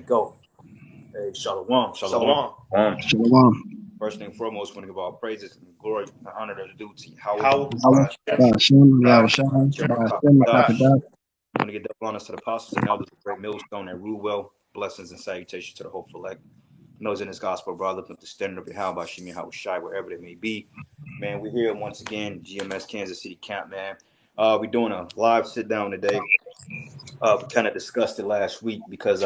we go. Hey, shalom, shalom. Shalom. Shalom. First thing foremost, want to give all praises and glory and honor that are due to How Yahweh Shem, Yahweh Shai, Shem, Dash. Rakatadah. Want to get double honors to the apostles and elders of Great Millstone and rule well. Blessings and salutations to the hopeful elect. Those in this gospel, brother, with the standard of Yahweh by Shemi Howard Shai, wherever they may be. Man, we're here once again, GMS Kansas City Camp, man. We're doing a live sit down today. We kind of discussed it last week because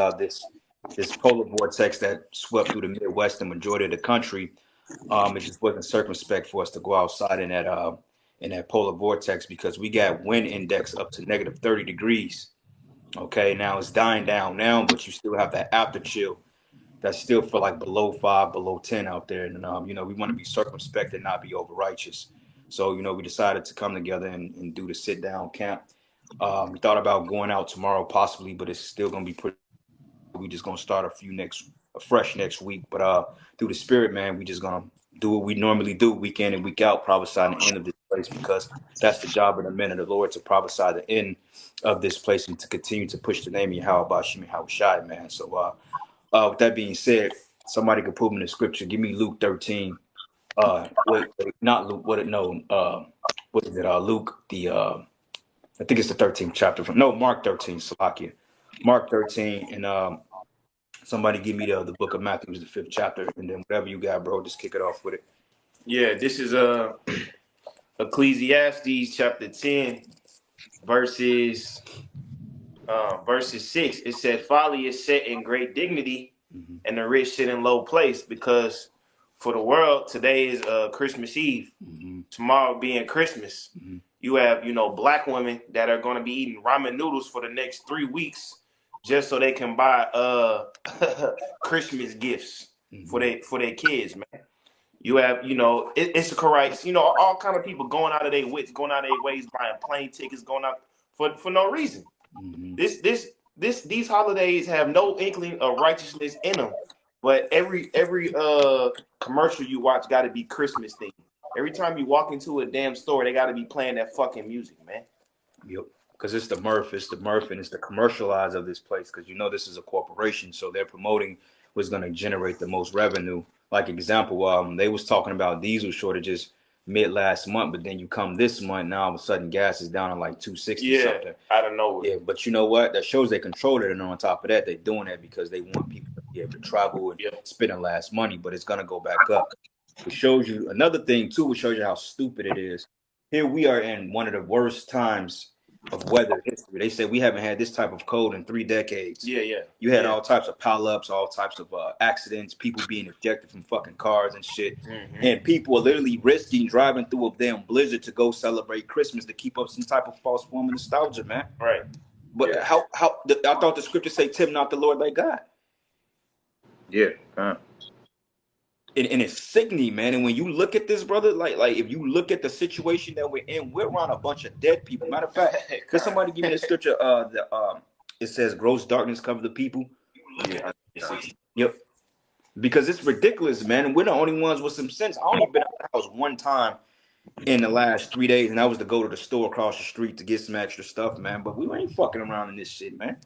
this polar vortex that swept through the Midwest and majority of the country. It just wasn't circumspect for us to go outside in that polar vortex because we got wind index up to negative 30 degrees. Okay, now it's dying down now, but you still have that after chill that still feel like below 5, below 10 out there. And we want to be circumspect and not be over righteous. So, we decided to come together and do the sit down camp. We thought about going out tomorrow possibly, but it's still gonna be pretty. We just gonna start fresh next week. But through the spirit, man, we just gonna do what we normally do week in and week out, prophesy the end of this place, because that's the job of the men of the Lord, to prophesy the end of this place and to continue to push the name of Yahweh by Shemi Howard Shai, man. So with that being said, somebody could put me in the scripture. Give me Luke 13. Wait, not Luke. What is it? Luke I think it's the 13th chapter. Mark 13, Salakia. Mark 13, and somebody give me the book of Matthew, the 5th chapter, and then whatever you got, bro, just kick it off with it. Yeah, this is Ecclesiastes chapter 10, verses 6. It said, "Folly is set in great dignity, and the rich sit in low place." Because for the world, today is Christmas Eve. Tomorrow being Christmas. You have, black women that are going to be eating ramen noodles for the next 3 weeks just so they can buy Christmas gifts for their kids, man. You have, it's a correct, all kind of people going out of their wits, going out of their ways, buying plane tickets, going out for no reason. These holidays have no inkling of righteousness in them. But every commercial you watch got to be Christmas themed. Every time you walk into a damn store, they got to be playing that fucking music, man. Yep. Because it's the mirth, and it's the commercialize of this place. Because this is a corporation, so they're promoting what's going to generate the most revenue. Like example, they was talking about diesel shortages mid last month, but then you come this month, now all of a sudden gas is down to like 260 something. Out of nowhere. Yeah, but you know what? That shows they control it, and on top of that, they're doing that because they want people to be able to travel and spend less money. But it's gonna go back up. It shows you another thing too. It shows you how stupid it is. Here we are in one of the worst times of weather history. They said we haven't had this type of cold in 3 decades. Yeah. You had all types of pileups, all types of accidents, people being ejected from fucking cars and shit. And people are literally risking driving through a damn blizzard to go celebrate Christmas to keep up some type of false form of nostalgia, man. Right. But I thought the scriptures say, "Tim, not the Lord thy God." Yeah. And it's sickening, man. And when you look at this, brother, like if you look at the situation that we're in, we're around a bunch of dead people. Matter of fact, could somebody give me the scripture? It says, "Gross darkness cover the people." Yeah. Yep. Because it's ridiculous, man. And we're the only ones with some sense. I only been out of the house one time in the last 3 days, and that was to go to the store across the street to get some extra stuff, man. But we ain't fucking around in this shit, man.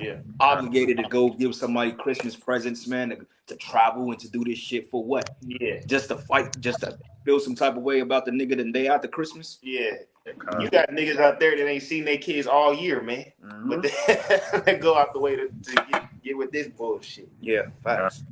Yeah. Obligated to go give somebody Christmas presents, man, to travel and to do this shit for what? Yeah. Just to fight, just to feel some type of way about the nigga the day after Christmas? Yeah. You got niggas out there that ain't seen their kids all year, man. But they go out the way to get with this bullshit. Yeah, facts.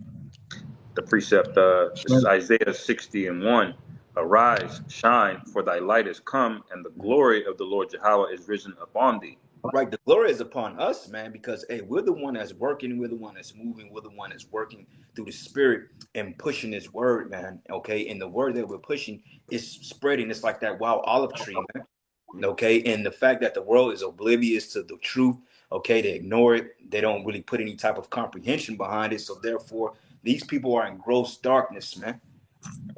The precept, this is Isaiah 60:1. "Arise, shine, for thy light is come, and the glory of the Lord Yahweh is risen upon thee." Right, the glory is upon us, man, because hey, we're the one that's working, we're the one that's moving, we're the one that's working through the spirit and pushing this word, man. Okay, and the word that we're pushing is spreading. It's like that wild olive tree, man. Okay, and the fact that the world is oblivious to the truth, okay, they ignore it, they don't really put any type of comprehension behind it, so therefore these people are in gross darkness, man.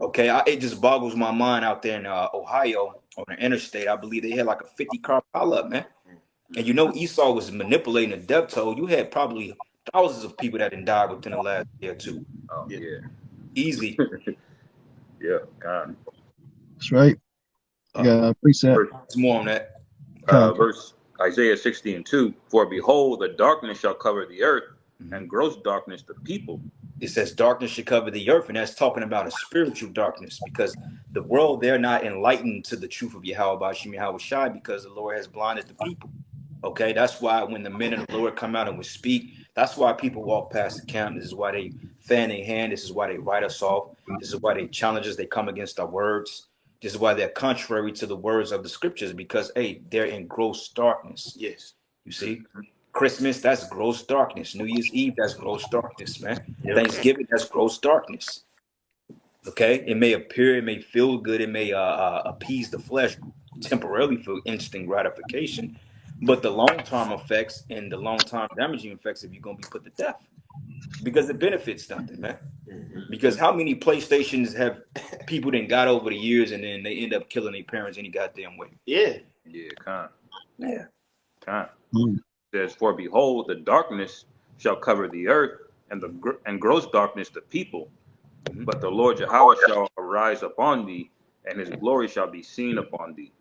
Okay, it just boggles my mind out there in Ohio on the interstate. I believe they had like a 50-car pileup, man. And Esau was manipulating the death toll. You had probably thousands of people that didn't die within the last year or two. Oh, yeah. Easy. Yeah, God. That's right. Precept. It's more on that. Verse Isaiah 60:2. "For behold, the darkness shall cover the earth, and gross darkness the people. It says darkness should cover the earth, and that's talking about a spiritual darkness, because the world, they're not enlightened to the truth of Yahweh Bashim Yahweh Shai, because the Lord has blinded the people. Okay, that's why when the men of the Lord come out and would speak, that's why people walk past the camp. This is why they fan their hand. This is why they write us off. This is why they challenge us. They come against our words. This is why they're contrary to the words of the scriptures, because hey, they're in gross darkness. Yes. You see, Christmas, that's gross darkness. New Year's Eve, that's gross darkness, man. Yep. Thanksgiving, that's gross darkness. Okay, it may appear, it may feel good, it may appease the flesh temporarily for instant gratification, but the long-term effects and the long-term damaging effects, if you're gonna be put to death, because it benefits nothing, man. Because how many PlayStations have people then got over the years, and then they end up killing their parents any goddamn way? Yeah. Yeah, kind. Yeah. Kind. It says, for behold, the darkness shall cover the earth, and gross darkness the people. But the Lord Yahweh shall arise upon thee, and his glory shall be seen upon thee.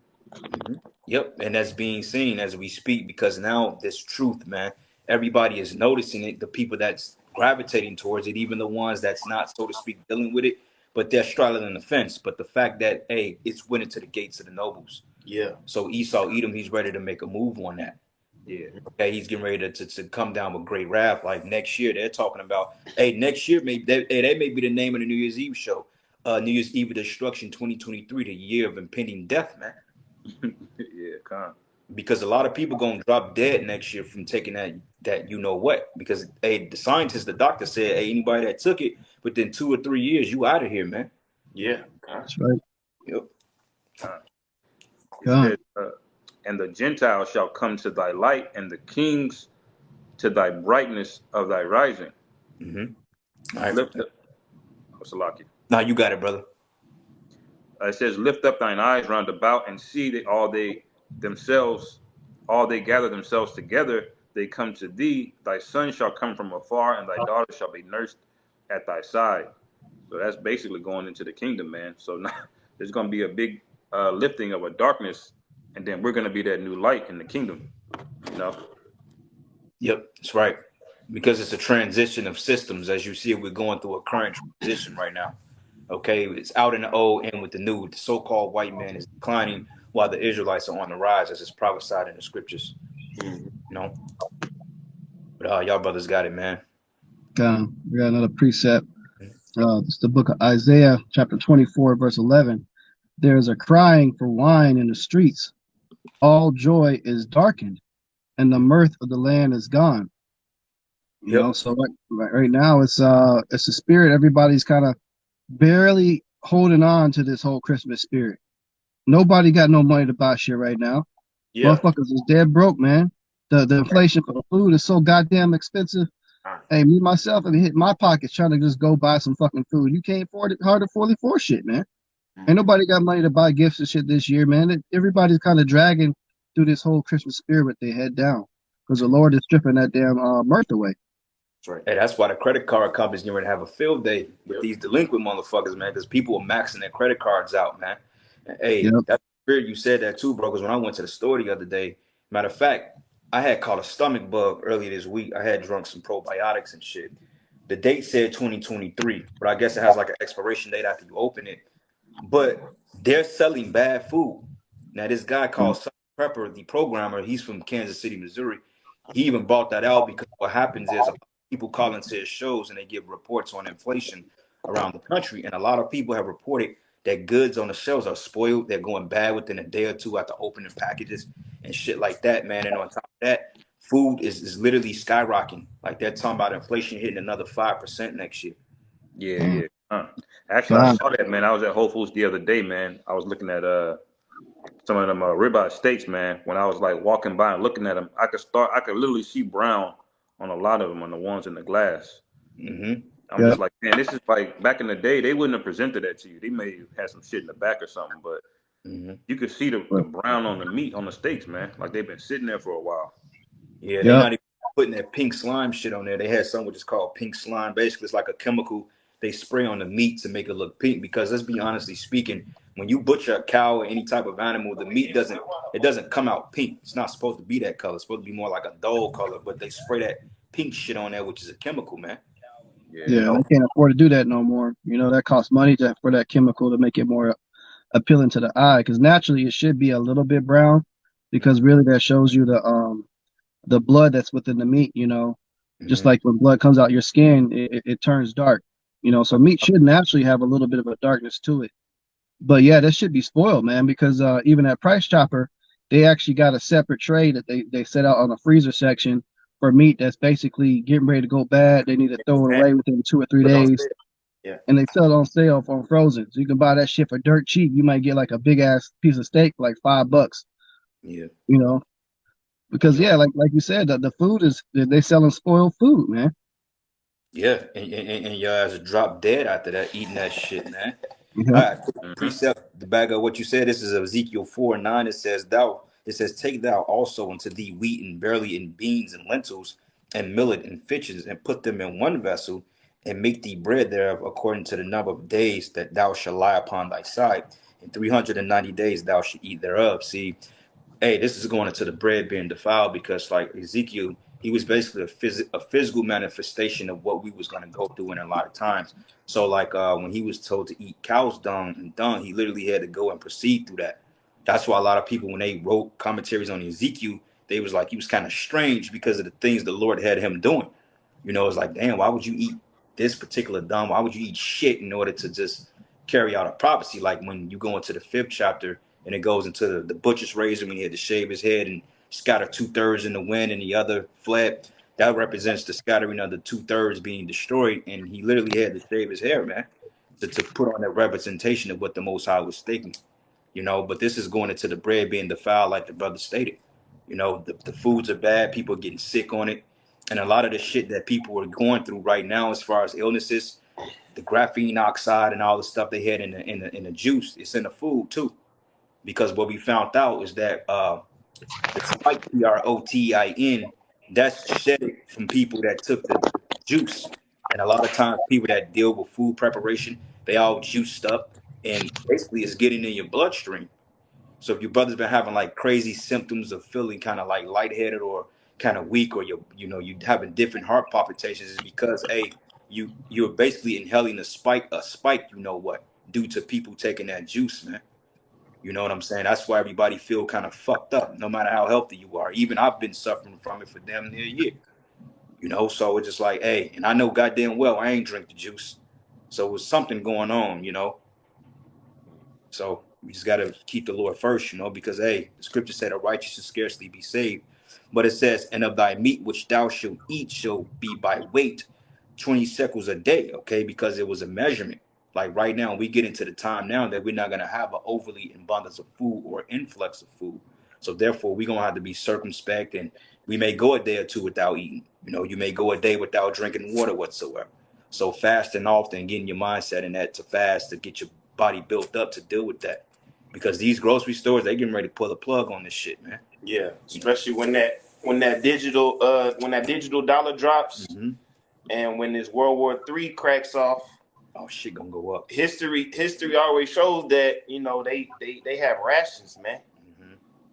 Yep, and that's being seen as we speak, because now this truth, man, everybody is noticing it. The people that's gravitating towards it, even the ones that's not, so to speak, dealing with it, but they're straddling the fence. But the fact that, hey, it's went into the gates of the nobles. Yeah. So Esau, Edom, he's ready to make a move on that. Yeah. Okay, he's getting ready to come down with great wrath. Like next year, they're talking about, hey, next year, maybe that may be the name of the New Year's Eve show. New Year's Eve of Destruction 2023, the year of impending death, man. Yeah, kind. Because a lot of people gonna drop dead next year from taking that you know what. Because hey, the scientists, the doctor said, hey, anybody that took it within 2 or 3 years, you out of here, man. Yeah. That's right. Yep. Yeah. It says, and the Gentiles shall come to thy light, and the kings to thy brightness of thy rising. All right. Lift up. Salaki. Now you got it, brother. It says, lift up thine eyes round about, and see that all they gather themselves together, they come to thee. Thy son shall come from afar, and thy daughter shall be nursed at thy side. So that's basically going into the kingdom, man. So now there's going to be a big lifting of a darkness, and then we're going to be that new light in the kingdom, you know? Yep, that's right. Because it's a transition of systems. As you see, we're going through a current transition right now. Okay, it's out in the old and with the new. The so-called white man is declining while the Israelites are on the rise, as it's prophesied in the scriptures. You know? But y'all brothers got it, man. We got another precept. It's the book of Isaiah, chapter 24, verse 11. There is a crying for wine in the streets. All joy is darkened, and the mirth of the land is gone. You know, so right now it's a spirit. Everybody's kind of barely holding on to this whole Christmas spirit. Nobody got no money to buy shit right now. Yeah. Motherfuckers is dead broke, man. The inflation for the food is so goddamn expensive. Hey, me myself, I hit my pockets trying to just go buy some fucking food. You can't afford it, hard to afford shit, man. Ain't nobody got money to buy gifts and shit this year, man. Everybody's kind of dragging through this whole Christmas spirit with their head down, because the Lord is stripping that damn mirth away. That's right. Hey, that's why the credit card companies going to have a field day with these delinquent motherfuckers, man, because people are maxing their credit cards out, man. Hey, that's weird you said that too, bro, because when I went to the store the other day, matter of fact, I had caught a stomach bug earlier this week. I had drunk some probiotics and shit. The date said 2023, but I guess it has like an expiration date after you open it. But they're selling bad food. Now, this guy called Prepper, the programmer, he's from Kansas City, Missouri. He even bought that out because what happens is people call into his shows and they give reports on inflation around the country. And a lot of people have reported that goods on the shelves are spoiled. They're going bad within a day or two after opening packages and shit like that, man. And on top of that, food is literally skyrocketing. Like they're talking about inflation hitting another 5% next year. Yeah. Actually, I saw that, man. I was at Whole Foods the other day, man. I was looking at some of them ribeye steaks, man. When I was like walking by and looking at them, I could literally see brown on a lot of them, on the ones in the glass. I'm just like, man, this is like back in the day, they wouldn't have presented that to you. They may have had some shit in the back or something, but you could see the brown on the meat on the steaks, man. Like they've been sitting there for a while. Yeah, they're not even putting that pink slime shit on there. They had something which is called pink slime. Basically, it's like a chemical they spray on the meat to make it look pink. Because let's be honestly speaking, when you butcher a cow or any type of animal, the meat doesn't come out pink. It's not supposed to be that color. It's supposed to be more like a dull color. But they spray that pink shit on there, which is a chemical, man. Yeah, they can't afford to do that no more. You know, that costs money for that chemical to make it more appealing to the eye. Because naturally, it should be a little bit brown, because really that shows you the blood that's within the meat. You know, just like when blood comes out your skin, it turns dark. You know, so meat should naturally have a little bit of a darkness to it. But yeah, that should be spoiled, man, because even at Price Chopper, they actually got a separate tray that they set out on the freezer section for meat that's basically getting ready to go bad. They need to throw it away within 2 or 3 days. Yeah. And they sell it on sale on frozen. So you can buy that shit for dirt cheap. You might get like a big ass piece of steak for like $5. Yeah. You know? Because like you said, the food is they selling spoiled food, man. Yeah, and your ass drop dead after that eating that shit, man. Yeah. All right, precept the back of what you said. This is Ezekiel 4:9. It says, take thou also unto thee wheat and barley and beans and lentils and millet and fishes, and put them in one vessel, and make thee bread thereof according to the number of days that thou shalt lie upon thy side. In 390 days thou shalt eat thereof. See, hey, this is going into the bread being defiled, because like Ezekiel, he was basically a physical manifestation of what we was going to go through in a lot of times. So like when he was told to eat cow's dung, he literally had to go and proceed through that. That's why a lot of people, when they wrote commentaries on Ezekiel, they was like, he was kind of strange because of the things the Lord had him doing. You know, it's like, damn, why would you eat this particular dung? Why would you eat shit in order to just carry out a prophecy? Like when you go into the 5th chapter, and it goes into the butcher's razor when he had to shave his head and scatter 2/3 in the wind and the other fled. That represents the scattering of the 2/3 being destroyed, and he literally had to shave his hair, man, to put on that representation of what the Most High was thinking, you know. But this is going into the bread being defiled, like the brother stated. You know, the foods are bad, people are getting sick on it, and a lot of the shit that people are going through right now, as far as illnesses, the graphene oxide and all the stuff they had in the juice, it's in the food too. Because what we found out is that the spike protein, that's shedded from people that took the juice. And a lot of times people that deal with food preparation, they all juiced up, and basically it's getting in your bloodstream. So if your brother's been having like crazy symptoms of feeling kind of like lightheaded or kind of weak, or you having different heart palpitations, is because you're basically inhaling a spike, you know what, due to people taking that juice, man. You know what I'm saying? That's why everybody feel kind of fucked up, no matter how healthy you are. Even I've been suffering from it for damn near a year. You know, so it's just like, hey, and I know goddamn well I ain't drink the juice. So it's something going on, you know. So we just got to keep the Lord first, you know, because, hey, the scripture said a righteous should scarcely be saved. But it says, and of thy meat which thou shalt eat shall be by weight, 20 shekels a day, okay, because it was a measurement. Like right now, we get into the time now that we're not going to have an overly abundance of food or influx of food. So therefore, we're going to have to be circumspect, and we may go a day or two without eating. You know, you may go a day without drinking water whatsoever. So fasting often, getting your mindset in that to fast, to get your body built up to deal with that. Because these grocery stores, they getting ready to pull the plug on this shit, man. Yeah, especially when that digital dollar drops, and when this World War III cracks off, oh shit gonna go up. History always shows that, you know, they have rations, man.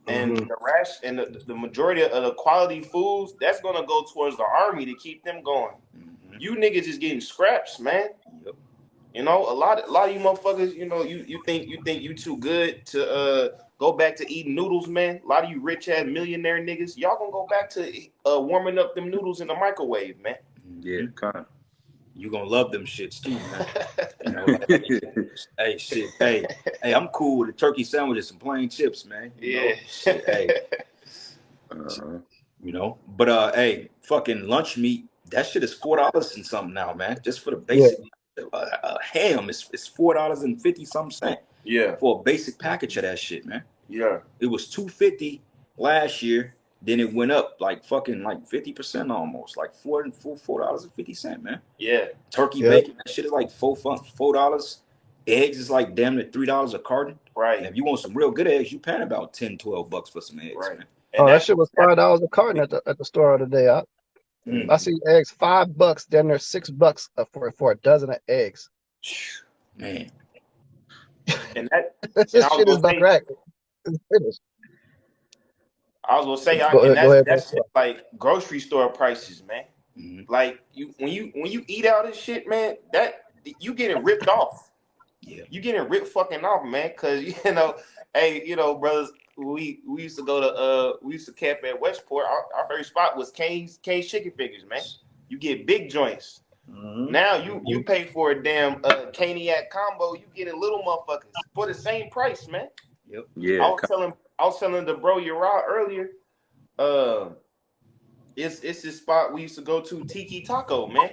And the majority of the quality foods, that's gonna go towards the army to keep them going. You niggas is getting scraps, man. Yep. You know, a lot of you motherfuckers, you know, you think you too good to go back to eating noodles, man. A lot of you rich ass millionaire niggas, y'all gonna go back to warming up them noodles in the microwave, man. Yeah, kind of. You gonna love them shits too, man. You know, like, hey, shit, hey, I'm cool with a turkey sandwich and some plain chips, man. You know? Shit, hey. You know, but hey, fucking lunch meat, that shit is $4 and something now, man. Just for the basic ham, it's $4.50 something. Yeah. For a basic package of that shit, man. Yeah. It was $2.50 last year. Then it went up like fucking like 50% almost, like $4.50, man. Yeah. Turkey bacon, that shit is like $4. Eggs is like damn near $3 a carton. Right. And if you want some real good eggs, you paying about $10-12 for some eggs, man. And that shit was $5 a carton at the store today. I see eggs $5. Then there's $6 for a dozen of eggs. Man. And that this shit is not right. It's finished. I was gonna say, that's like grocery store prices, man. Like when you eat out this shit, man, that you getting ripped off. Yeah. You getting ripped fucking off, man. Cause hey, brothers, we used to go to we used to camp at Westport. Our first spot was Kane's Chicken Fingers, man. You get big joints. Now you pay for a damn Caniac combo, you getting little motherfuckers for the same price, man. Yep. Yeah. I was telling the bro Uriah earlier. It's this spot we used to go to, Tiki Taco, man.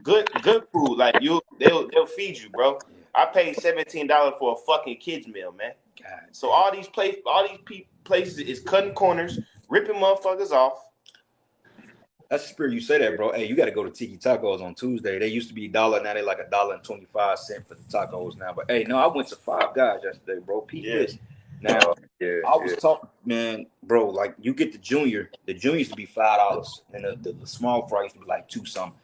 Good food. Like they'll feed you, bro. I paid $17 for a fucking kids meal, man. God, so all these places is cutting corners, ripping motherfuckers off. That's the spirit you say that, bro. Hey, you got to go to Tiki Tacos on Tuesday. They used to be $1, now they like $1.25 for the tacos now. But hey, no, I went to Five Guys yesterday, bro. This. Now, I was talking, man, bro. Like you get the junior. The junior used to be $5, and the small fry used to be like $2 something.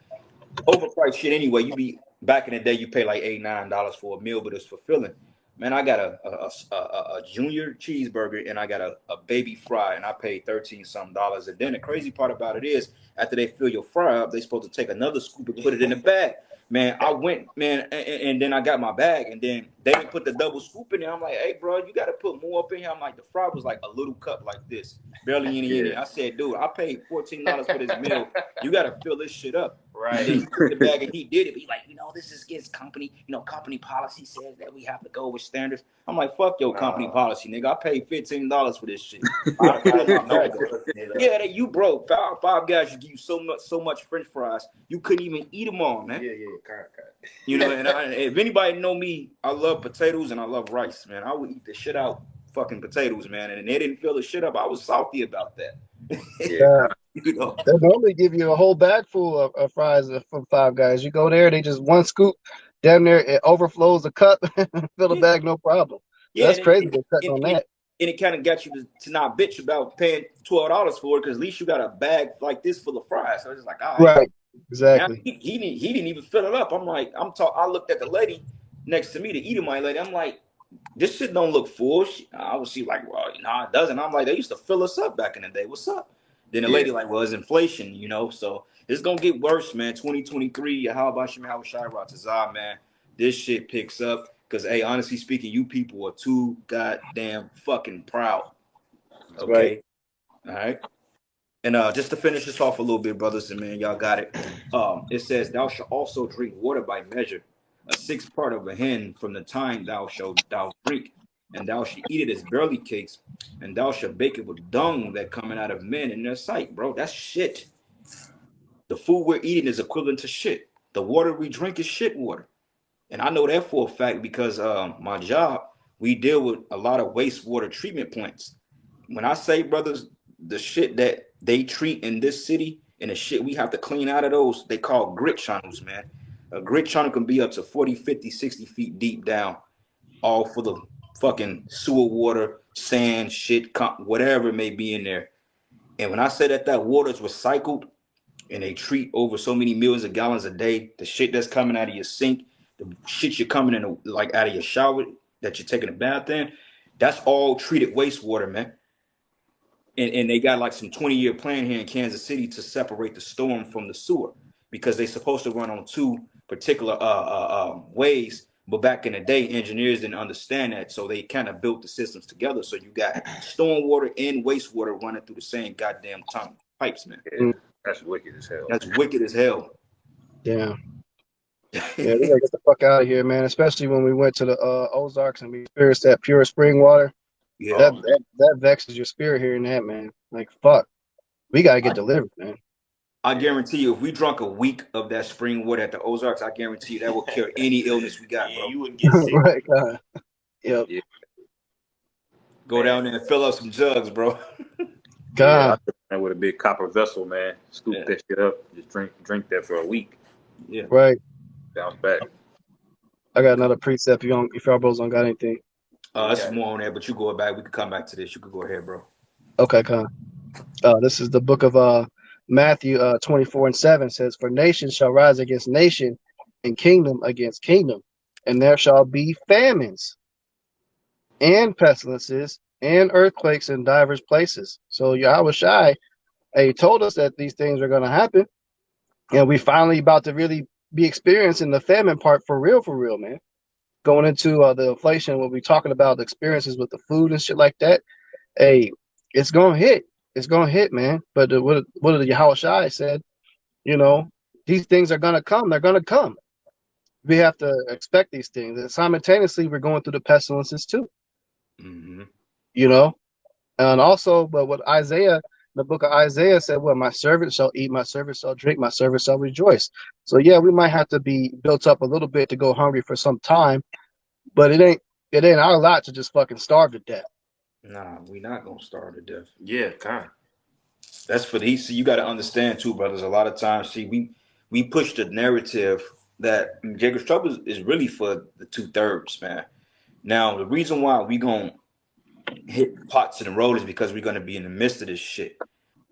Overpriced shit anyway. You be back in the day, you pay like $8-9 for a meal, but it's fulfilling. Man, I got a junior cheeseburger and I got a baby fry, and I paid $13 something. And then the crazy part about it is, after they fill your fry up, they supposed to take another scoop and put it in the bag. Man, I went, man, and then I got my bag, and then they didn't put the double scoop in there. I'm like, hey, bro, you got to put more up in here. I'm like, the fry was like a little cup like this, barely any in it. I said, dude, I paid $14 for this meal. You got to fill this shit up. Right. And he took the bag and he did it. But he's like, this is his company. Company policy says that we have to go with standards. I'm like, fuck your company policy, nigga. I paid $15 for this shit. Yeah, you broke. Five Guys should give you so much French fries, you couldn't even eat them all, man. Yeah. And if anybody know me, I love potatoes and I love rice, man. I would eat the shit out fucking potatoes, man. And they didn't fill the shit up. I was salty about that. They normally give you a whole bag full of fries from Five Guys. You go there, they just one scoop, damn near it overflows the cup, fill the bag, no problem. Yeah, that's crazy. They're cutting on that. And it kind of got you to not bitch about paying $12 for it, because at least you got a bag like this full of fries. So it's like, all right. Exactly. Now, he didn't even fill it up. I'm like, I looked at the lady next to me, the Edomite lady. I'm like, this shit don't look full. I was like, well, no, it doesn't. I'm like, they used to fill us up back in the day. What's up? Then the lady like, well, it's inflation, so it's gonna get worse, man. 2023, how about Shimei Ratazah, man? This shit picks up because, hey, honestly speaking, you people are too goddamn fucking proud. Okay, all right. And just to finish this off a little bit, brothers and man, y'all got it. It says, "Thou shalt also drink water by measure, a sixth part of a hin from the time thou drink, and thou shalt eat it as barley cakes, and thou shalt bake it with dung that coming out of men in their sight." Bro, that's shit. The food we're eating is equivalent to shit. The water we drink is shit water. And I know that for a fact because my job, we deal with a lot of wastewater treatment plants. When I say, brothers, the shit that they treat in this city and the shit we have to clean out of those, they call grit channels, man. A grit channel can be up to 40, 50, 60 feet deep down, all full of fucking sewer water, sand, shit, whatever it may be in there. And when I say that water is recycled and they treat over so many millions of gallons a day, the shit that's coming out of your sink, the shit you're coming in like out of your shower that you're taking a bath in, that's all treated wastewater, man. And they got like some 20-year plan here in Kansas City to separate the storm from the sewer, because they're supposed to run on two particular ways. But back in the day, engineers didn't understand that, so they kind of built the systems together. So you got storm water and wastewater running through the same goddamn pipes, man. That's wicked as hell. That's wicked as hell. Yeah. Yeah, we gotta get the fuck out of here, man. Especially when we went to the Ozarks and we experienced that pure spring water. Yeah, that vexes your spirit hearing that, man. Like, fuck, we gotta get delivered, man. I guarantee you, if we drunk a week of that spring water at the Ozarks, I guarantee you that will cure any illness we got, bro. You wouldn't get sick. Right, God. Yep. Yeah. Go down there and fill up some jugs, bro. God. Yeah, with a big copper vessel, man. Scoop that shit up. Just drink that for a week. Yeah. Right. Bounce back. I got another precept. If y'all bros don't got anything. That's more on there, but you go back. We can come back to this. You could go ahead, bro. Okay, come. This is the book of Matthew 24:7 says, "For nation shall rise against nation, and kingdom against kingdom, and there shall be famines, and pestilences, and earthquakes in divers places." So Yahweh Shai, he told us that these things are going to happen. And we finally about to really be experiencing the famine part for real, man. Going into the inflation, when we talking about the experiences with the food and shit like that, hey, it's gonna hit. It's gonna hit, man. But what the Yahweh Shai said, you know, these things are gonna come. They're gonna come. We have to expect these things. And simultaneously, we're going through the pestilences too, Mm-hmm. you know. And also, but what Isaiah, the book of Isaiah said, well, my servant shall eat, my servant shall drink, my servant shall rejoice. So yeah, we might have to be built up a little bit to go hungry for some time, but it ain't our lot to just fucking starve to death. Nah, we not gonna starve to death. Yeah, kind. That's for these. See, you got to understand too, brothers. A lot of times, see, we push the narrative that Jacob's trouble is really for the 2/3, man. Now, the reason why we gonna hit pots in the road is because we're gonna be in the midst of this shit.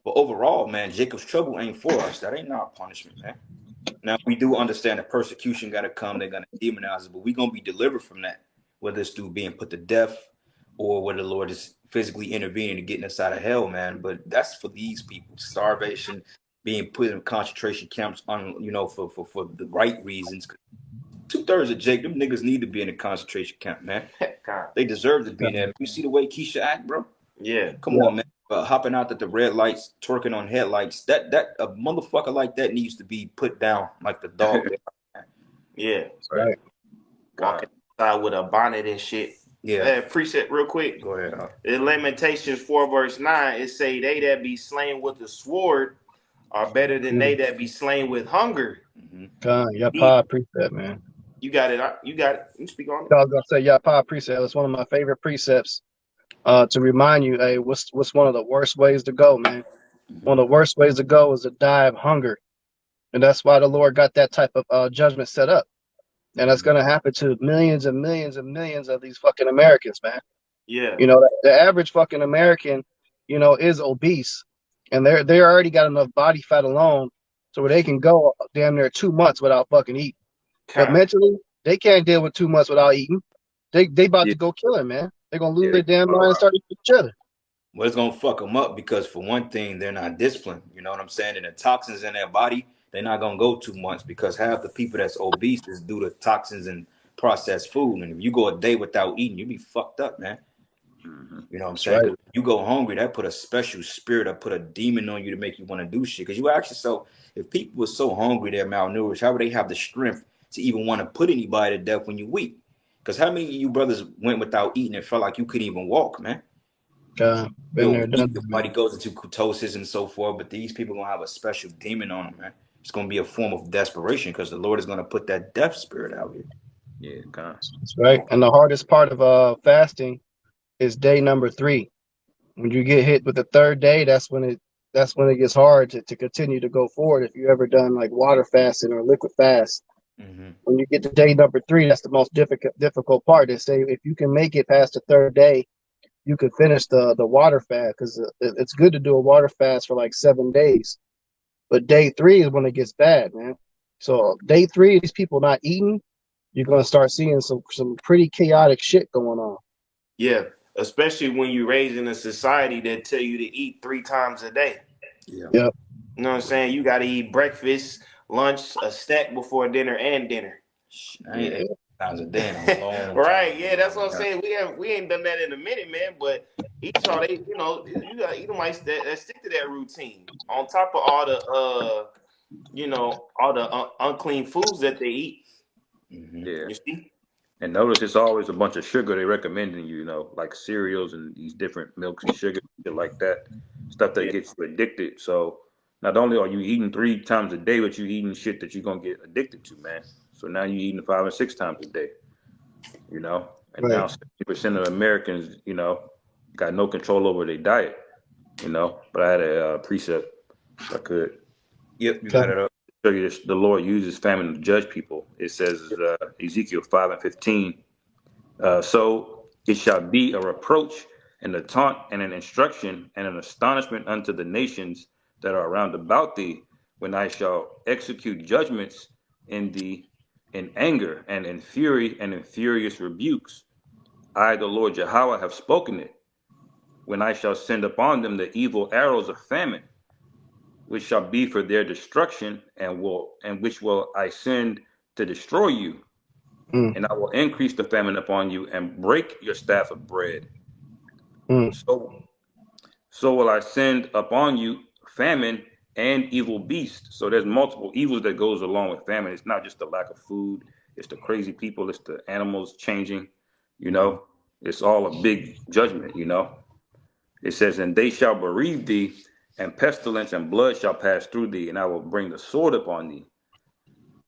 But overall, man, Jacob's trouble ain't for us. That ain't our punishment, man. Now we do understand that persecution gotta come. They're gonna demonize us, but we gonna be delivered from that, whether it's through being put to death or whether the Lord is physically intervening and getting us out of hell, man. But that's for these people. Starvation, being put in concentration camps on, for the right reasons. 2/3 of Jake, them niggas need to be in a concentration camp, man. Kind. They deserve to be in there. You see the way Keisha act, bro? Yeah. Come on, man. Hopping out at the red lights, twerking on headlights. That a motherfucker like that needs to be put down like the dog. Yeah. Right. Walking outside with a bonnet and shit. Yeah. Precept real quick. Go ahead. In Lamentations 4 verse 9, it say they that be slain with the sword are better than they that be slain with hunger. Yapa, appreciate, man. You got it. You got it. You speak on it. I was gonna say Yapa, precept. It's one of my favorite precepts. To remind you, hey, what's one of the worst ways to go, man? One of the worst ways to go is to die of hunger, and that's why the Lord got that type of judgment set up, and that's gonna happen to millions and millions and millions of these fucking Americans, man. Yeah. You know, the average fucking American, is obese, and they already got enough body fat alone, so where they can go damn near 2 months without fucking eating. But mentally, they can't deal with 2 months without eating. They about to go kill him, man. They're gonna lose their damn mind and start eating each other. Well, it's gonna fuck them up because for one thing, they're not disciplined. You know what I'm saying? And the toxins in their body, they're not gonna go 2 months because half the people that's obese is due to toxins and processed food. And if you go a day without eating, you be fucked up, man. You know what I'm saying? Right. You go hungry, that put a special spirit, that put a demon on you to make you want to do shit. Because you ask yourself, if people were so hungry, they're malnourished, how would they have the strength to even want to put anybody to death when you weak? Because how many of you brothers went without eating and felt like you couldn't even walk, man? Been there, done Your body goes into ketosis and so forth, but these people are gonna have a special demon on them, man. It's gonna be a form of desperation because the Lord is gonna put that death spirit out here. Yeah, God. That's right. And the hardest part of fasting is day number 3. When you get hit with the third day, that's when it gets hard to continue to go forward. If you ever done like water fasting or liquid fast, when you get to day number 3, that's the most difficult part. They say if you can make it past the third day, you could finish the water fast, because it's good to do a water fast for like 7 days. But day 3 is when it gets bad, man. So day 3, these people not eating, you're gonna start seeing some pretty chaotic shit going on. Yeah, especially when you're raised in a society that tell you to eat 3 times a day. Yeah. Yep. You know what I'm saying? You got to eat breakfast, lunch, a snack before dinner, and dinner. I ain't 8 times a day in a long Right? time. Yeah, that's what I'm saying. We ain't done that in a minute, man. But Esau, you got to eat them like that stick to that routine. On top of all the unclean foods that they eat. Yeah. You see? And notice it's always a bunch of sugar they recommending you, like cereals and these different milks and sugar, shit like that. Stuff that gets you addicted. So not only are you eating 3 times a day, but you eating shit that you're gonna get addicted to, man. So now you're eating 5 or 6 times a day. And Right. now 70% of Americans, got no control over their diet. But I had a precept if I could. Yep, you got it up. Show you this, the Lord uses famine to judge people. It says Ezekiel 5:15. So it shall be a reproach and a taunt and an instruction and an astonishment unto the nations that are round about thee, when I shall execute judgments in thee in anger and in fury and in furious rebukes. I, the Lord Yahweh, have spoken it, when I shall send upon them the evil arrows of famine, which shall be for their destruction, and which will I send to destroy you. And I will increase the famine upon you and break your staff of bread. So will I send upon you famine and evil beasts. So there's multiple evils that goes along with famine. It's not just the lack of food. It's the crazy people. It's the animals changing. It's all a big judgment. It says, and they shall bereave thee, and pestilence and blood shall pass through thee, and I will bring the sword upon thee.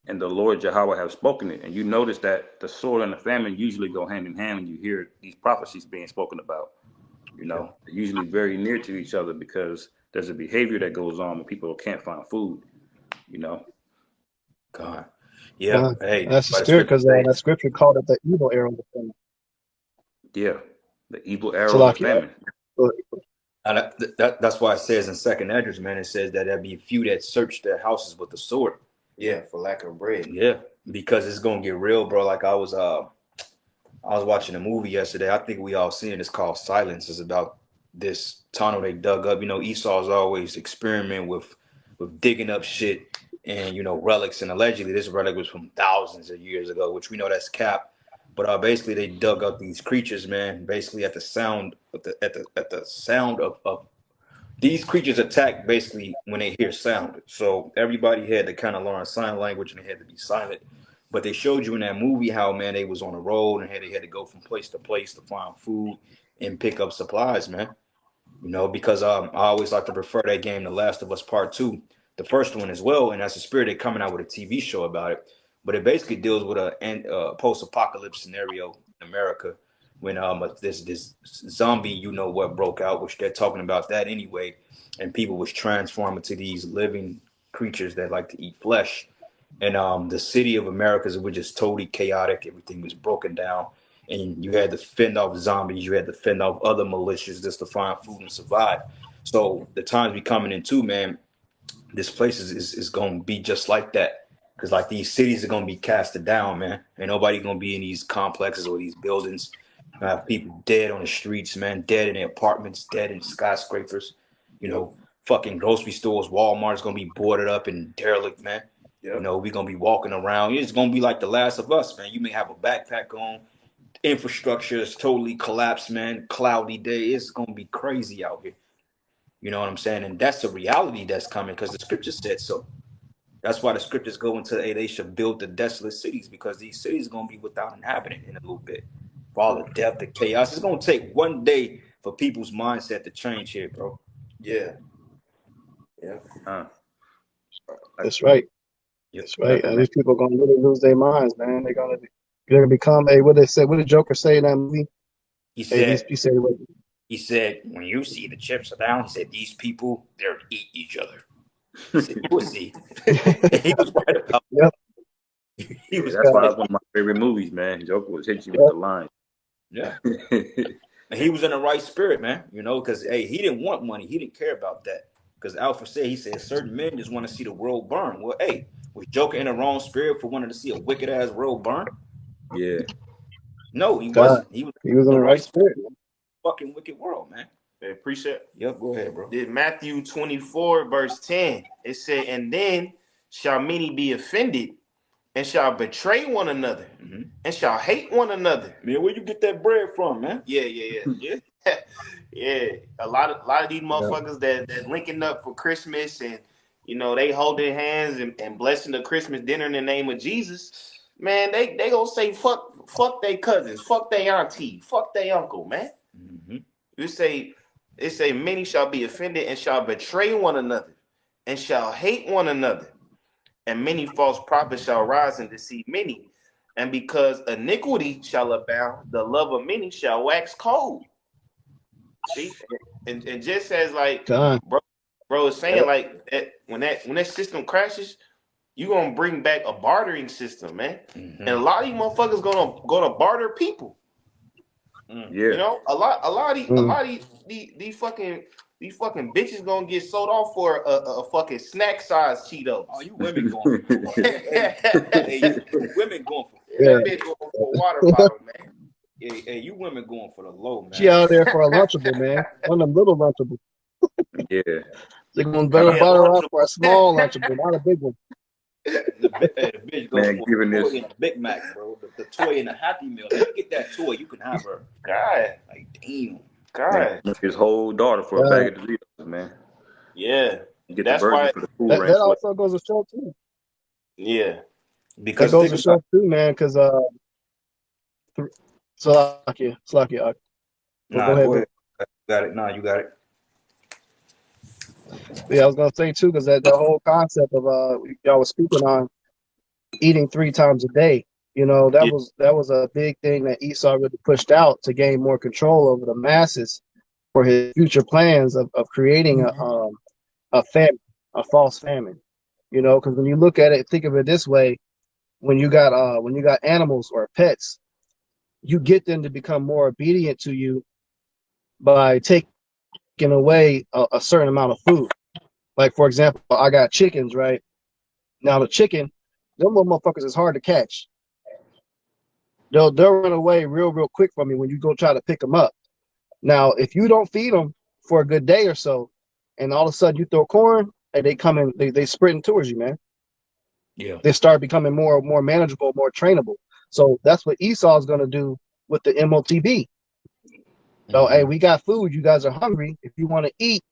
And the Lord Yahweh have spoken it. And you notice that the sword and the famine usually go hand in hand when you hear these prophecies being spoken about. They're usually very near to each other because there's a behavior that goes on when people can't find food. God. Yeah. Hey, that's the spirit, because that scripture called it the evil arrow of famine. Yeah, the evil arrow of famine. That's why it says in Second Esdras, man, it says that there'll be few that search their houses with the sword. Yeah, for lack of bread. Yeah, because it's gonna get real, bro. Like I was watching a movie yesterday. I think we all seen it. It's called Silence. It's about this tunnel they dug up. Esau's always experiment with digging up shit and relics, and allegedly this relic was from thousands of years ago, which we know that's cap. But basically they dug up these creatures, man. Basically at the sound of these creatures attack basically when they hear sound. So everybody had to kind of learn sign language and they had to be silent. But they showed you in that movie how, man, they was on the road and they had to go from place to place to find food and pick up supplies, man. Because I always like to refer that game to Last of Us Part 2, the first one as well. And that's a spirit they're coming out with a TV show about it. But it basically deals with a post-apocalypse scenario in America when this zombie, what broke out, which they're talking about that anyway. And people was transformed into these living creatures that like to eat flesh. And the city of Americas was just totally chaotic. Everything was broken down. And you had to fend off zombies. You had to fend off other militias just to find food and survive. So the times we coming into, man, this place is going to be just like that. Because like these cities are going to be casted down, man. Ain't nobody going to be in these complexes or these buildings. Have people dead on the streets, man. Dead in their apartments, dead in skyscrapers. Fucking grocery stores, Walmart's going to be boarded up and derelict, man. Yep. We're going to be walking around. It's going to be like The Last of Us, man. You may have a backpack on. Infrastructure is totally collapsed, man. Cloudy day. It's going to be crazy out here. You know what I'm saying? And that's the reality that's coming because the scripture said so. That's why the scriptures go into, they should build the desolate cities, because these cities are going to be without inhabitant in a little bit. For all the death, the chaos. It's going to take one day for people's mindset to change here, bro. Yeah. That's right. That's right. These people are going to really lose their minds, man. They're going to become what they said. What did Joker say in that movie? He said, when you see the chips are down, he said, these people, they'll eat each other. He said, you will see. He was right about that. That's why that's one of my favorite movies, man. Joker was hitting you with the line. Yeah. And he was in the right spirit, man, because, hey, he didn't want money. He didn't care about that. Because Alpha said, he said, certain men just want to see the world burn. Well, hey, was Joker in the wrong spirit for wanting to see a wicked-ass world burn? Yeah. No, he wasn't. He was in the right spirit. Fucking wicked world, man. Hey, precept. Yep, go ahead, bro. Did Matthew 24, verse 10. It said, and then shall many be offended and shall betray one another and shall hate one another. Man, where you get that bread from, man? Yeah. Yeah. A lot of these motherfuckers that linking up for Christmas and they holding hands and blessing the Christmas dinner in the name of Jesus. Man, they gonna say fuck their cousins, fuck their auntie, fuck their uncle, man. It say many shall be offended and shall betray one another and shall hate one another. And many false prophets shall rise and deceive many. And because iniquity shall abound, the love of many shall wax cold. See? And just as like bro is saying, like when that system crashes, you're gonna bring back a bartering system, man. And a lot of these motherfuckers gonna barter people. Yeah. A lot of these fucking bitches gonna get sold off for a fucking snack size Cheetos. Oh, you women going for women going for that bitch going for a water bottle, man. Hey, you women going for the low, man. She out there for a Lunchable, man. One of them little Lunchables. Yeah. They're gonna better Yeah, butter off original. for a small Lunchable, not a big one. The bitch goes Man, for giving a this toy and a Big Mac, bro. The toy and a Happy Meal. If you get that toy, you can have her. God, Like, damn. man God. his whole daughter for a Uh, bag of Doritos, man. Yeah. You get the That's burger why. for the food that ranch. What? also goes to show too. Yeah. That Because goes think to about show too, man. Because Salakia. Well, go Nah, ahead, go bro. ahead. You got it. Nah, you got it. Yeah, I was gonna say too, because that the whole concept of y'all was speaking on eating 3 times a day. You know, Yeah. that was a big thing that Esau really pushed out to gain more control over the masses for his future plans of creating a famine, a false famine. You know, because when you look at it, think of it this way: when you got animals or pets, you get them to become more obedient to you by taking away a certain amount of food. Like for example, I got chickens, right? Now the chicken, them little motherfuckers is hard to catch. They'll run away real quick from you when you go try to pick them up. Now, if you don't feed them for a good day or so, and all of a sudden you throw corn, and they come in, they sprinting towards you, man. Yeah. They start becoming more manageable, more trainable. So that's what Esau's gonna do with the MOTB. So, hey, we got food. You guys are hungry. If you want to eat,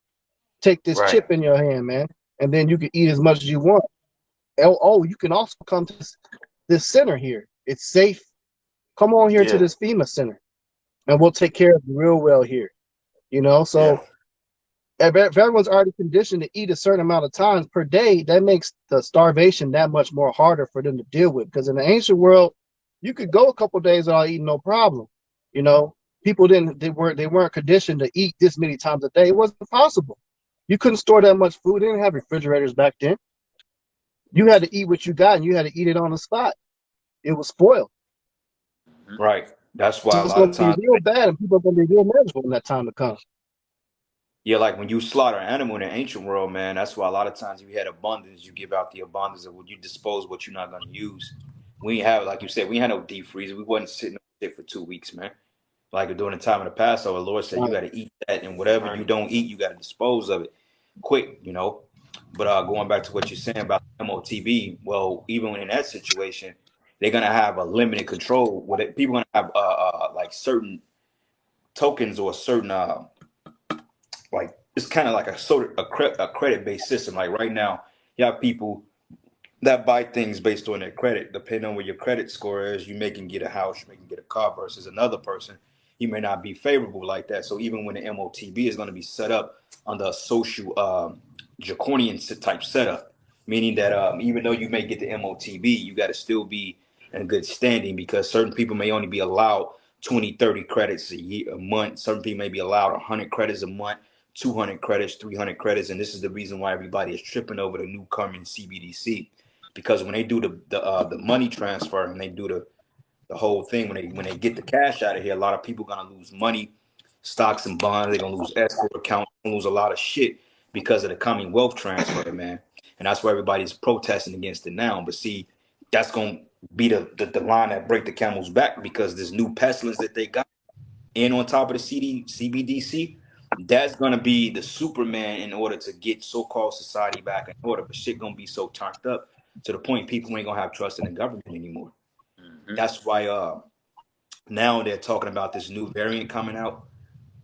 take this Right. chip in your hand, man, and then you can eat as much as you want. Oh, you can also come to this center here. It's safe. Come on here to Yeah. this FEMA center, and we'll take care of you real well here. You know, Yeah. so if everyone's already conditioned to eat a certain amount of times per day, that makes the starvation that much more harder for them to deal with. Because in the ancient world, you could go a couple days without eating, no problem. You know, people they weren't conditioned to eat this many times a day. It wasn't possible. You couldn't store that much food. They didn't have refrigerators back then. You had to eat what you got, and you had to eat it on the spot. It was spoiled. Right. That's why So a it's lot going of to be times, real bad, and people are going to be real miserable when that time comes. yeah, like when you slaughter an animal in the ancient world, man, that's why a lot of times you had abundance, you give out the abundance of what you dispose what you're not going to use. We ain't have, like you said, we had no deep freezer. We wasn't sitting there for 2 weeks, man. Like during the time of the Passover, the Lord said you Right. got to eat that, and whatever Right. you don't eat, you got to dispose of it quick, you know. But going back to what you're saying about MOTV, well, even in that situation, they're gonna have a limited control. With it, people gonna have like certain tokens or certain like it's kind of like a sort of a credit based system. Like right now, you have people that buy things based on their credit. Depending on where your credit score is, you may can get a house, you may can get a car versus another person. He may not be favorable like that. So even when the MOTB is going to be set up under a social draconian type setup, meaning that even though you may get the MOTB, you got to still be in good standing because certain people may only be allowed 20, 30 credits a month. Certain people may be allowed 100 credits a month, 200 credits, 300 credits. And this is the reason why everybody is tripping over the new coming CBDC because when they do the money transfer and they do the whole thing when they get the cash out of here, a lot of people gonna lose money, stocks and bonds. They're gonna lose escrow accounts, lose a lot of shit because of the coming wealth transfer, man. And that's why everybody's protesting against it now. But see, that's gonna be the line that break the camel's back because this new pestilence that they got and on top of the CBDC, that's gonna be the Superman in order to get so-called society back in order. But shit gonna be so turned up to the point people ain't gonna have trust in the government anymore. That's why now they're talking about this new variant coming out.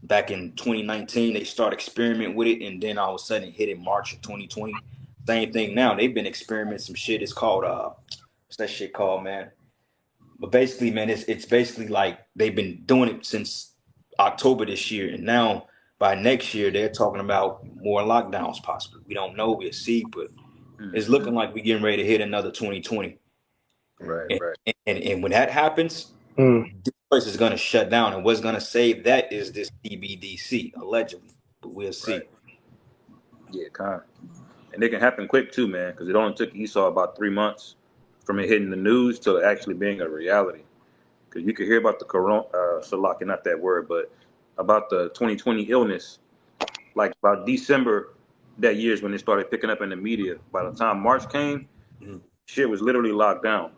Back in 2019, they start experimenting with it, and then all of a sudden it hit in March of 2020. Same thing now. They've been experimenting some shit. It's called what's that shit called, man? But basically, man, it's basically like they've been doing it since October this year, and now by next year they're talking about more lockdowns possibly. We don't know, we'll see, but it's looking like we're getting ready to hit another 2020. Right, And right. and when that happens, Mm. this place is gonna shut down, and what's gonna save that is this CBDC allegedly, but we'll Right. see. Yeah, kind. And it can happen quick too, man, because it only took Esau about 3 months from it hitting the news to actually being a reality. Because you could hear about the corona, Salaki, not that word, but about the 2020 illness. Like about December that year is when it started picking up in the media. By the time March came, Mhm. shit was literally locked down.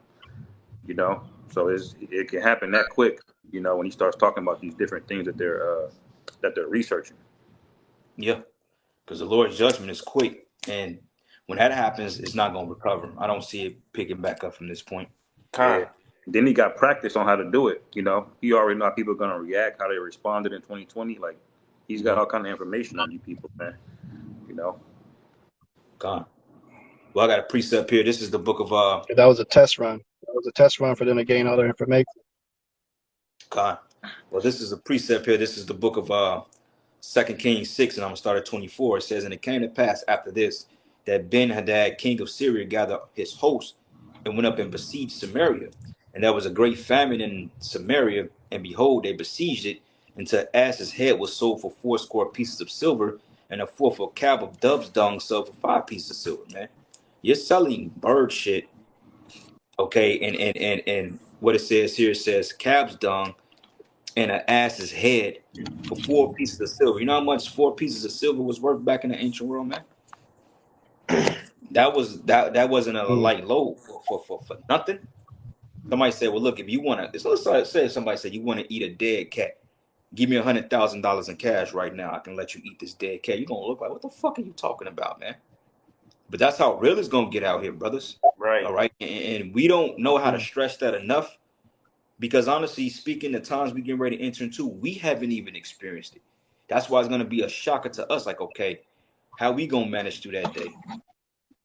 So it can happen that quick. When he starts talking about these different things that they're researching. Yeah, because the Lord's judgment is quick, and when that happens, it's not gonna recover. I don't see it picking back up from this point. Yeah. Then he got practice on how to do it. You know, he already know how people are gonna react, how they responded in 2020. Like, he's got all kind of information on you people, man. You know. God. Well, I got a precept here. This is the book of That was a test run. That was a test run for them to gain all their information. God. Well, this is a precept here. This is the book of 2 Kings 6, and I'm going to start at 24. It says, and it came to pass after this, that Ben-Hadad, king of Syria, gathered his host and went up and besieged Samaria. And there was a great famine in Samaria, and behold, they besieged it, until an ass's head was sold for 80 pieces of silver, and a fourth of a cab of dove's dung sold for 5 pieces of silver, man. You're selling bird shit, okay, and what it says here, it says calf's dung and an ass's head for 4 pieces of silver. You know how much 4 pieces of silver was worth back in the ancient world, man? That wasn't a light load for nothing. Somebody said, well, look, if you want to, let's say somebody said you want to eat a dead cat, give me $100,000 in cash right now. I can let you eat this dead cat. You're gonna look like, what the fuck are you talking about, man? But that's how real it's gonna get out here, brothers. Right. All right. And we don't know how to stress that enough, because honestly speaking, the times we get ready to enter into, we haven't even experienced it. That's why it's gonna be a shocker to us. Like, okay, how we gonna manage through that day?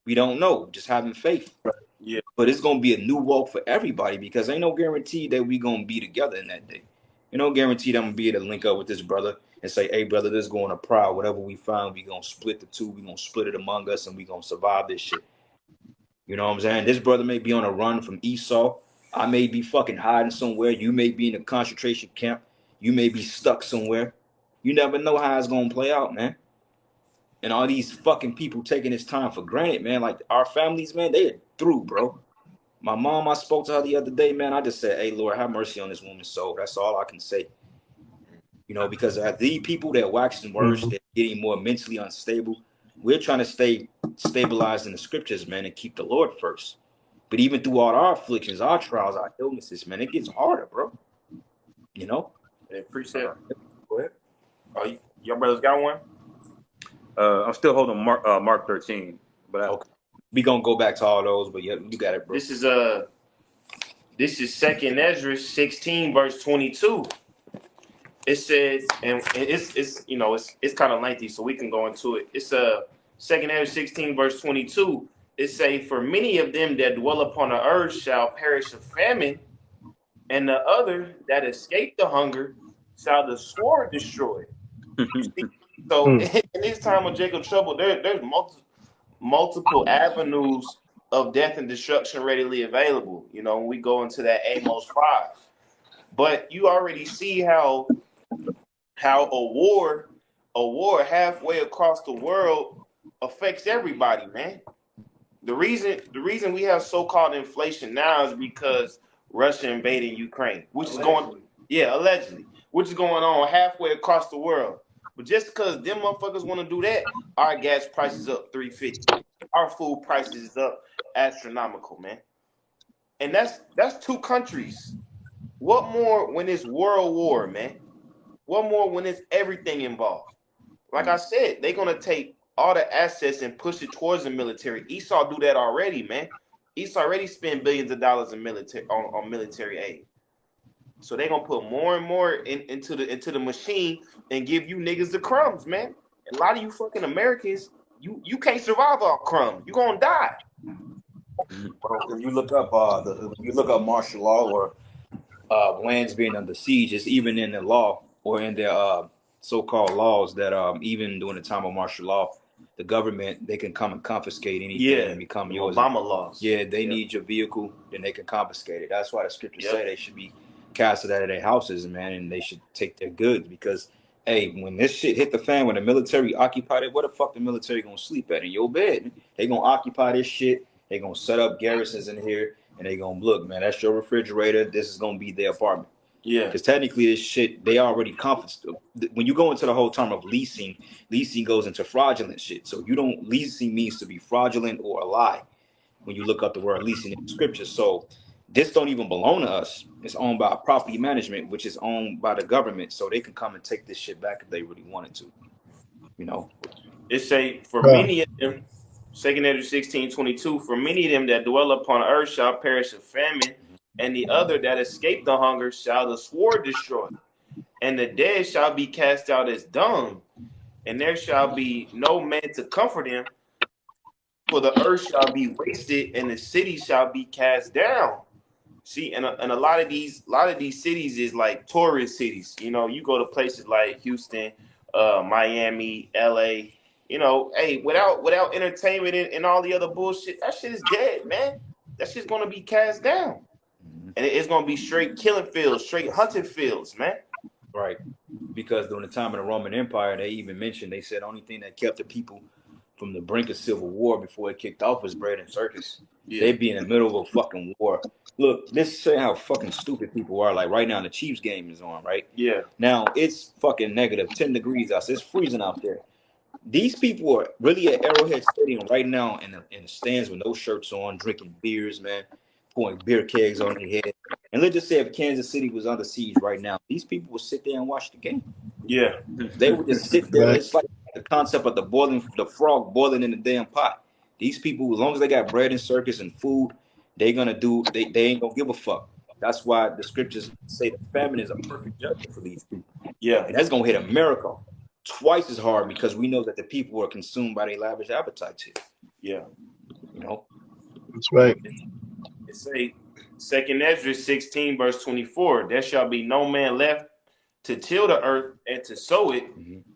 We don't know. Just having faith. Yeah. But it's gonna be a new walk for everybody, because ain't no guarantee that we gonna be together in that day. Ain't no guarantee that I'm gonna be able to link up with this brother and say, hey brother, this is going to proud. Whatever we find, we gonna split the two, we gonna split it among us, and we gonna survive this shit. You know what I'm saying? This brother may be on a run from Esau. I may be fucking hiding somewhere. You may be in a concentration camp. You may be stuck somewhere. You never know how it's gonna play out, man. And all these fucking people taking this time for granted, man. Like our families, man, they are through, bro. My mom, I spoke to her the other day, man. I just said, hey, Lord, have mercy on this woman's soul. That's all I can say. You know, because these people that waxing worse, they're getting more mentally unstable. We're trying to stay stabilized in the scriptures, man, and keep the Lord first. But even through all our afflictions, our trials, our illnesses, man, it gets harder, bro. You know? Appreciate it. Go ahead. Oh, your brothers got one? I'm still holding Mark 13, but okay. We gonna go back to all those, but yeah, you got it, bro. This is 2nd Ezra 16 verse 22. It says, and it's you know it's kind of lengthy, so we can go into it. It's 2nd Ezra 16 verse 22. It say, for many of them that dwell upon the earth shall perish of famine, and the other that escape the hunger shall the sword destroy. So in this time of Jacob's trouble, there's multiple avenues of death and destruction readily available. You know, when we go into that Amos 5. But you already see how a war halfway across the world affects everybody, man. The reason we have so-called inflation now is because Russia invaded Ukraine, which is allegedly, which is going on halfway across the world. But just because them motherfuckers want to do that, our gas prices up $3.50. Our food prices is up astronomical, man. And that's 2 countries. What more when it's world war, man? What more when it's everything involved? Like I said, they're gonna take all the assets and push it towards the military. Esau do that already, man. Esau already spend billions of dollars in military on military aid. So they're gonna put more and more into the machine and give you niggas the crumbs, man. And a lot of you fucking Americans, you can't survive off crumbs. You gonna die. When you look up martial law or lands being under siege, it's even in the law or in the so-called laws that even during the time of martial law, the government, they can come and confiscate anything and become yours. Obama laws. Yeah, they need your vehicle, then they can confiscate it. That's why the scriptures say they should be casted out of their houses, man, and they should take their goods, because hey, when this shit hit the fan, when the military occupied it, where the fuck the military gonna sleep at? In your bed. They gonna occupy this shit. They gonna set up garrisons in here, and they gonna look, man, that's your refrigerator. This is gonna be their apartment. Yeah, because technically this shit, they already confiscated. When you go into the whole term of leasing goes into fraudulent shit. So you don't, leasing means to be fraudulent or a lie when you look up the word leasing in the scriptures. So this don't even belong to us. It's owned by property management, which is owned by the government. So they can come and take this shit back if they really wanted to, you know. It say, for Uh, many of them, 2 Ezra 16:22, for many of them that dwell upon earth shall perish of famine, and the other that escape the hunger shall the sword destroy, and the dead shall be cast out as dung, and there shall be no man to comfort them, for the earth shall be wasted, and the city shall be cast down. See, and a lot of these cities is like tourist cities. You know, you go to places like Houston, Miami, LA. You know, hey, without entertainment and all the other bullshit, that shit is dead, man. That shit's gonna be cast down, and it's gonna be straight killing fields, straight hunting fields, man. Right. Because during the time of the Roman Empire, they even mentioned, they said, only thing that kept the people from the brink of civil war before it kicked off was bread and circus. Yeah, They'd be in the middle of a fucking war. Look, this say how fucking stupid people are. Like right now, the Chiefs game is on, right? yeah, Now it's fucking negative 10 degrees outside. It's freezing out there. These people are really at Arrowhead Stadium right now in the stands with no shirts on, drinking beers, man, pouring beer kegs on their head. And let's just say if Kansas City was under siege right now, these people would sit there and watch the game. yeah, They would just sit there. right. It's like the concept of the frog boiling in the damn pot. These people, as long as they got bread and circus and food, they ain't gonna give a fuck. That's why the scriptures say the famine is a perfect judgment for these people. yeah, And that's gonna hit America twice as hard because we know that the people are consumed by their lavish appetites here. yeah. You know? That's right. It say 2 Ezra 16 verse 24. There shall be no man left to till the earth and to sow it.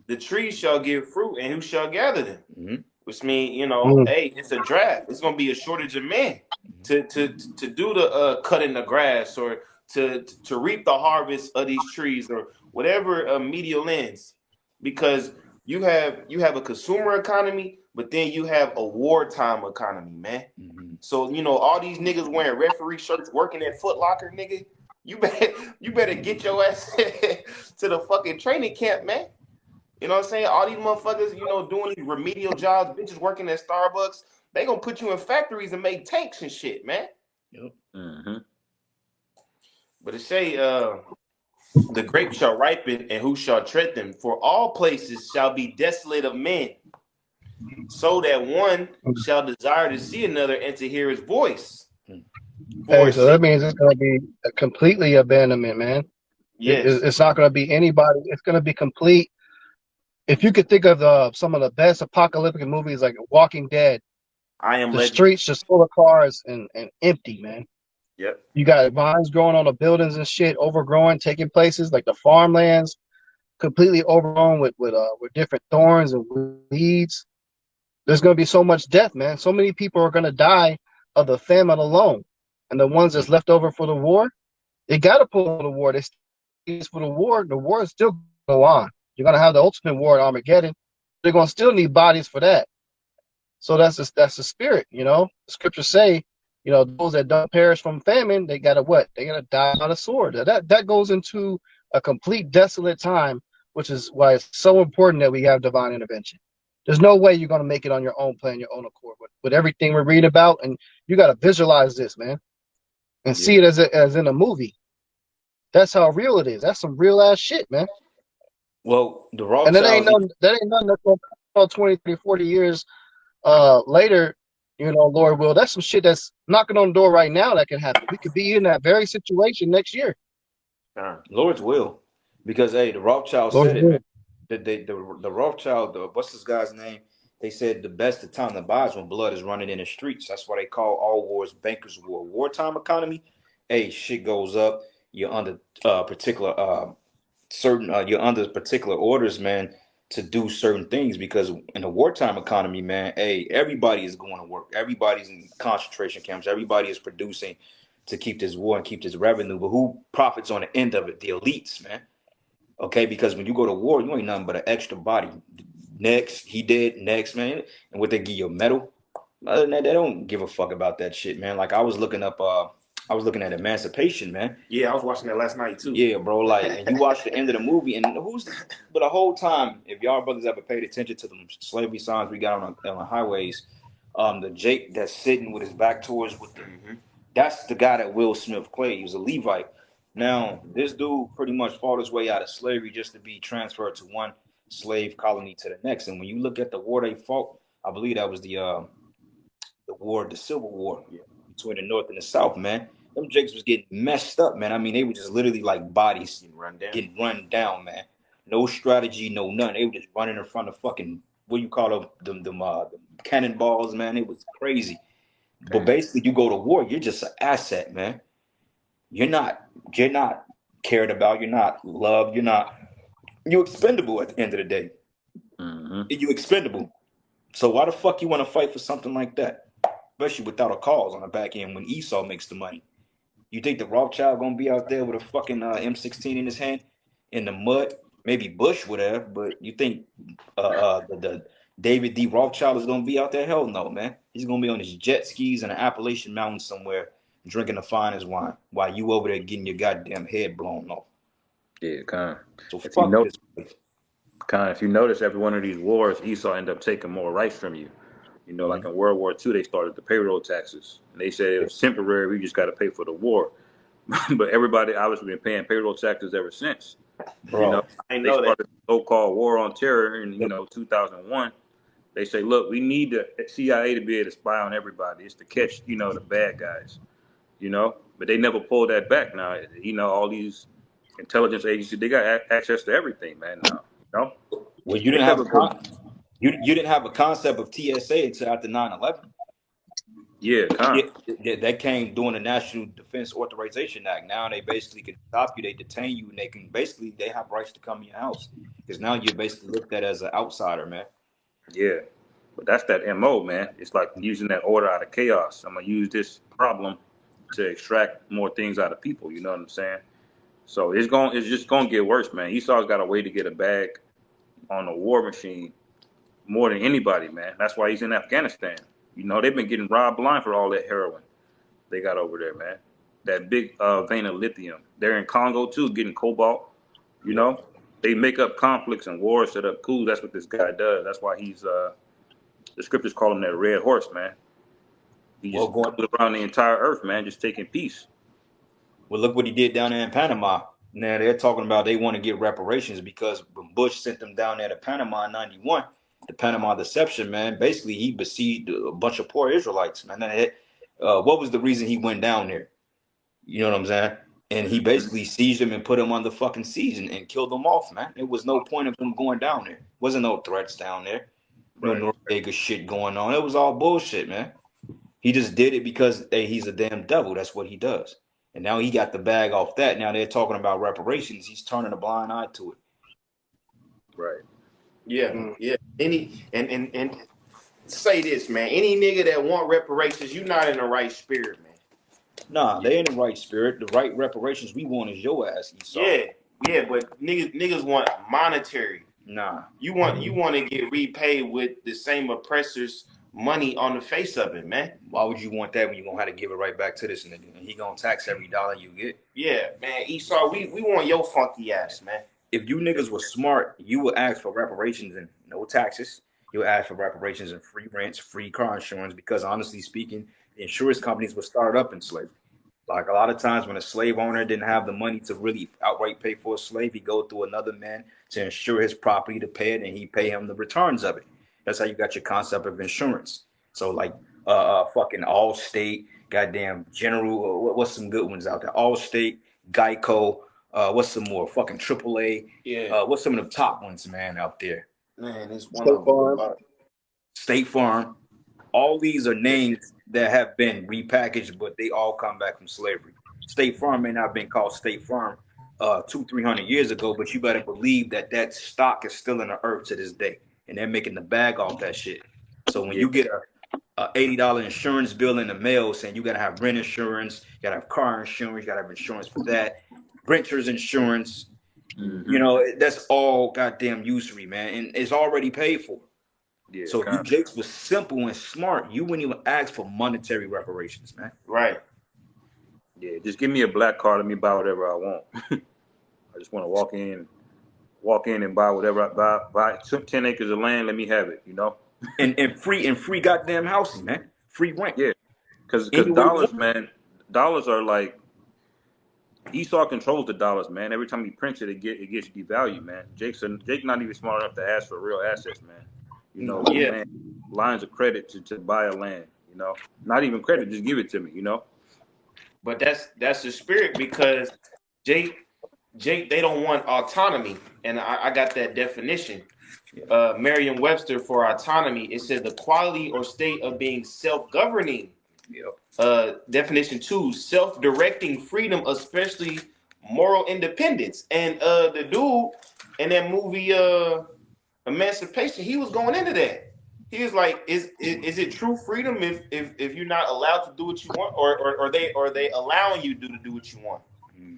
The trees shall give fruit, and who shall gather them? Mm-hmm. Which means, you know, Mm. hey, it's a draft. It's gonna be a shortage of men to do the cutting the grass or to reap the harvest of these trees or whatever medial ends, because you have a consumer economy, but then you have a wartime economy, man. Mm-hmm. So you know all these niggas wearing referee shirts, working at Foot Locker, nigga. You better get your ass to the fucking training camp, man. You know what I'm saying? All these motherfuckers, you know, doing these remedial jobs, bitches working at Starbucks, they gonna put you in factories and make tanks and shit, man. Yep. Mm-hmm. But it say, the grapes shall ripen, and who shall tread them? For all places shall be desolate of men, so that one shall desire to see another and to hear his voice. For Hey, so that means it's going to be a completely abandonment, man. yes, It's not going to be anybody. It's going to be complete. If you could think of some of the best apocalyptic movies like Walking Dead, I am the legend. streets just full of cars and empty, man. Yep. You got vines growing on the buildings and shit, overgrowing, taking places like the farmlands, completely overgrown with different thorns and weeds. There's going to be so much death, man. So many people are going to die of the famine alone, and the ones that's left over for the war, they got to pull the war. They for the war. The war is still go on. You're going to have the ultimate war at Armageddon. They're going to still need bodies for that. So that's the spirit, you know. The scriptures say, you know, those that don't perish from famine, they gotta what? They gotta die by the sword. That goes into a complete desolate time, which is why it's so important that we have divine intervention. There's no way you're gonna make it on your own plan, your own accord, with everything we're reading about, and you gotta visualize this, man, and see it as in a movie. That's how real it is. That's some real ass shit, man. Well, the And that ain't Rothschilds, nothing. That ain't nothing that's gonna come out 20, 30, 40 years later, you know, Lord will, that's some shit that's knocking on the door right now that can happen. We could be in that very situation next year. Lord's will, because hey, the Rothschild Lord said it, man. will. The Rothschild, what's this guy's name? They said the best of time to buy is when blood is running in the streets. That's why they call all wars bankers' war. Wartime economy, hey, shit goes up. You're under you're under particular orders, man, to do certain things because in a wartime economy, man, hey, everybody is going to work. Everybody's in concentration camps. Everybody is producing to keep this war and keep this revenue. But who profits on the end of it? The elites, man. Okay, because when you go to war, you ain't nothing but an extra body. Next, he did. Next, man, and what they give you a medal. Other than that, they don't give a fuck about that shit, man. Like I was looking at Emancipation, man. Yeah, I was watching that last night too. Yeah, bro. Like, and you watch the end of the movie, and but the whole time, if y'all brothers ever paid attention to the slavery signs we got on the highways, the Jake that's sitting with his back towards that's the guy that Will Smith played. He was a Levite. Now, this dude pretty much fought his way out of slavery just to be transferred to one slave colony to the next. And when you look at the war they fought, I believe that was the Civil War between the North and the South, man. Them Jakes was getting messed up, man. I mean, they were just literally like bodies getting run down, man. No strategy, no none. They were just running in front of fucking, what you call them cannonballs, man. It was crazy. But basically, you go to war, you're just an asset, man. You're not cared about. You're not loved. You're expendable at the end of the day. You're expendable. So why the fuck you want to fight for something like that? Especially without a cause on the back end when Esau makes the money. You think the Rothschild gonna be out there with a fucking M16 in his hand in the mud? Maybe Bush would have, but you think the David D. Rothschild is gonna be out there? Hell no, man. He's gonna be on his jet skis in the Appalachian Mountains somewhere, drinking the finest wine, while you over there getting your goddamn head blown off. Yeah, kind. So fuck this place. If you notice, every one of these wars, Esau ended up taking more rights from you. You know, like in World War II, they started the payroll taxes. And they said it was temporary, we just got to pay for the war. But everybody obviously been paying payroll taxes ever since. Bro, you know, they started the so-called war on terror in 2001. They say, look, we need the CIA to be able to spy on everybody. It's to catch, the bad guys, But they never pulled that back now. All these intelligence agencies, they got access to everything, man, now. Well, you didn't have you didn't have a concept of TSA until after 9/11. Yeah, that came during the National Defense Authorization Act. Now they basically can stop you, they detain you, and they have rights to come in your house because now you're basically looked at as an outsider, man. Yeah, but that's that MO, man. It's like using that order out of chaos. I'm gonna use this problem to extract more things out of people. You know what I'm saying? So it's just gonna get worse, man. Esau's got a way to get a bag on the war machine more than anybody, man. That's why he's in Afghanistan. They've been getting robbed blind for all that heroin they got over there, man. That big vein of lithium. They're in Congo too, getting cobalt. They make up conflicts and wars, set up coups. That's what this guy does. That's why he's the scriptures call him that red horse, man. He just goes around the entire earth, man, just taking peace. Well, look what he did down there in Panama. Now they're talking about they want to get reparations because when Bush sent them down there to Panama in '91, the Panama Deception, man, basically he besieged a bunch of poor Israelites, man. What was the reason he went down there? You know what I'm saying? And he basically seized them and put them under fucking siege and killed them off, man. There was no point of them going down there. Wasn't no threats down there. No Norvega shit going on. It was all bullshit, man. He just did it because he's a damn devil. That's what he does. And now he got the bag off that. Now they're talking about reparations. He's turning a blind eye to it. Right. Yeah, yeah. And say this, man. Any nigga that want reparations, you not in the right spirit, man. Nah, they in the right spirit. The right reparations we want is your ass, Esau. Yeah, but niggas want monetary. Nah. You want to get repaid with the same oppressor's money on the face of it, man. Why would you want that when you gonna have to give it right back to this nigga? And he gonna tax every dollar you get? Yeah, man. Esau, we want your funky ass, man. If you niggas were smart, you would ask for reparations and no taxes. You would ask for reparations and free rents, free car insurance, because honestly speaking, the insurance companies were started up in slavery. Like a lot of times when a slave owner didn't have the money to really outright pay for a slave, he go through another man to insure his property to pay it, and he pay him the returns of it. That's how you got your concept of insurance. So like fucking Allstate, goddamn General, what's some good ones out there? Allstate, Geico, what's some more? Fucking AAA. Yeah. What's some of the top ones, man, out there? Man, it's one of them. State Farm. All these are names that have been repackaged, but they all come back from slavery. State Farm may not have been called State Farm 200-300 years ago, but you better believe that stock is still in the earth to this day, and they're making the bag off that shit. So when you get a $80 insurance bill in the mail saying you gotta have rent insurance, you gotta have car insurance, you gotta have insurance for that, renter's insurance, that's all goddamn usury, man, and it's already paid for. Yeah, so if you Jakes was simple and smart, you wouldn't even ask for monetary reparations, man. Right. Yeah, just give me a black card. Let me buy whatever I want. I just want to walk in and buy whatever I buy 10 acres of land. Let me have it, and free goddamn housing, man. Free rent. Yeah, because dollars, man, dollars are like Esau controls the dollars, man. Every time he prints it, it gets devalued, man. Jake not even smart enough to ask for real assets, man. You know, Yeah. land, lines of credit to buy a land. You know, not even credit, just give it to me. You know. But that's the spirit, because Jake, they don't want autonomy, and I got that definition. Merriam-Webster for autonomy, it says the quality or state of being self-governing. Definition 2, self-directing freedom, especially moral independence. And the dude in that movie Emancipation, he was going into that. He was like, is it true freedom if you're not allowed to do what you want, or are they allowing you to do what you want?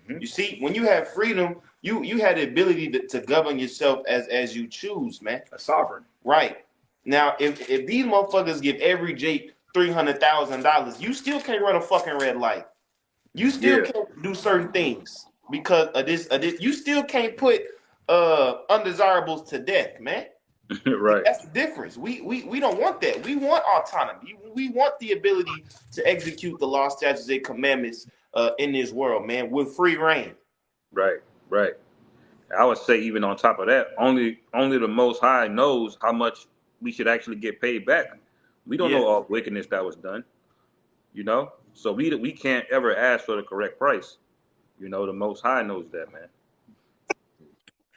You see, when you have freedom, you had the ability to govern yourself as you choose, man. A sovereign. Right. Now, if these motherfuckers give every Jake $300,000, you still can't run a fucking red light. You still can't do certain things because of this. You still can't put undesirables to death, man. Right. That's the difference. We don't want that. We want autonomy. We want the ability to execute the law, statutes, and commandments in this world, man, with free reign. Right. I would say even on top of that, only the Most High knows how much we should actually get paid back. We don't know all wickedness that was done, you know. So we can't ever ask for the correct price. You know, the Most High knows that, man.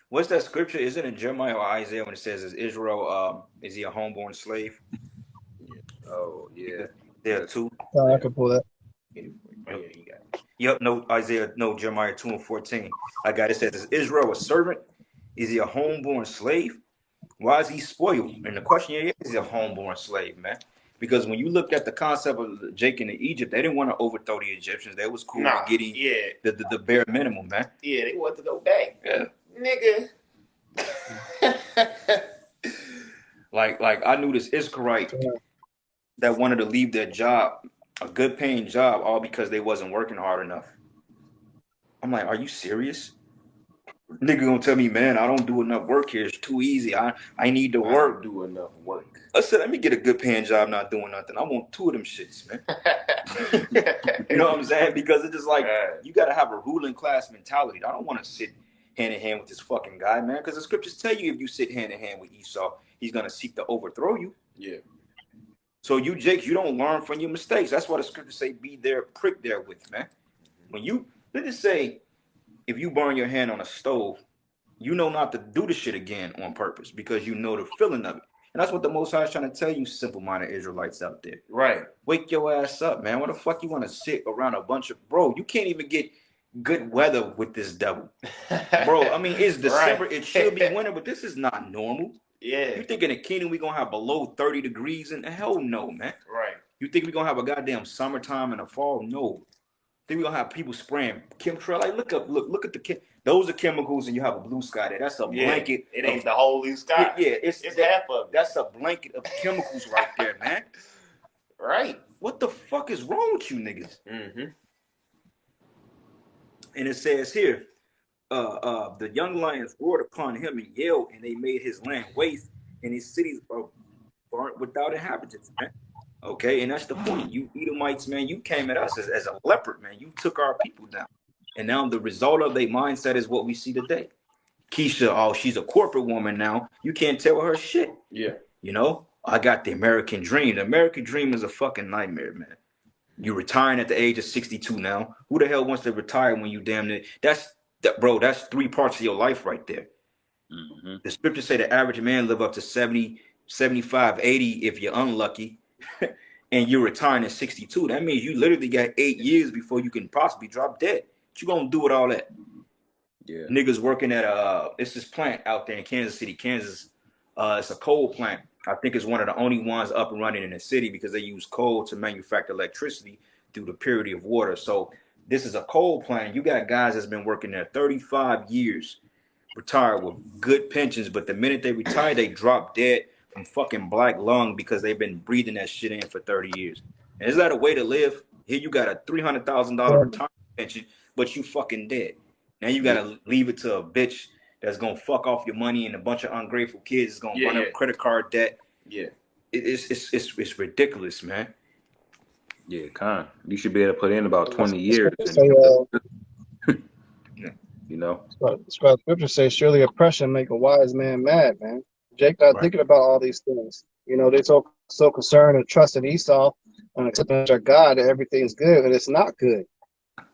What's that scripture? Is it in Jeremiah or Isaiah when it says, "Is Israel is he a homeborn slave?" Oh yeah, there too. I can pull that. You got it. Yep, no, Isaiah, no, Jeremiah 2:14. I got it. Says, "Is Israel a servant? Is he a homeborn slave? Why is he spoiled?" And the question is he a homeborn slave, man? Because when you looked at the concept of Jake in Egypt, they didn't want to overthrow the Egyptians. They was cool with getting the bare minimum, man. Yeah, they want to go back. Yeah. Nigga. like I knew this Israelite that wanted to leave their job, a good paying job, all because they wasn't working hard enough. I'm like, are you serious? Nigga gonna tell me, man, I don't do enough work here. It's too easy. I need to work. Do enough work. I said, let me get a good paying job not doing nothing. I want 2 of them shits, man. You know what I'm saying? Because it's just like, you got to have a ruling class mentality. I don't want to sit hand in hand with this fucking guy, man. Because the scriptures tell you if you sit hand in hand with Esau, he's going to seek to overthrow you. Yeah. So you, Jake, you don't learn from your mistakes. That's why the scriptures say be there, prick there with, man. When you, let's just say, if you burn your hand on a stove, you know not to do the shit again on purpose because you know the feeling of it. And that's what the Most High is trying to tell you, simple-minded Israelites out there. Right. Wake your ass up, man. What the fuck you want to sit around a bunch of... Bro, you can't even get good weather with this devil. Bro, I mean, it's December. Right. It should be winter, but this is not normal. Yeah. You think in the kingdom we're going to have below 30 degrees? And hell no, man. Right. You think we're going to have a goddamn summertime in the fall? No. Think we're going to have people spraying chemtrail? Like, look at the... Those are chemicals, and you have a blue sky there. That's a blanket. It ain't the whole blue sky. Yeah, it's half of it. That's a blanket of chemicals right there, man. Right. What the fuck is wrong with you niggas? Mm-hmm. And it says here, the young lions roared upon him and yelled, and they made his land waste, and his cities are burnt without inhabitants, man. Okay, and that's the point. You Edomites, man, you came at us as a leopard, man. You took our people down. And now the result of their mindset is what we see today. Keisha, oh, she's a corporate woman now. You can't tell her shit. Yeah. You know, I got the American dream. The American dream is a fucking nightmare, man. You're retiring at the age of 62 now. Who the hell wants to retire when you damn near? That's 3 parts of your life right there. Mm-hmm. The scriptures say the average man live up to 70, 75, 80 if you're unlucky. And you're retiring at 62. That means you literally got 8 years before you can possibly drop dead. What you gonna do with all that? Yeah. Niggas working at it's this plant out there in Kansas City, Kansas. It's a coal plant. I think it's one of the only ones up and running in the city because they use coal to manufacture electricity through the purity of water. So this is a coal plant. You got guys that's been working there 35 years, retired with good pensions, but the minute they retire, they drop dead from fucking black lung because they've been breathing that shit in for 30 years. And is that a way to live? Here you got a $300,000 retirement pension, but you fucking dead. Now you gotta leave it to a bitch that's gonna fuck off your money, and a bunch of ungrateful kids is gonna run up credit card debt. Yeah, it's ridiculous, man. Yeah, you should be able to put in about 20 years. know. Scripture says, surely oppression make a wise man mad, man. Jake not Right. thinking about all these things. You know, they're so concerned and trusting Esau and accepting their God that everything's good, and it's not good.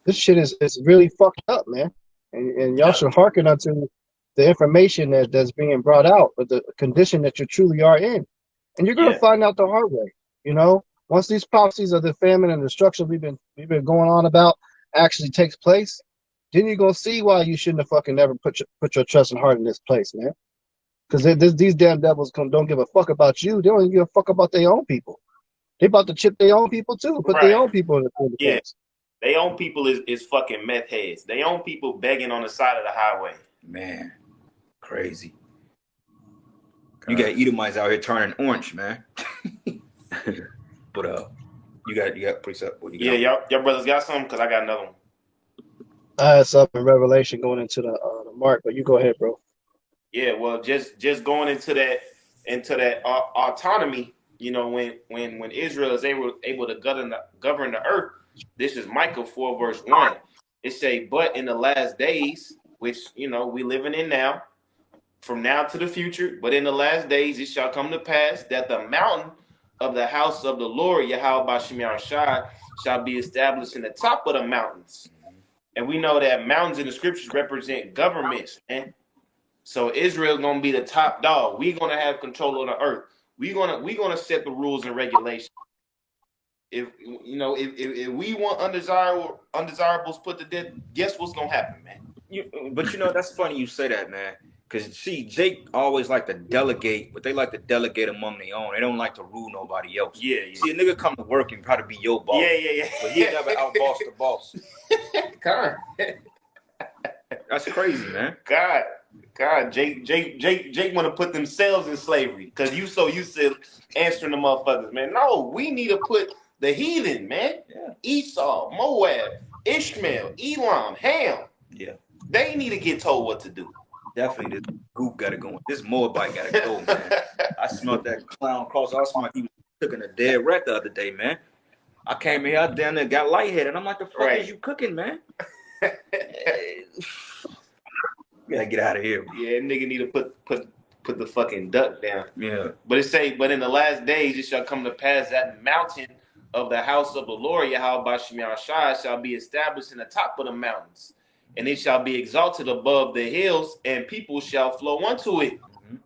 This shit is really fucked up, man. And y'all should hearken unto the information that's being brought out, but the condition that you truly are in. And you're gonna find out the hard way. You know, once these prophecies of the famine and destruction we've been going on about actually takes place, then you're gonna see why you shouldn't have fucking never put your trust and heart in this place, man. Because these damn devils don't give a fuck about you. They don't even give a fuck about their own people. They about to chip their own people too. Put their own people in the place. They own people is fucking meth heads. They own people begging on the side of the highway. Man, crazy. You got Edomites out here turning orange, man. But you got precept. What you got? Y'all brothers got something? Cause I got another one. I had something in Revelation going into the mark, but you go ahead, bro. Yeah, well, just going into that autonomy. You know, when Israel is able to govern the earth. This is Micah 4 verse 1. It say, but in the last days, which you know we living in now, from now to the future, but in the last days it shall come to pass that the mountain of the house of the Lord, Yahweh Bashim Yahushai, shall be established in the top of the mountains. And we know that mountains in the scriptures represent governments, man. So Israel gonna be the top dog. We gonna have control of the earth. We gonna set the rules and regulations. If we want undesirables put to death, guess what's gonna happen, man? But you know that's funny you say that, man. Because see, Jake always like to delegate, but they like to delegate among their own. They don't like to rule nobody else. Yeah. See, a nigga come to work and try to be your boss. Yeah. But he never outboss the boss. God. That's crazy, man. God, Jake want to put themselves in slavery because you so used to answering the motherfuckers, man. No, we need to put the heathen, man. Yeah. Esau, Moab, Ishmael, Elam, Ham. Yeah. They need to get told what to do. Definitely, this goop got to go. This Moabite got to go, man. I smelled that clown cross. I smelled he was cooking a dead rat the other day, man. I came here, I down there, got lightheaded. I'm like, the fuck is you cooking, man? You gotta get out of here. Yeah, nigga need to put the fucking duck down. Yeah. But it say, but in the last days it shall come to pass that mountain of the house of the Lord, Yahweh Bashim Yahushai, shall be established in the top of the mountains. And it shall be exalted above the hills, and people shall flow unto it. Mm-hmm.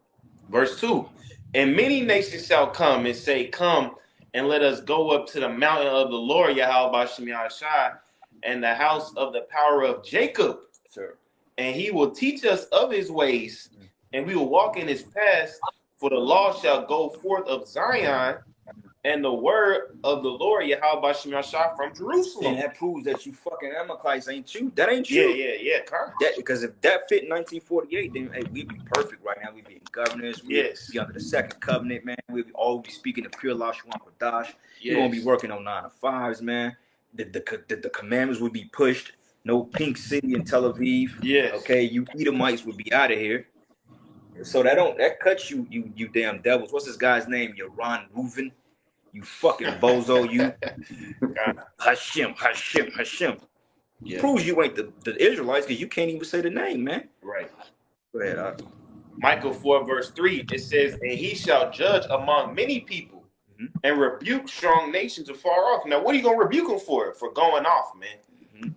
Verse 2. And many nations shall come and say, come and let us go up to the mountain of the Lord, Yahweh Bashim Yahushai, and the house of the power of Jacob. Sure. And he will teach us of his ways, and we will walk in his paths. For the law shall go forth of Zion, and the word of the Lord, Yahweh Bashim Yahushai, from Jerusalem. And that proves that you fucking Amalekites ain't you. That ain't you. Yeah. Because if that fit in 1948, then hey, we'd be perfect right now. We'd be in governors. We'd be under the second covenant, man. We'd all be speaking the pure Lashwan Kodash. You're going to be working on 9 to 5s, man. The commandments would be pushed. No pink city in Tel Aviv. Yes. Okay, you Edomites would be out of here. So that cuts you damn devils. What's this guy's name? Ron Reuven. You fucking bozo, you. Hashem. Yeah. Proves you ain't the Israelites because you can't even say the name, man. Right. Go ahead. Micah 4 verse 3, it says, and he shall judge among many people and rebuke strong nations afar off. Now, what are you going to rebuke them for? For going off, man.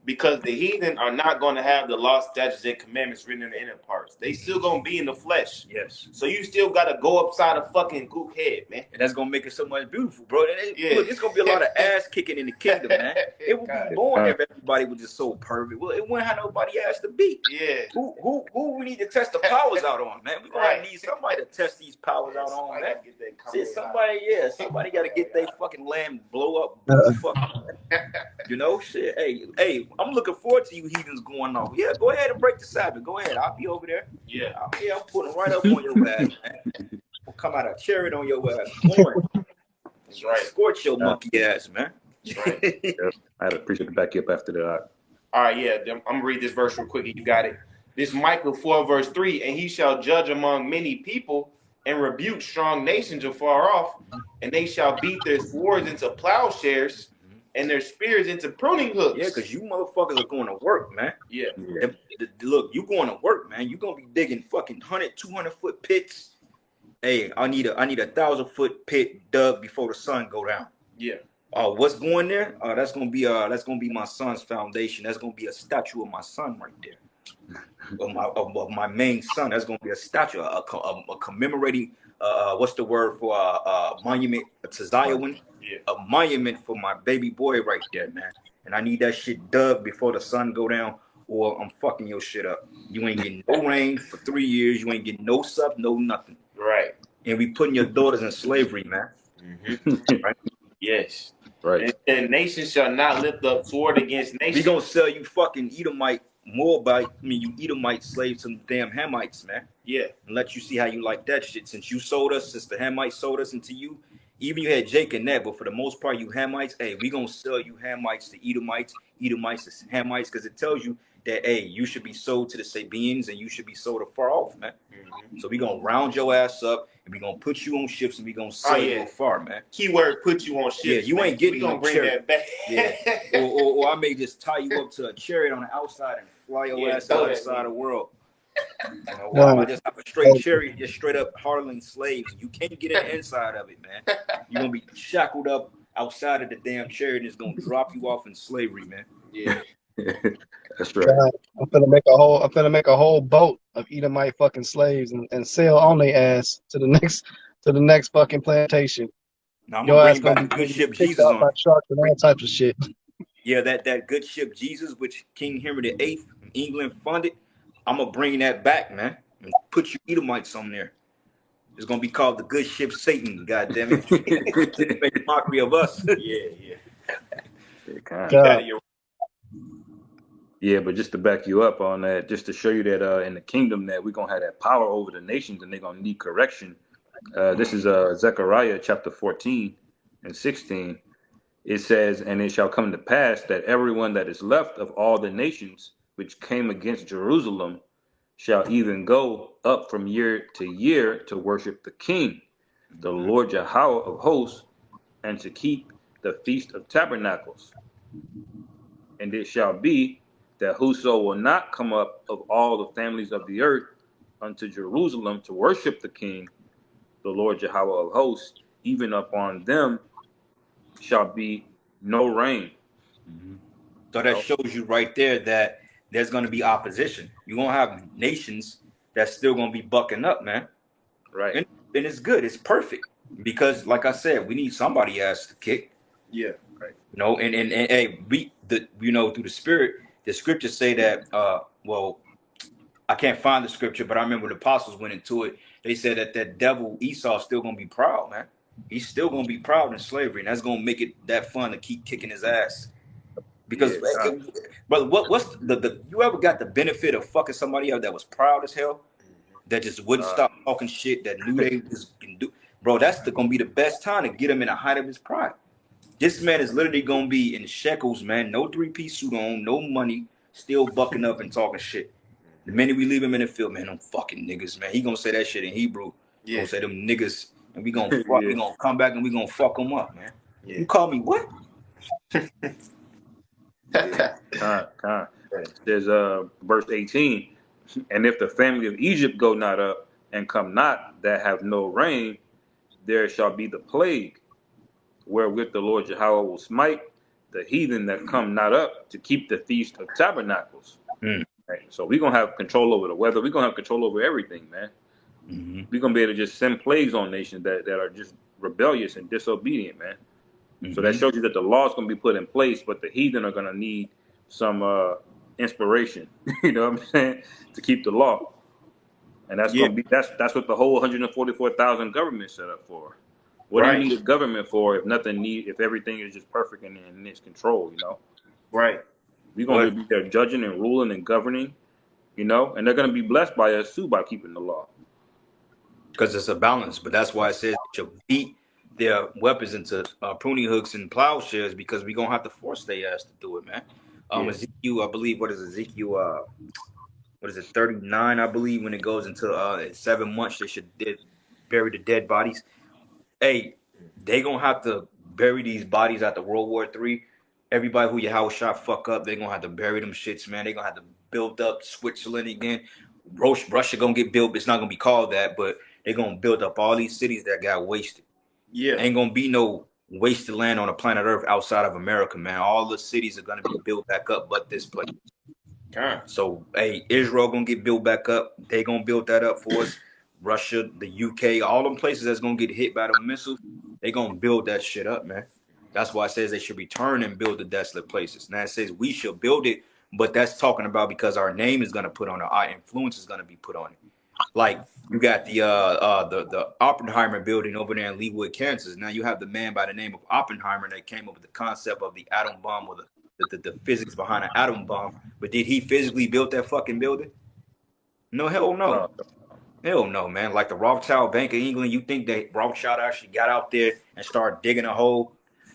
Because the heathen are not going to have the law, statutes, and commandments written in the inner parts. They still going to be in the flesh. Yes. So you still got to go upside a fucking gook head, man. And that's going to make it so much beautiful, bro. Look, it's going to be a lot of ass kicking in the kingdom, man. It would be boring if everybody was just so perfect. Well, it wouldn't have nobody ass to beat. Yeah. Who we need to test the powers out on, man? We're going to need somebody to test these powers out on, man. Somebody got to get their fucking lamb blow up. You know, shit. Hey, I'm looking forward to you heathens going off. Yeah, go ahead and break the Sabbath. Go ahead. I'll be over there. Yeah. I'm putting right up on your ass, man. I'll come out a chariot on your ass. Corn. That's right. Scorch your monkey ass, man. That's right. I'd appreciate the back up after that. All right, yeah. I'm going to read this verse real quick. You got it. This Micah 4 verse 3, and he shall judge among many people and rebuke strong nations afar off, and they shall beat their swords into plowshares and their spears into pruning hooks. Yeah, because you motherfuckers are going to work, man. Yeah. Look, you going to work, man. You going to be digging fucking 100, 200-foot pits. Hey, I need a 1,000-foot pit dug before the sun go down. Yeah. What's going there? That's gonna be my son's foundation. That's gonna be a statue of my son right there. Of my main son. That's gonna be a statue, a commemorating what's the word for monument to Zion? Yeah. A monument for my baby boy right there, man. And I need that shit dug before the sun go down, or I'm fucking your shit up. You ain't getting no rain for 3 years. You ain't getting no sub, no nothing. Right. And we putting your daughters in slavery, man. Mm-hmm. Right. Yes. Right. And nation shall not lift up sword against nation. We gonna sell you fucking Edomite, Moabite. I mean, you Edomite slaves to the damn Hamites, man. Yeah. And let you see how you like that shit. Since you sold us, since the Hamites sold us into you, even you had Jake and that, but for the most part, you Hamites, hey, we gonna sell you Hamites to Edomites, Edomites to Hamites, because it tells you that, hey, you should be sold to the Sabians and you should be sold afar off, man. Mm-hmm. So we gonna round your ass up and we gonna put you on ships and we gonna sell you afar, man. Keyword, put you on ships. Yeah, you ain't getting no bring chariot. That back. Yeah. or I may just tie you up to a chariot on the outside and fly your ass to the other side of the world. You know, I just have a straight chariot, just straight up hardling slaves. You can't get in the inside of it, man. You're gonna be shackled up outside of the damn chariot and it's gonna drop you off in slavery, man. Yeah. That's right. I'm finna make a whole boat of Edomite fucking slaves and sail on their ass to the next fucking plantation. Now I'm gonna bring back the good ship Jesus on. By sharks and all types of shit. Yeah, that good ship Jesus, which King Henry VIII from England funded. I'm gonna bring that back, man, and put you Edomites on there. It's gonna be called the good ship Satan. God damn it, make a mockery of us. Yeah, but just to back you up on that, just to show you that in the kingdom that we're gonna have that power over the nations and they're gonna need correction. This is Zechariah chapter 14 and 16. It says, "And it shall come to pass that everyone that is left of all the nations which came against Jerusalem shall even go up from year to year to worship the King, the Lord Yahweh of hosts, and to keep the Feast of Tabernacles. And it shall be that whoso will not come up of all the families of the earth unto Jerusalem to worship the King, the Lord Yahweh of hosts, even upon them shall be no rain." Mm-hmm. So that shows you right there that there's going to be opposition. You're going to have nations that's still going to be bucking up, man. Right. And it's good. It's perfect. Because, like I said, we need somebody ass to kick. Yeah. Right. You know, and hey, through the Spirit, the scriptures say that, well, I can't find the scripture, but I remember the apostles went into it. They said that devil Esau is still going to be proud, man. He's still going to be proud in slavery, and that's going to make it that fun to keep kicking his ass. Because, brother, what's the you ever got the benefit of fucking somebody else that was proud as hell, that just wouldn't stop talking shit, that knew they just can do, bro? That's gonna be the best time to get him in the height of his pride. This man is literally gonna be in shekels, man. No 3-piece suit on, no money, still bucking up and talking shit. The minute we leave him in the field, man, them fucking niggas, man. He gonna say that shit in Hebrew. Yeah. Gonna say them niggas, and we gonna fuck, we gonna come back and we gonna fuck them up, man. Yeah. You call me what? There's verse 18, "And if the family of Egypt go not up and come not, that have no rain, there shall be the plague, wherewith the Lord Yahweh will smite the heathen that come not up to keep the Feast of Tabernacles." Right? So we're gonna have control over the weather. We're gonna have control over everything, man. Mm-hmm. We're gonna be able to just send plagues on nations that are just rebellious and disobedient, man. Mm-hmm. So that shows you that the law is going to be put in place, but the heathen are going to need some inspiration, you know what I'm saying, to keep the law. And that's going to be that's what the whole 144,000 government set up for. What do you need a government for if everything is just perfect and in its control, you know? Right. We're going to be there judging and ruling and governing, you know, and they're going to be blessed by us too by keeping the law. Because it's a balance, but that's why it says to beat their weapons into pruning hooks and plowshares, because we're going to have to force their ass to do it, man. Ezekiel, I believe, what is Ezekiel, 39, I believe, when it goes into 7 months, they should bury the dead bodies. Hey, they going to have to bury these bodies after World War III Everybody who your house shot fuck up, they're gonna have to bury them shits, man. They're gonna have to build up Switzerland again. Russia gonna get built. It's not gonna be called that, but they're gonna build up all these cities that got wasted. Yeah. Ain't gonna be no wasted land on the planet Earth outside of America, man. All the cities are gonna be built back up, but this place. So, hey, Israel gonna get built back up. They gonna build that up for us. Russia, the UK, all them places that's gonna get hit by the missiles, they gonna build that shit up, man. That's why it says they should return and build the desolate places. Now it says we should build it, but that's talking about because our name is gonna put on it, our influence is gonna be put on it. Like you got the Oppenheimer building over there in Leawood, Kansas. Now you have the man by the name of Oppenheimer that came up with the concept of the atom bomb or the physics behind an atom bomb. But did he physically build that fucking building? No, hell no. Hell no, man. Like the Rothschild Bank of England, you think that Rothschild actually got out there and started digging a hole?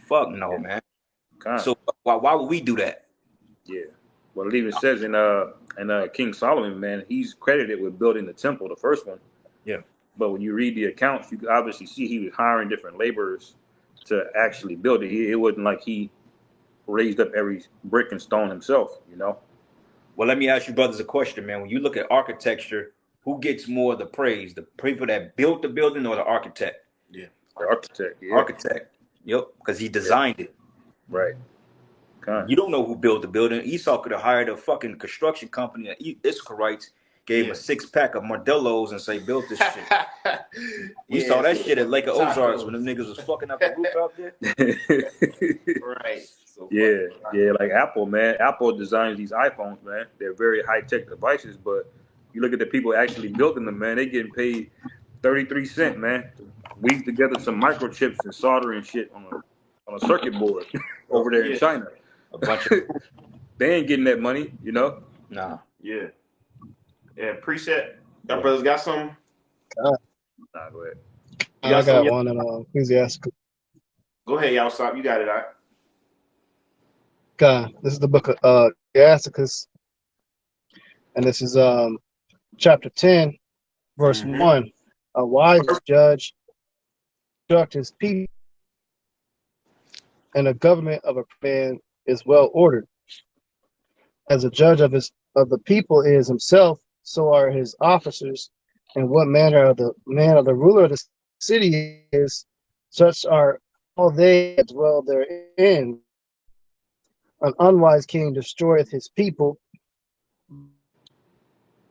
Fuck no, man. So why would we do that? Yeah. Well, it even says in King Solomon, man, he's credited with building the temple, the first one. Yeah. But when you read the accounts, you can obviously see he was hiring different laborers to actually build it. It wasn't like he raised up every brick and stone himself, you know? Well, let me ask you brothers a question, man. When you look at architecture, who gets more of the praise? The people that built the building or the architect? Yeah. The architect. Yeah. Architect. Yep, because he designed it. Right. You don't know who built the building. Esau could have hired a fucking construction company that Issacharites gave him a 6-pack of Mardellos and say, built this shit. We saw that shit at Lake of Ozarks when them niggas was fucking up the roof out there. Right. So yeah, like Apple, man. Apple designs these iPhones, man. They're very high-tech devices, but you look at the people actually building them, man, they getting paid 33 cents, man. Weave together some microchips and soldering shit on a circuit board over there in China. A bunch of they ain't getting that money, you know? Nah. Yeah. Preset. Y'all brothers got something? Nah, go ahead. I got one in Ecclesiastes. Go ahead, y'all. Stop. You got it, all right? God, this is the book of Ecclesiastes, and this is chapter 10, verse 1. A wise judge instructs his people, and the government of a man is well ordered. As a judge of the people is himself, so are his officers, and what manner of the man of the ruler of the city is, such are all they that dwell therein. An unwise king destroyeth his people,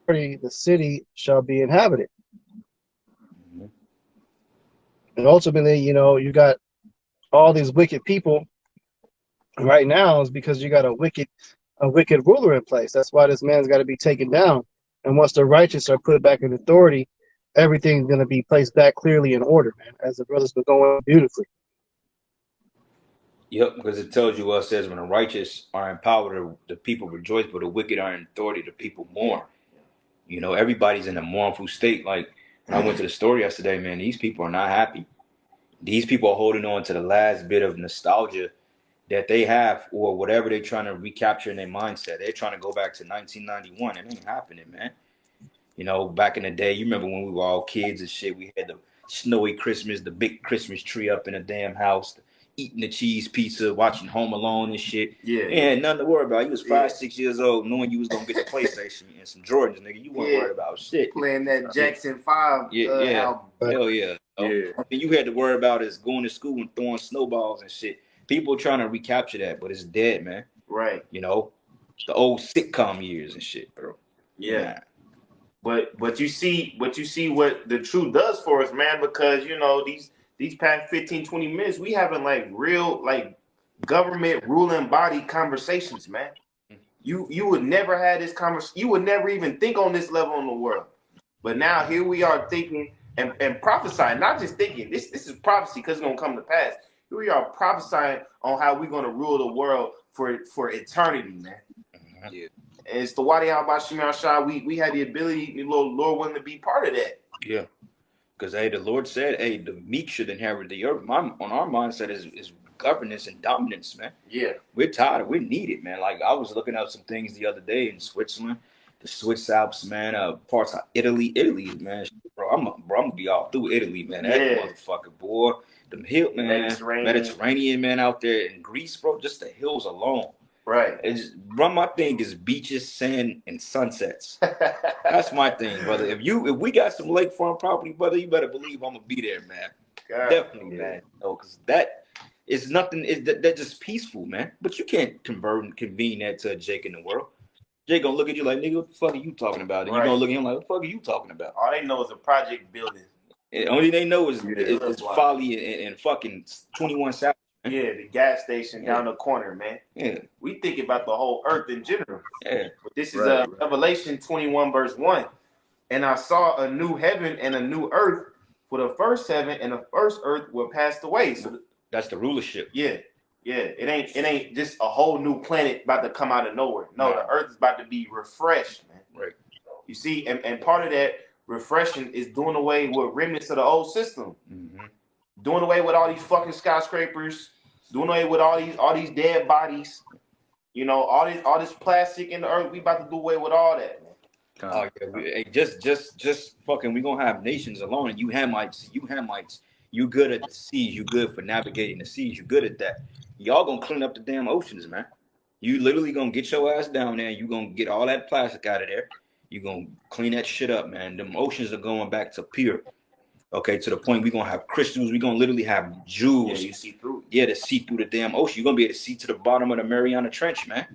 the city shall be inhabited. And ultimately, you got all these wicked people right now is because you got a wicked ruler in place. That's why this man's got to be taken down. And once the righteous are put back in authority, everything's going to be placed back clearly in order, man, as the brothers been going beautifully. Yep, because it tells you it says when the righteous are in power, the people rejoice, but the wicked are in authority, the people mourn. Everybody's in a mournful state. Like when I went to the store yesterday, man, these people are not happy. These people are holding on to the last bit of nostalgia that they have or whatever they're trying to recapture in their mindset. They're trying to go back to 1991. It ain't happening, man. Back in the day, you remember when we were all kids and shit, we had the snowy Christmas, the big Christmas tree up in the damn house, eating the cheese pizza, watching Home Alone and shit. Yeah. And nothing to worry about. You was 5-6 years old, knowing you was going to get the PlayStation and some Jordans, nigga. You weren't worried about shit. Playing that Jackson 5 album. Hell yeah. And you had to worry about is going to school and throwing snowballs and shit. People trying to recapture that, but it's dead, man. Right. The old sitcom years and shit, bro. Yeah. But you see what the truth does for us, man, because these past 15, 20 minutes, we having like real like government ruling body conversations, man. You would never have this conversation. You would never even think on this level in the world. But now here we are thinking and prophesying, not just thinking. This is prophecy because it's gonna come to pass. Here we are prophesying on how we're gonna rule the world for eternity, man. Yeah. And it's the Wadi Al-Bashim Shah. We had the ability, the Lord wanted to be part of that. Yeah. Because the Lord said, the meek should inherit the earth. On our mindset is governance and dominance, man. Yeah. We're tired. We need it, man. Like I was looking up some things the other day in Switzerland, the Swiss Alps, man, parts of Italy, man. Bro, I'm gonna be all through Italy, man. That motherfucker, boy. them hill, man, Mediterranean, man, out there in Greece, bro. Just the hills alone. Right. It's, bro, my thing is beaches, sand, and sunsets. That's my thing, brother. If we got some lakefront property, brother, you better believe I'm gonna be there, man. God, definitely, man. No, because that is nothing. That's just peaceful, man. But you can't convene that to a Jake in the world. Jake gonna look at you like, nigga, what the fuck are you talking about? And you gonna look at him like, what the fuck are you talking about? All they know is a project building. And only they know is folly and fucking 21 South. Yeah, the gas station down the corner, man. Yeah. We think about the whole earth in general. Yeah. But this is Revelation 21, verse 1. And I saw a new heaven and a new earth, for the first heaven and the first earth were passed away. So that's the rulership. Yeah. Yeah. It ain't just a whole new planet about to come out of nowhere. No, the earth is about to be refreshed, man. Right. You see, and part of that refreshing is doing away with remnants of the old system. Mm-hmm. Doing away with all these fucking skyscrapers, doing away with all these dead bodies, you know, all this plastic in the earth. We about to do away with all that, man. Oh yeah, just fucking. We gonna have nations alone, and you Hamites, you good at the seas, you good for navigating the seas, you good at that. Y'all gonna clean up the damn oceans, man. You literally gonna get your ass down there. You gonna get all that plastic out of there. You gonna clean that shit up, man. Them oceans are going back to pure. Okay, to the point we're gonna have crystals, we're gonna literally have jewels. Yeah, you see through. Yeah, to see through the damn ocean. You're gonna be able to see to the bottom of the Mariana Trench, man.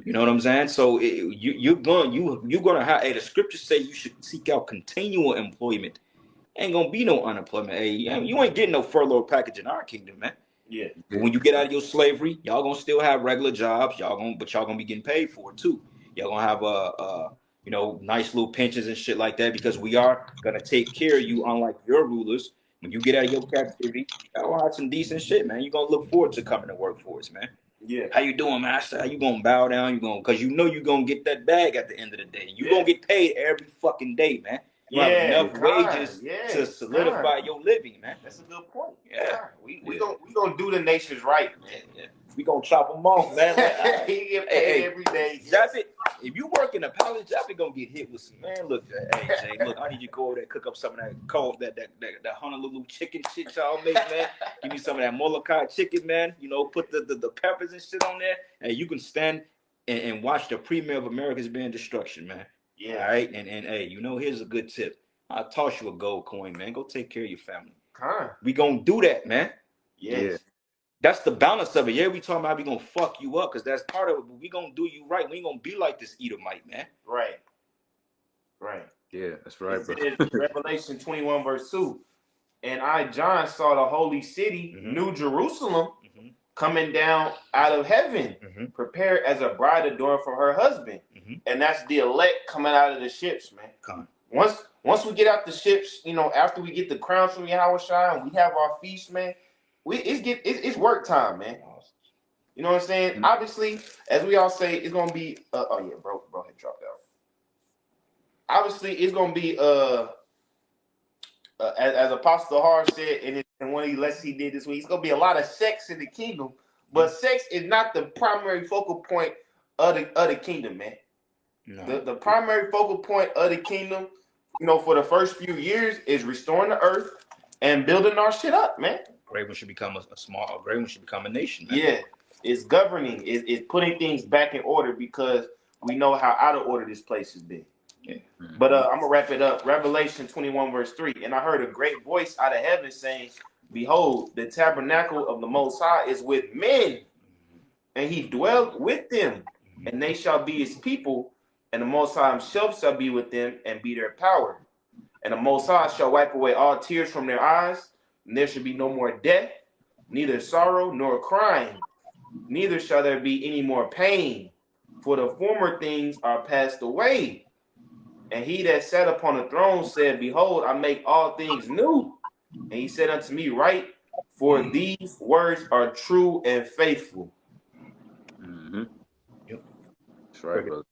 You know what I'm saying? So you're gonna have. Hey, the scriptures say you should seek out continual employment. Ain't gonna be no unemployment. Hey, you ain't getting no furlough package in our kingdom, man. Yeah. But when you get out of your slavery, y'all gonna still have regular jobs. Y'all gonna be getting paid for it too. Y'all gonna have nice little pensions and shit like that, because we are gonna take care of you, unlike your rulers. When you get out of your captivity, y'all have some decent shit, man. You're gonna look forward to coming to work for us, man. Yeah. How you doing, master? How you gonna bow down? Because you know you're gonna get that bag at the end of the day. You're gonna get paid every fucking day, man. You have enough wages to solidify your living, man. That's a good point. Yeah. We gonna do the nations right, man. Yeah. We gonna chop them off, man. He get paid every day. Jappet, if you work in a palace, Jappet gonna get hit with some, man. Look, hey Jay, look, I need you to go over there and cook up some of that cold, that Honolulu chicken shit y'all make, man. Give me some of that Molokai chicken, man. You know, put the peppers and shit on there, and you can stand and watch the premiere of America's Band Destruction, man. Yeah. All right, and hey, you know, here's a good tip. I'll toss you a gold coin, man. Go take care of your family. We gonna do that, man. Yes. Yeah. That's the balance of it. Yeah, we talking about we gonna fuck you up, because that's part of it. But we gonna do you right. We ain't gonna be like this Edomite, man. Right. Yeah, that's right, bro. Revelation 21, verse 2. And I, John, saw the holy city, New Jerusalem, coming down out of heaven, prepared as a bride adorned for her husband. And that's the elect coming out of the ships, man. Once we get out the ships, you know, after we get the crowns from Yahweh Shai and we have our feast, man, it's work time, man. You know what I'm saying? Obviously, as we all say, it's gonna be bro had dropped out. Obviously, it's gonna be as Apostle Har said in one of the lessons he did this week, it's gonna be a lot of sex in the kingdom, but sex is not the primary focal point of the kingdom, man. No. The primary focal point of the kingdom, you know, for the first few years is restoring the earth and building our shit up, man. Great one should become a great one should become a nation, man. Yeah, it's governing, it's putting things back in order, because we know how out of order this place has been. Yeah. But I'm gonna wrap it up. Revelation 21, verse 3. And I heard a great voice out of heaven saying, behold, the tabernacle of the Most High is with men, and he dwelled with them, and they shall be his people, and the Most High himself shall be with them and be their power. And the Most High shall wipe away all tears from their eyes, and there shall be no more death, neither sorrow nor crying, neither shall there be any more pain, for the former things are passed away. And he that sat upon the throne said, behold, I make all things new. And he said unto me, write, for these words are true and faithful. Yep. That's right, brother.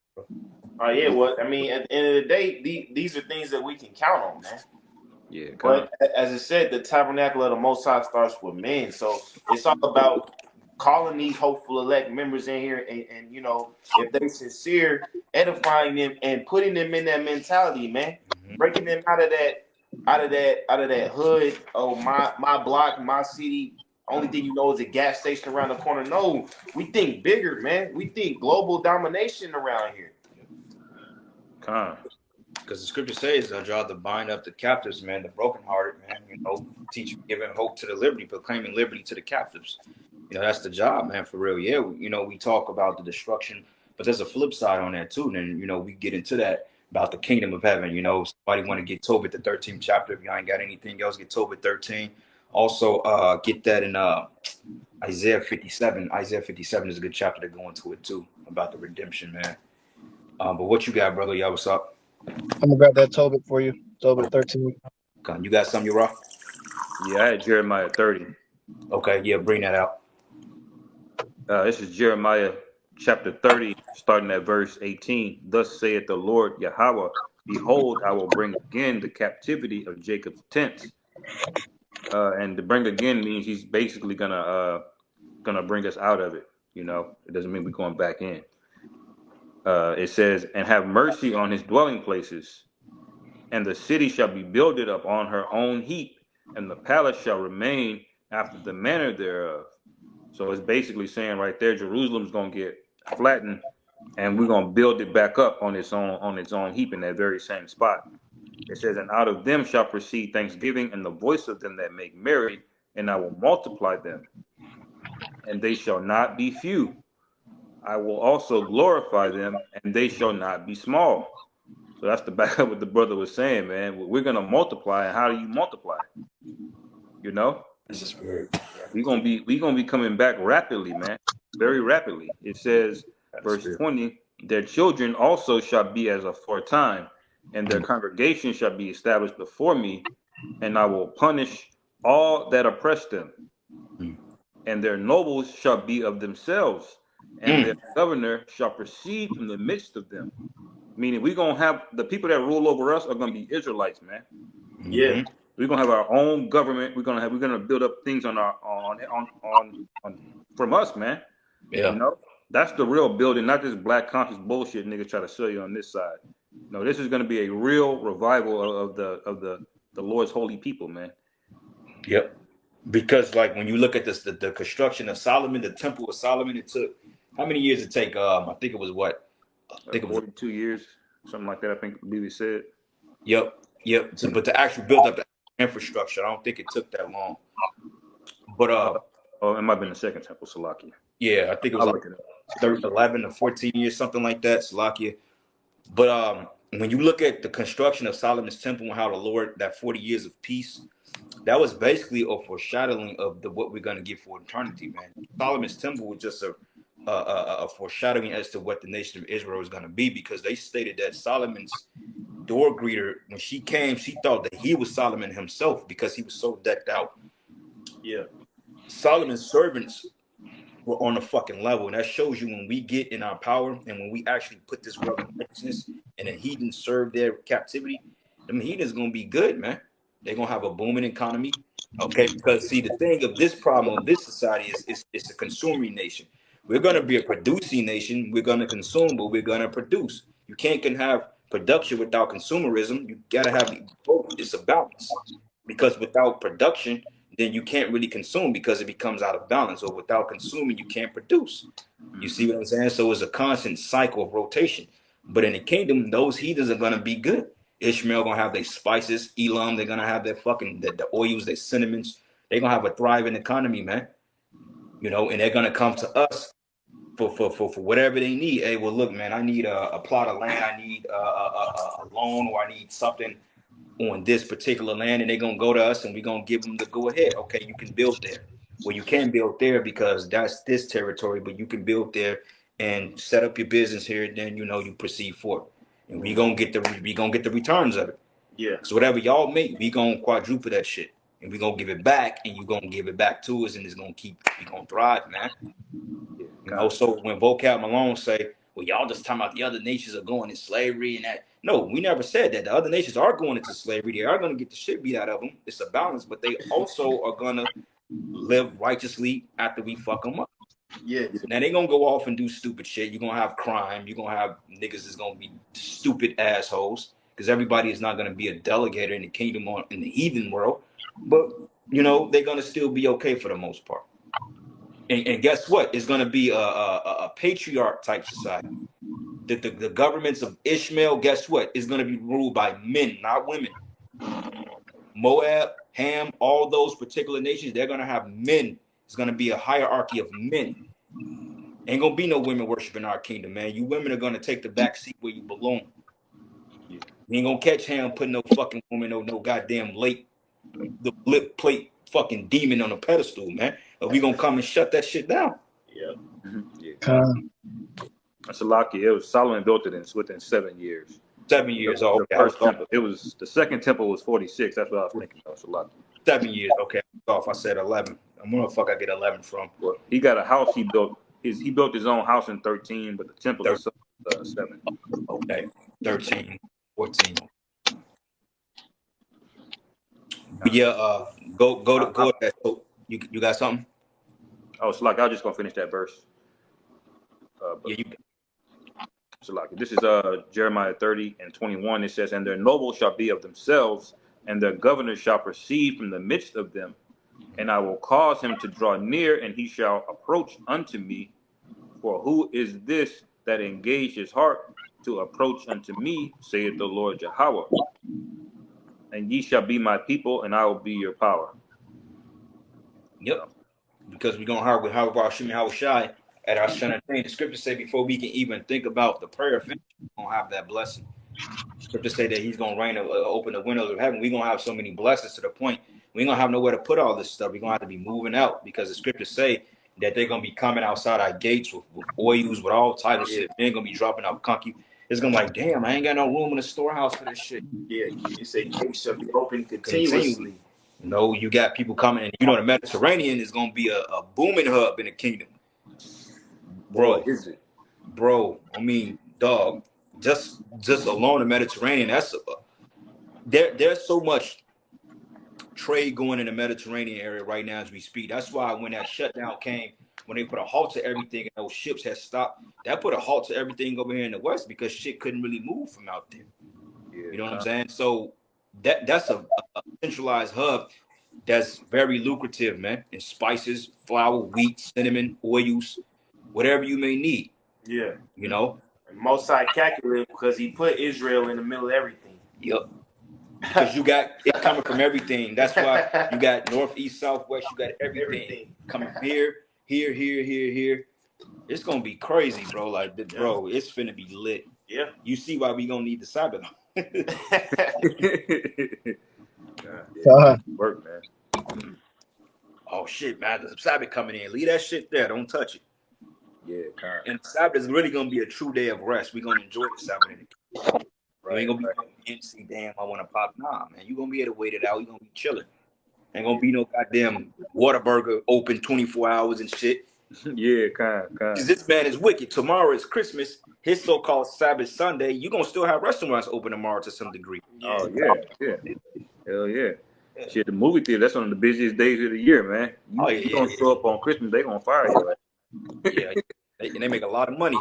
Yeah, well, I mean, at the end of the day, these are things that we can count on, man. Yeah, but as I said, the tabernacle of the Most High starts with men. So it's all about calling these hopeful elect members in here and you know, if they're sincere, edifying them and putting them in that mentality, man. Breaking them out of out of that hood. Oh, my block, my city. Only thing you know is a gas station around the corner. No, we think bigger, man. We think global domination around here. Because the scripture says, our job to bind up the captives, man, the brokenhearted, man, teach, giving hope to the liberty, proclaiming liberty to the captives. That's the job, man, for real. Yeah, we talk about the destruction, but there's a flip side on that too. And then, we get into that about the kingdom of heaven. Somebody want to get Tobit, the 13th chapter. If you ain't got anything else, get Tobit 13. Also, get that in Isaiah 57. Isaiah 57 is a good chapter to go into it too, about the redemption, man. But what you got, brother? Y'all, what's up? I'm gonna grab that Tobit for you. Tobit 13. You got something, you rock? Yeah, I had Jeremiah 30. Okay, yeah, bring that out. This is Jeremiah chapter 30, starting at verse 18. Thus saith the Lord Yahweh, behold, I will bring again the captivity of Jacob's tents. And to bring again means he's basically gonna bring us out of it. It doesn't mean we're going back in. It says, and have mercy on his dwelling places, and the city shall be builded up on her own heap, and the palace shall remain after the manner thereof. So it's basically saying right there, Jerusalem's gonna get flattened, and we're gonna build it back up on its own heap in that very same spot. It says, and out of them shall proceed thanksgiving, and the voice of them that make merry, and I will multiply them, and they shall not be few. I will also glorify them, and they shall not be small. So that's the back of what the brother was saying, man. We're gonna multiply, and how do you multiply? This is weird. We're gonna be coming back rapidly, man. Very rapidly. It says, verse 20, their children also shall be as aforetime, and their congregation shall be established before me, and I will punish all that oppress them. And their nobles shall be of themselves, and their governor shall proceed from the midst of them. Meaning we're gonna have the people that rule over us are gonna be Israelites, man. Yeah. We're gonna have our own government. We're gonna build up things on from us, man. Yeah. That's the real building, not this black conscious bullshit niggas try to sell you on this side. No, this is gonna be a real revival of the Lord's holy people, man. Yep. Because like when you look at this, the construction of Solomon, the temple of Solomon, it took how many years it take? I think it was what? I think it was 42 years, something like that. I think BB said. Yep. But to actually build up the infrastructure, I don't think it took that long. But it might have been the second temple, Salakia. Yeah, I think it was like 11 to 14 years, something like that, Salakia. But when you look at the construction of Solomon's temple and how the Lord, that 40 years of peace, that was basically a foreshadowing of what we're going to get for eternity, man. Solomon's temple was just a foreshadowing as to what the nation of Israel was going to be, because they stated that Solomon's door greeter, when she came, she thought that he was Solomon himself because he was so decked out. Yeah. Solomon's servants were on a fucking level, and that shows you when we get in our power and when we actually put this world in righteousness and the heathens serve their captivity, them heathens gonna be good, man. They're gonna have a booming economy. Okay, because see, the thing of this problem of this society is it's a consuming nation. We're gonna be a producing nation. We're gonna consume, but we're gonna produce. You can't can have production without consumerism. You gotta have both. It's a balance, because without production, then you can't really consume because it becomes out of balance. Or without consuming, you can't produce. You see what I'm saying? So it's a constant cycle of rotation. But in the kingdom, those heathens are gonna be good. Ishmael gonna have their spices. Elam, they're gonna have their fucking the oils, their cinnamons. They're gonna have a thriving economy, man. And they're gonna come to us for whatever they need. Hey, well, look, man, I need a plot of land. I need a loan, or I need something on this particular land, and they're gonna go to us, and we're gonna give them the go ahead. Okay, you can build there. Well, you can't build there because that's this territory, but you can build there and set up your business here. Then you proceed forward, and we gonna get the returns of it. Yeah. So whatever y'all make, we gonna quadruple that shit, and we gonna give it back, and you gonna give it back to us, and it's gonna we gonna thrive, man. So when Vocab Malone say, well, y'all just talking about the other nations are going in slavery and that. No, we never said that. The other nations are going into slavery. They are going to get the shit beat out of them. It's a balance, but they also are going to live righteously after we fuck them up. Yeah. Now they going to go off and do stupid shit. You're going to have crime. You're going to have niggas that's going to be stupid assholes. because everybody is not going to be a delegator in the kingdom or in the heathen world, but you know they're going to still be okay for the most part. And guess what? It's going to be a patriarch type society. The governments of Ishmael, guess what? Is going to be ruled by men, not women. Moab, Ham, all those particular nations, they're going to have men. It's going to be a hierarchy of men. Ain't going to be no women worshiping our kingdom, man. You women are going to take the back seat where you belong. You ain't going to catch Ham putting no fucking woman, no goddamn the lip plate fucking demon on a pedestal, man. Or we going to come and shut that shit down. Yeah. That's a lucky. It was Solomon built it within 7 years. 7 years. The first temple. It was the second temple was 46. That's what I was thinking. That was a lot. 7 years. Okay. Off. I said 11. I'm where the fuck I get 11 from. Well, he got a house. He built his own house in 13, but the temple is 7. Okay. 13, 14. But yeah. Go to that. So you got something? Oh, it's like I was just gonna finish that verse. Yeah. So like this is Jeremiah 30:21. It says, "And their nobles shall be of themselves, and their governors shall proceed from the midst of them. And I will cause him to draw near, and he shall approach unto me. For who is this that engaged his heart to approach unto me, saith the Lord Jehovah? And ye shall be my people, and I will be your power." Yep. Because we're gonna have with how shy at our center thing. The scriptures say before we can even think about the prayer finish, we're gonna have that blessing. Scriptures say that he's gonna rain, open the windows of heaven. We're gonna have so many blessings to the point we ain't gonna have nowhere to put all this stuff. We're gonna have to be moving out because the scriptures say that they're gonna be coming outside our gates with oils, with all type of shit. They ain't gonna be dropping out conky. It's gonna be like, damn, I ain't got no room in the storehouse for this shit. Yeah, you say gates shall be open continuously. You know, you got people coming, and you know the Mediterranean is gonna be a booming hub in the kingdom. Bro, is it? Bro, I mean, dog, just alone the Mediterranean, there's so much trade going in the Mediterranean area right now as we speak. That's why when that shutdown came, when they put a halt to everything and those ships had stopped, that put a halt to everything over here in the West because shit couldn't really move from out there. Yeah, you know what I'm saying? So that's a centralized hub that's very lucrative, man. In spices, flour, wheat, cinnamon, oils, whatever you may need. Yeah. You know? Most-High calculated because he put Israel in the middle of everything. Yep. Because you got it coming from everything. That's why you got north, east, south, west. You got everything coming here. It's gonna be crazy, bro. Like, bro, it's finna be lit. Yeah. You see why we gonna need the Sabbath? Work, man. Oh shit, man! The Sabbath coming in. Leave that shit there. Don't touch it. Yeah, kind of. And the Sabbath is really gonna be a true day of rest. We're gonna enjoy the Sabbath. You ain't gonna be see, damn, I want to pop. Nah, man, you gonna be able to wait it out. You gonna be chilling. Ain't gonna be no goddamn Whataburger open 24 hours and shit. Yeah, kind of. Because this man is wicked. Tomorrow is Christmas. His so-called Sabbath Sunday. You gonna still have restaurants open tomorrow to some degree. Oh yeah. Hell yeah. Shit, the movie theater, that's one of the busiest days of the year, man. You gonna show up on Christmas, they gonna fire you. Right? Yeah, they make a lot of money.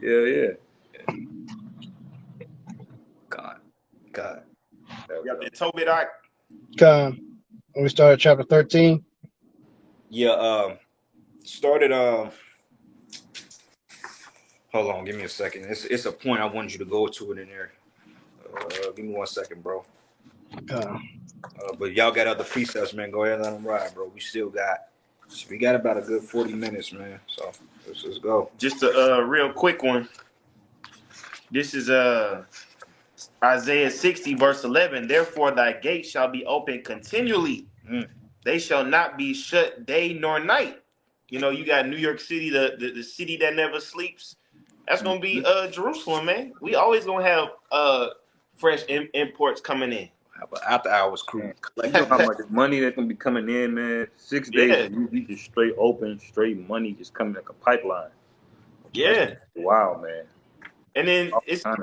Yeah. God. Yeah, they told me that. When we started chapter 13. Yeah, started. Hold on, give me a second. It's a point I want you to go to it in there. Give me 1 second, bro. But y'all got other precepts, man. Go ahead and let them ride, bro. We got about a good 40 minutes, man. So let's just go. Just a real quick one. This is Isaiah 60, verse 11. Therefore thy gate shall be open continually. They shall not be shut day nor night. You know, you got New York City, the city that never sleeps. That's gonna be Jerusalem, man. We always gonna have fresh imports coming in. After hours crew. Like, you know how much money that's gonna be coming in, man. 6 days, you just straight open, straight money just coming like a pipeline. Yeah. Wow, man. And then it's not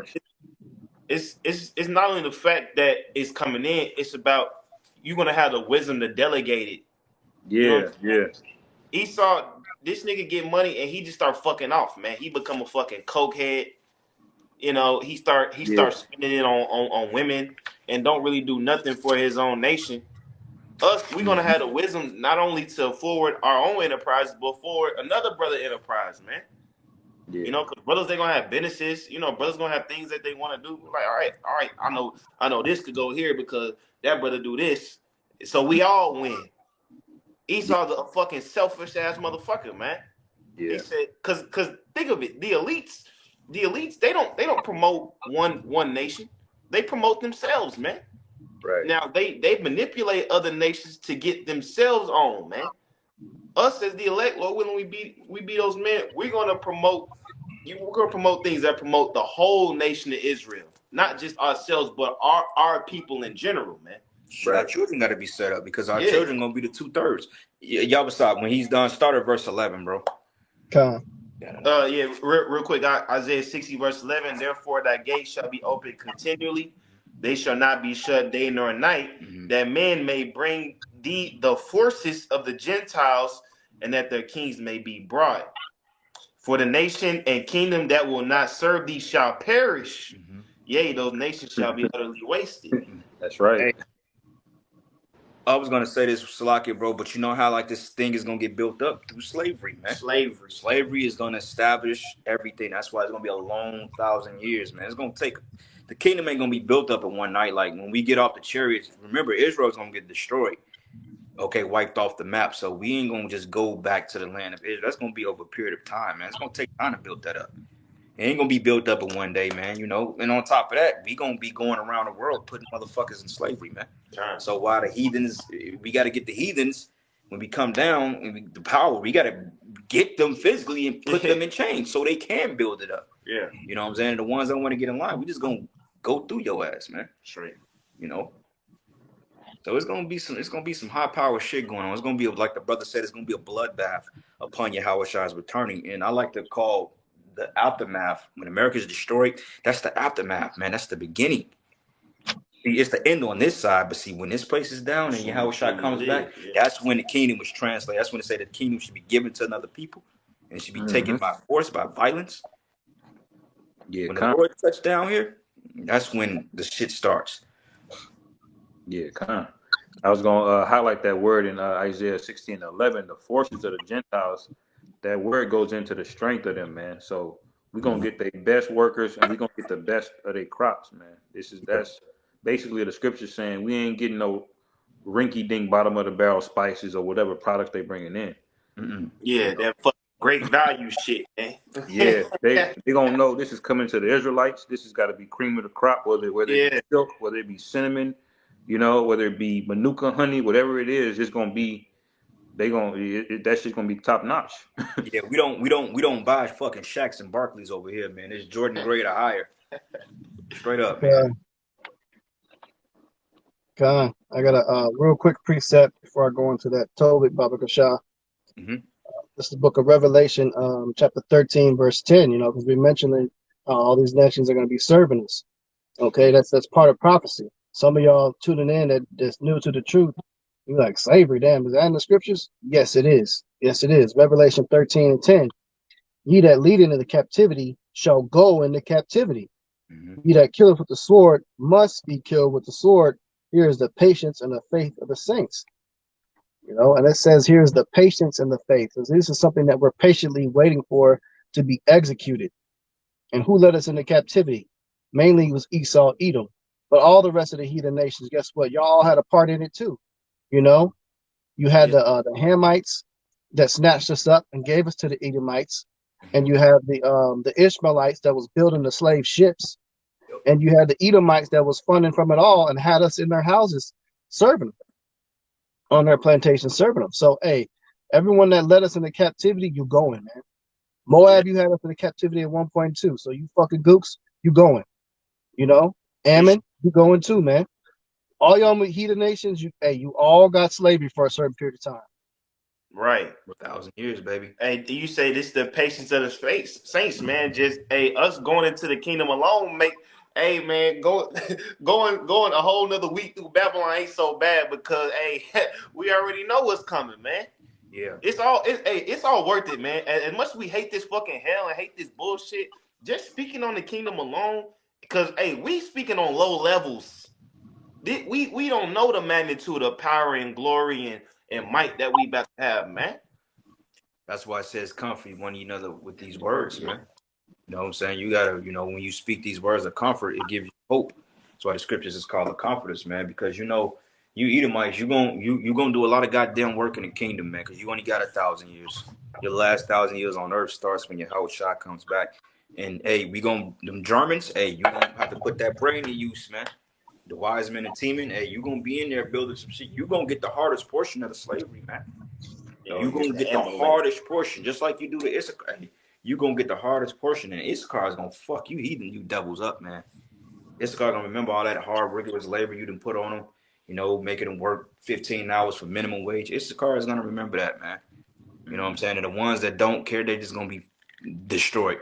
only the fact that it's coming in, it's about you're gonna have the wisdom to delegate it. Yeah. Esau, this nigga get money and he just start fucking off, man. He become a fucking cokehead. You know, he starts spending it on women and don't really do nothing for his own nation. Us, we're gonna have the wisdom not only to forward our own enterprise, but forward another brother enterprise, man. Yeah. You know, because brothers they gonna have businesses. You know, brothers gonna have things that they want to do. Like, all right, I know this could go here because that brother do this, so we all win. Esau's a fucking selfish ass motherfucker, man. He Yeah. said, cause think of it, the elites, they don't promote one nation, they promote themselves, man. Right. Now they manipulate other nations to get themselves on, man. Us as the elect, Lord willing, we be those men. We're gonna promote you. We're gonna promote things that promote the whole nation of Israel, not just ourselves, but our people in general, man. Shit, our children got to be set up because our Yeah. children gonna be the 2/3. Y'all stop when he's done. Start at verse 11, bro. Come. Yeah, real quick, Isaiah 60 verse 11. Therefore, thy gates shall be open continually; they shall not be shut day nor night, that men may bring thee the forces of the Gentiles, and that their kings may be brought. For the nation and kingdom that will not serve thee shall perish. Yea, those nations shall be utterly wasted. That's right. Hey, I was gonna say this, Salakia, bro, but you know how like this thing is gonna get built up through slavery, man. Slavery is gonna establish everything. That's why it's gonna be a long 1,000 years, man. It's gonna take. The kingdom ain't gonna be built up in one night. Like when we get off the chariots, remember Israel's gonna get destroyed. Okay, wiped off the map. So we ain't gonna just go back to the land of Israel. That's gonna be over a period of time, man. It's gonna take time to build that up. It ain't gonna be built up in one day, man. You know. And on top of that, we gonna be going around the world putting motherfuckers in slavery, man. So while the heathens, we got to get the heathens when we come down and the power, we got to get them physically and put them in chains so they can build it up. Yeah, you know what I'm saying. The ones that want to get in line, we just gonna go through your ass, man. Straight. You know. So it's gonna be some high power shit going on. It's gonna be like the brother said, it's gonna be a bloodbath upon Yahushua returning. And I like to call the aftermath when America's destroyed. That's the aftermath, man. That's the beginning. See, it's the end on this side, but see, when this place is down and Yahushua comes back, that's when the kingdom was translated. That's when it said the kingdom should be given to another people and it should be taken by force, by violence. Yeah, when the Lord touched down here, that's when the shit starts. Yeah, I was gonna highlight that word in Isaiah 16:11. The forces of the Gentiles. That word goes into the strength of them, man. So we're gonna get the best workers and we're gonna get the best of their crops, man. That's basically the scripture saying we ain't getting no rinky dink bottom of the barrel spices or whatever products they bringing in. Yeah, that fucking great value shit, man. Yeah, they gonna know this is coming to the Israelites. This has got to be cream of the crop, whether it be silk, whether it be cinnamon, you know, whether it be manuka honey, whatever it is, it's gonna be. That shit's gonna be top notch. Yeah, we don't buy fucking Shacks and Barclays over here, man. It's Jordan grade or higher. Straight up, man. I got a real quick precept before I go into that Tobit Baba Kasha. This is the book of Revelation, chapter 13, verse 10, you know, because we mentioned that all these nations are going to be serving us. Okay, that's part of prophecy. Some of y'all tuning in that's new to the truth, you're like, slavery, damn, is that in the scriptures? Yes, it is. Yes, it is. Revelation 13 and 10. Ye that lead into the captivity shall go into captivity. He that killeth with the sword must be killed with the sword. Here is the patience and the faith of the saints. You know, and it says here's the patience and the faith. So this is something that we're patiently waiting for to be executed. And who led us into captivity? Mainly it was Esau, Edom. But all the rest of the heathen nations, guess what? Y'all had a part in it too. You know, you had the Hamites that snatched us up and gave us to the Edomites. And you have the Ishmaelites that was building the slave ships. And you had the Edomites that was funding from it all and had us in their houses serving them, on their plantation serving them. So, hey, everyone that led us into captivity, you going, man. Moab, you had us in the captivity at 1.2. So you fucking gooks, you going. You know, Ammon, you going too, man. All y'all heathen nations, you all got slavery for a certain period of time. Right. 1,000 years, baby. Hey, you say this the patience of the saints, man. Just us going into the kingdom alone man, going a whole nother week through Babylon ain't so bad because we already know what's coming, man. Yeah. It's all worth it, man. As much as we hate this fucking hell and hate this bullshit, just speaking on the kingdom alone, because hey, we speaking on low levels. We don't know the magnitude of power and glory and might that we about to have, man. That's why it says comfort one another with these words, man. You know what I'm saying? You gotta, when you speak these words of comfort, it gives you hope. That's why the scriptures is called the comforters, man. Because you Edomites, you gonna do a lot of goddamn work in the kingdom, man. Because you only got 1,000 years. Your last 1,000 years on earth starts when your Howard Shah comes back. And hey, them Germans, hey, you gonna have to put that brain to use, man. The wise men and teaming, hey, you gonna be in there building some shit. You gonna get the hardest portion of the slavery, man. You gonna get the hardest portion, just like you do the Issachar. Hey, you gonna get the hardest portion, and Issachar is gonna fuck you heathen, you devils up, man. Issachar gonna remember all that hard, rigorous labor you done put on them, making them work 15 hours for minimum wage. Issachar is gonna remember that, man. You know what I'm saying? And the ones that don't care, they're just gonna be destroyed.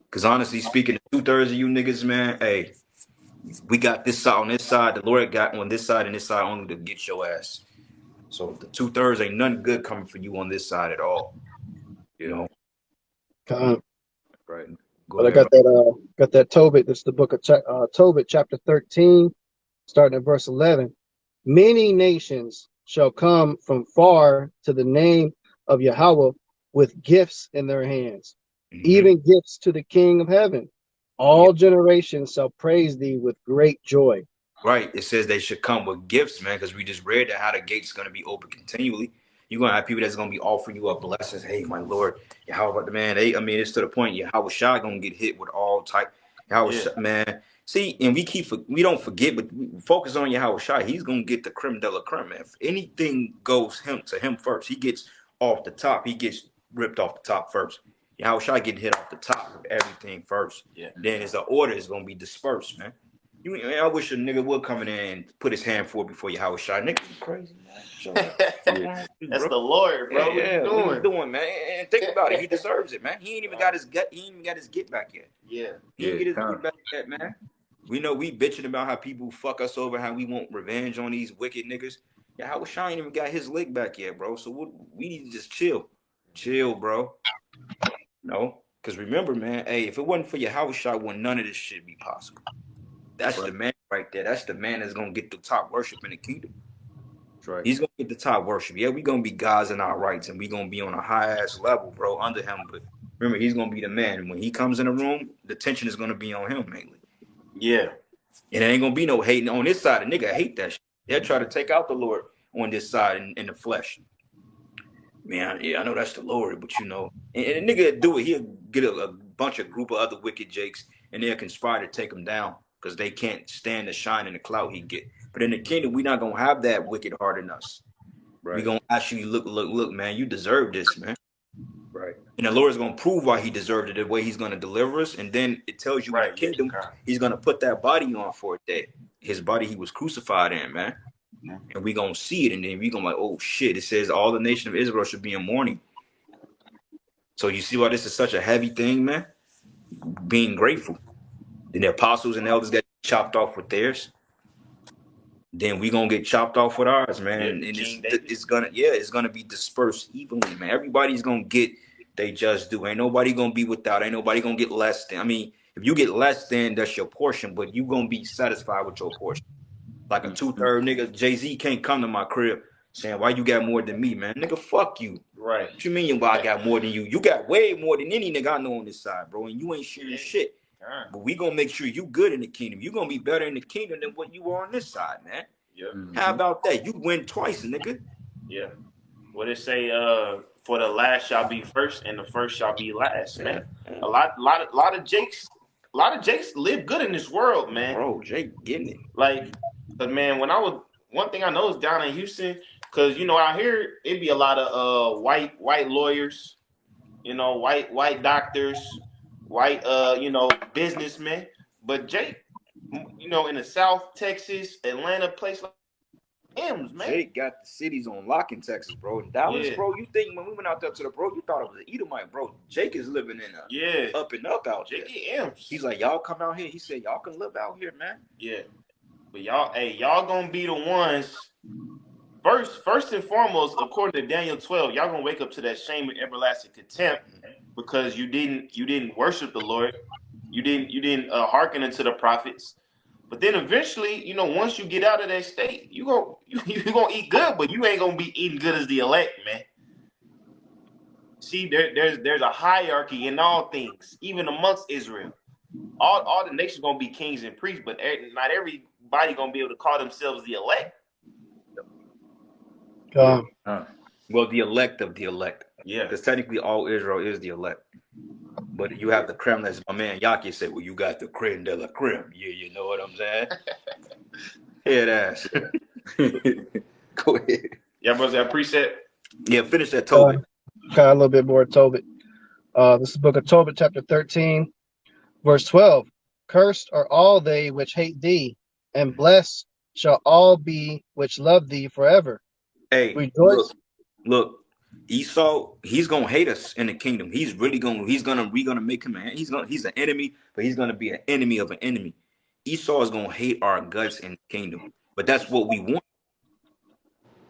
Because honestly speaking, 2/3 of you niggas, man, hey, we got this side on this side. The Lord got on this side and this side only to get your ass. So the 2/3 ain't nothing good coming for you on this side at all. Right. But I got that Tobit. This is the book of Tobit, chapter 13, starting at verse 11. Many nations shall come from far to the name of Yahweh with gifts in their hands, even gifts to the King of heaven. All generations shall praise thee with great joy. Right. It says they should come with gifts, man, because we just read that how the gate's going to be open continually. You're going to have people that's going to be offering you up blessings. Hey, my Lord, how about the man? It's to the point, how Shah going to get hit with all type. Man. See, and we don't forget, but we focus on Yahweh Shah. He's going to get the creme de la creme, man. If anything goes to him first, he gets off the top. He gets ripped off the top first. Yahweh Shah getting hit off the top of everything first. Yeah. Then as the order is going to be dispersed, man. I wish a nigga would come in there and put his hand forward before Yahweh Shah. Nigga, you crazy, man. That's the Lord, bro. What you doing, man? And think about it. He deserves it, man. He ain't even got his gut. He ain't even got his get back yet. Yeah. He ain't get his get back yet, man. We know we bitching about how people fuck us over, how we want revenge on these wicked niggas. Yahweh Shah ain't even got his lick back yet, bro. So we need to just chill. Chill, bro. No? Because remember, man, hey, if it wasn't for Yahweh Shah, wouldn't none of this shit be possible. That's the man right there. That's the man that's going to get the top worship in the kingdom. That's right. He's going to get the top worship. Yeah, we're going to be gods in our rights, and we're going to be on a high-ass level, bro, under him. But remember, he's going to be the man. When he comes in the room, the tension is going to be on him mainly. Yeah. And there ain't going to be no hating on this side. A nigga hate that shit. They'll try to take out the Lord on this side in the flesh. Man, I know that's the Lord, but and a nigga do it. He'll get a bunch of group of other wicked jakes, and they'll conspire to take him down. Because they can't stand the shine and the clout he get. But in the kingdom, we're not gonna have that wicked heart in us. Right. We're gonna actually look, man, you deserve this, man. Right. And the Lord's gonna prove why he deserved it, the way he's gonna deliver us. And then it tells you in the kingdom, he's gonna put that body on for a day. His body he was crucified in, man. And we're gonna see it, and then we're gonna oh shit. It says all the nation of Israel should be in mourning. So you see why this is such a heavy thing, man? Being grateful. Then the apostles and elders get chopped off with theirs. Then we gonna get chopped off with ours, man. And it's gonna be dispersed evenly, man. Everybody's gonna get they just do. Ain't nobody gonna be without. Ain't nobody gonna get less than. If you get less than, that's your portion, but you gonna be satisfied with your portion. Like a 2/3 nigga, Jay-Z can't come to my crib saying, why you got more than me, man? Nigga, fuck you. Right. What you mean why I got more than you? You got way more than any nigga I know on this side, bro. And you ain't sharing shit. But we gonna make sure you good in the kingdom. You gonna be better in the kingdom than what you are on this side, man. Yeah. How about that? You win twice, nigga. Yeah. What it say? For the last shall be first, and the first shall be last, man. Yeah. A lot of Jakes live good in this world, man. Bro, Jake getting it. Like, but man, one thing I know is down in Houston, because out here it be a lot of white lawyers, white doctors. White, businessmen, but Jake, in the South Texas, Atlanta, place like M's, man. Jake got the cities on lock in Texas, bro. In Dallas, bro, you think when we went out there to the bro, you thought it was an Edomite, bro. Jake is living in up and up out there. Jake M's. He's like, y'all come out here. He said, y'all can live out here, man. Yeah, but y'all gonna be the ones. First and foremost, according to Daniel 12, y'all gonna wake up to that shame and everlasting contempt. because you didn't worship the Lord. You didn't hearken unto the prophets. But then eventually, you know, once you get out of that state, you gonna eat good, but you ain't gonna be eating good as the elect, man. See, there's a hierarchy in all things, even amongst Israel. All the nations gonna be kings and priests, but not everybody gonna be able to call themselves the elect. Well, the elect of the elect. Yeah. Because technically all Israel is the elect. But you have the creme, as my man Yaki said, well, you got the creme de la creme. Yeah, you know what I'm saying? Head ass. Go ahead. Yeah, brothers, that preset. Yeah, finish that Tobit. A little bit more Tobit. This is the book of Tobit, chapter 13, verse 12. Cursed are all they which hate thee, and blessed shall all be which love thee forever. Hey, Rejoice. Look, Esau, he's gonna hate us in the kingdom. We're gonna make him he's an enemy, but he's gonna be an enemy of an enemy. Esau is gonna hate our guts in the kingdom. But that's what we want.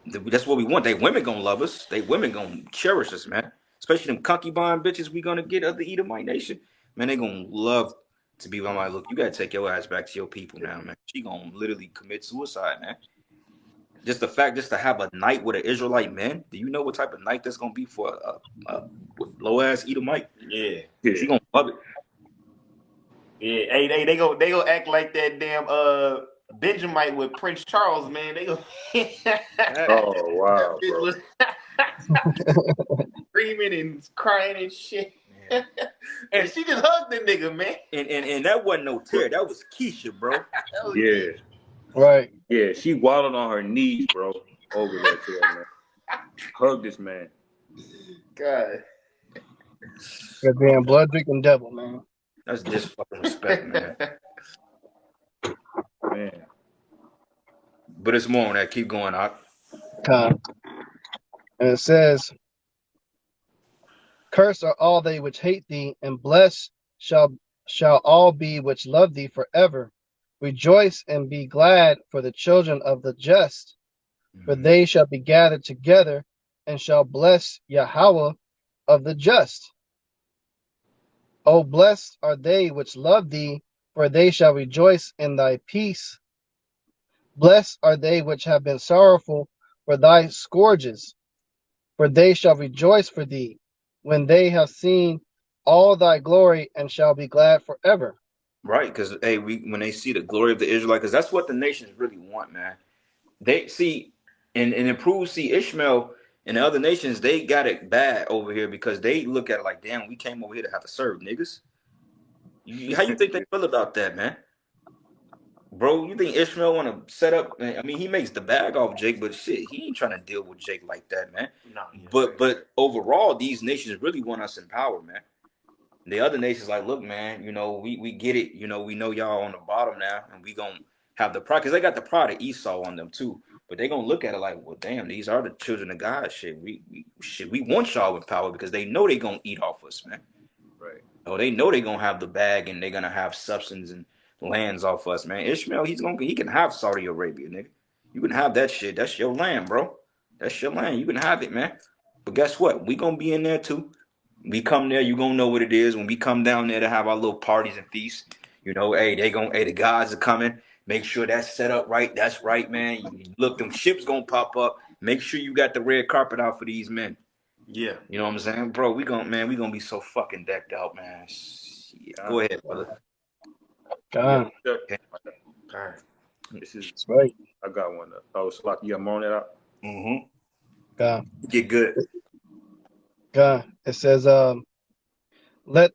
That's what we want. They women gonna love us. They women gonna cherish us, man. Especially them concubine bitches we gonna get of the Edomite nation. Man, they gonna love to be like, look, you gotta take your ass back to your people now, man. She gonna literally commit suicide, man. Just the fact, just to have a night with an Israelite man. Do you know what type of night that's gonna be for a low ass Edomite? Yeah, she gonna love it. Yeah, hey, they go act like that damn Benjamite with Prince Charles, man. They go. Oh wow, bro. Screaming and crying and shit. Yeah. And she just hugged the nigga, man. And that wasn't no tear. That was Keisha, bro. Yeah. Right. Yeah, she waddled on her knees, bro, over there to her, man. Hug this man. God. That damn blood drinking devil, man. That's just fucking respect, man. Man. But it's more on that. Keep going, Ak. And it says, cursed are all they which hate thee, and blessed shall all be which love thee forever. Rejoice and be glad for the children of the just, for they shall be gathered together, and shall bless Yahweh of the just. O blessed are they which love thee, for they shall rejoice in thy peace. Blessed are they which have been sorrowful for thy scourges, for they shall rejoice for thee, when they have seen all thy glory, and shall be glad forever. Right, because when they see the glory of the Israelite, because that's what the nations really want, man. They see and improve. See Ishmael and the other nations, they got it bad over here because they look at it like, damn, we came over here to have to serve niggas. How you think they feel about that, man? Bro, you think Ishmael want to set up? I mean, he makes the bag off Jake, but shit, he ain't trying to deal with Jake like that, man. No, but overall, these nations really want us in power, man. The other nations like, look, man, you know, we get it. You know, we know y'all on the bottom now, and we gonna have the pride, because they got the pride of Esau on them too. But they gonna look at it like, well, damn, these are the children of God. Shit, we want y'all with power, because they know they gonna eat off us, man. Right. Oh, they know they gonna have the bag, and they gonna have substance and lands off us, man. Ishmael, he can have Saudi Arabia, nigga. You can have that shit. That's your land, bro. That's your land. You can have it, man. But guess what? We gonna be in there too. We come there, you gonna know what it is. When we come down there to have our little parties and feasts, you know, the guys are coming. Make sure that's set up right. That's right, man. Look, them ships gonna pop up. Make sure you got the red carpet out for these men. Yeah. You know what I'm saying? Bro, we gonna be so fucking decked out, man. Go ahead, brother. God. Okay. This is right. I got one. Oh, Slock, you got more on that out? Mm-hmm. God. Get good. God. It says, let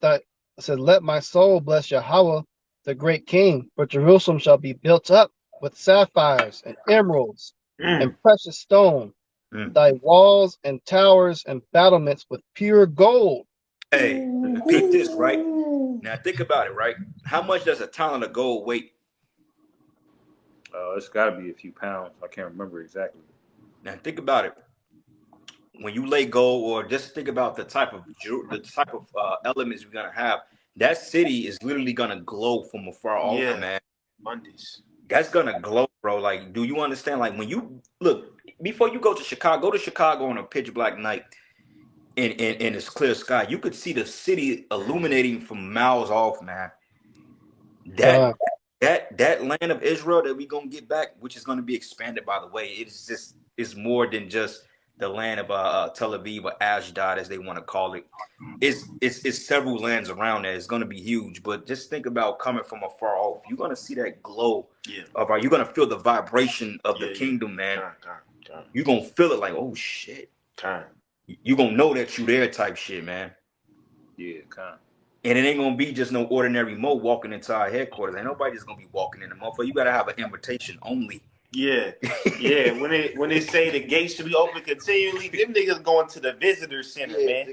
my soul bless Yahweh, the great King, for Jerusalem shall be built up with sapphires and emeralds and precious stone. Thy walls and towers and battlements with pure gold. Hey, peep this, right? Now think about it, right? How much does a talent of gold weigh? It's got to be a few pounds. I can't remember exactly. Now think about it. When you lay gold, or just think about the type of elements you're gonna have. That city is literally gonna glow from afar off, man. Mondays. That's gonna glow, bro. Like, do you understand? Like, when you look before you go to Chicago on a pitch black night. in this clear sky. You could see the city illuminating from miles off, man. That God. that land of Israel that we gonna get back, which is gonna be expanded, by the way, it's more than just the land of Tel Aviv or Ashdod, as they want to call it. It's several lands around there. It's gonna be huge. But just think about coming from afar off. You're gonna see that glow of you're gonna feel the vibration of the kingdom, man. You're gonna feel it like, oh shit. You're gonna know that you there type shit, man. Yeah, kind. And it ain't gonna be just no ordinary Mo walking into our headquarters. Ain't nobody just gonna be walking in the motherfucker. You gotta have an invitation only. Yeah. When they say the gates should be open continually, them niggas going to the visitor center, man.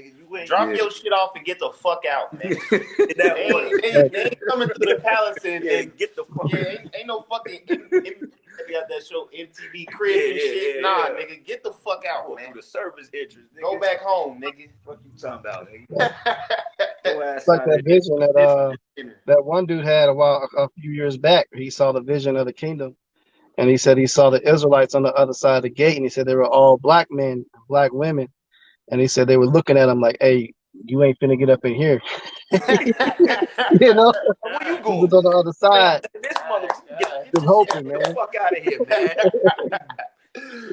Drop your shit off and get the fuck out, man. they ain't coming to the palace and get the fuck out. Ain't no fucking got that show MTV Cribs and shit. Nah, nigga, get the fuck out, man. The service entrance, nigga. Go back home, nigga. What you talking about, nigga? It's like that vision that one dude had a few years back. He saw the vision of the kingdom, and he said he saw the Israelites on the other side of the gate, and he said they were all black men, black women, and he said they were looking at him like, "Hey, you ain't finna get up in here." You know, where you he going? was on the other side. This motherfucker, Just hoping, get man. the fuck out of here, man.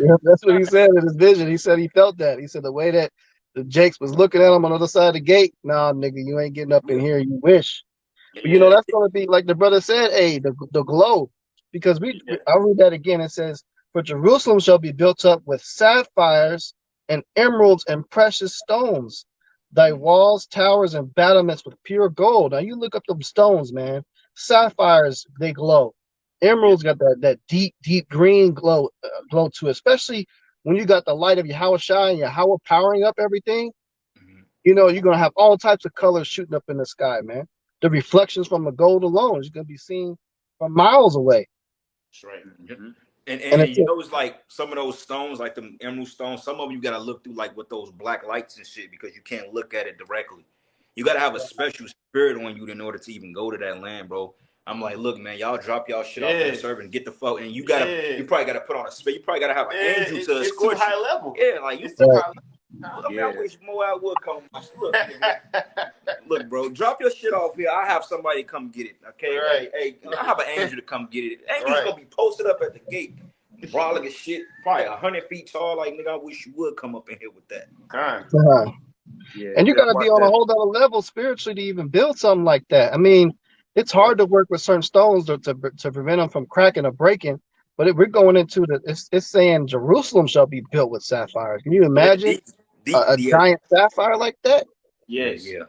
Yeah, that's what he said in his vision. He said he felt that. He said the way that the Jakes was looking at him on the other side of the gate, nah, nigga, you ain't getting up in here. You wish. But you know, that's going to be like the brother said, hey, the glow. Because I'll read that again. It says, for Jerusalem shall be built up with sapphires and emeralds and precious stones. Thy walls, towers, and battlements with pure gold. Now you look up them stones, man. Sapphires, they glow. Emeralds got that deep green glow to it, especially when you got the light of Yahweh Shai and Yahweh powering up everything. You know, you're going to have all types of colors shooting up in the sky, man. The reflections from the gold alone is going to be seen from miles away. That's right. Mm-hmm. And you know, it's like some of those stones, like the emerald stones, some of them you got to look through like with those black lights and shit because you can't look at it directly. You got to have a special spirit on you in order to even go to that land, bro. I'm like, look, man, y'all drop y'all shit off in the server and get the fuck. And you probably gotta put on a space. You probably gotta have an angel to escort you. High level. Yeah, like you. I wish more I would come. Look, bro, drop your shit off here. I have somebody come get it. Okay, right. Hey, I have an angel to come get it. Angel's gonna be posted up at the gate, brawling as shit, probably 100 feet tall. Like nigga, I wish you would come up in here with that. Yeah, and you got to be on a whole other level spiritually to even build something like that. I mean, it's hard to work with certain stones to prevent them from cracking or breaking. But we're going into it's saying Jerusalem shall be built with sapphires. Can you imagine a giant sapphire like that? Yes. Yeah.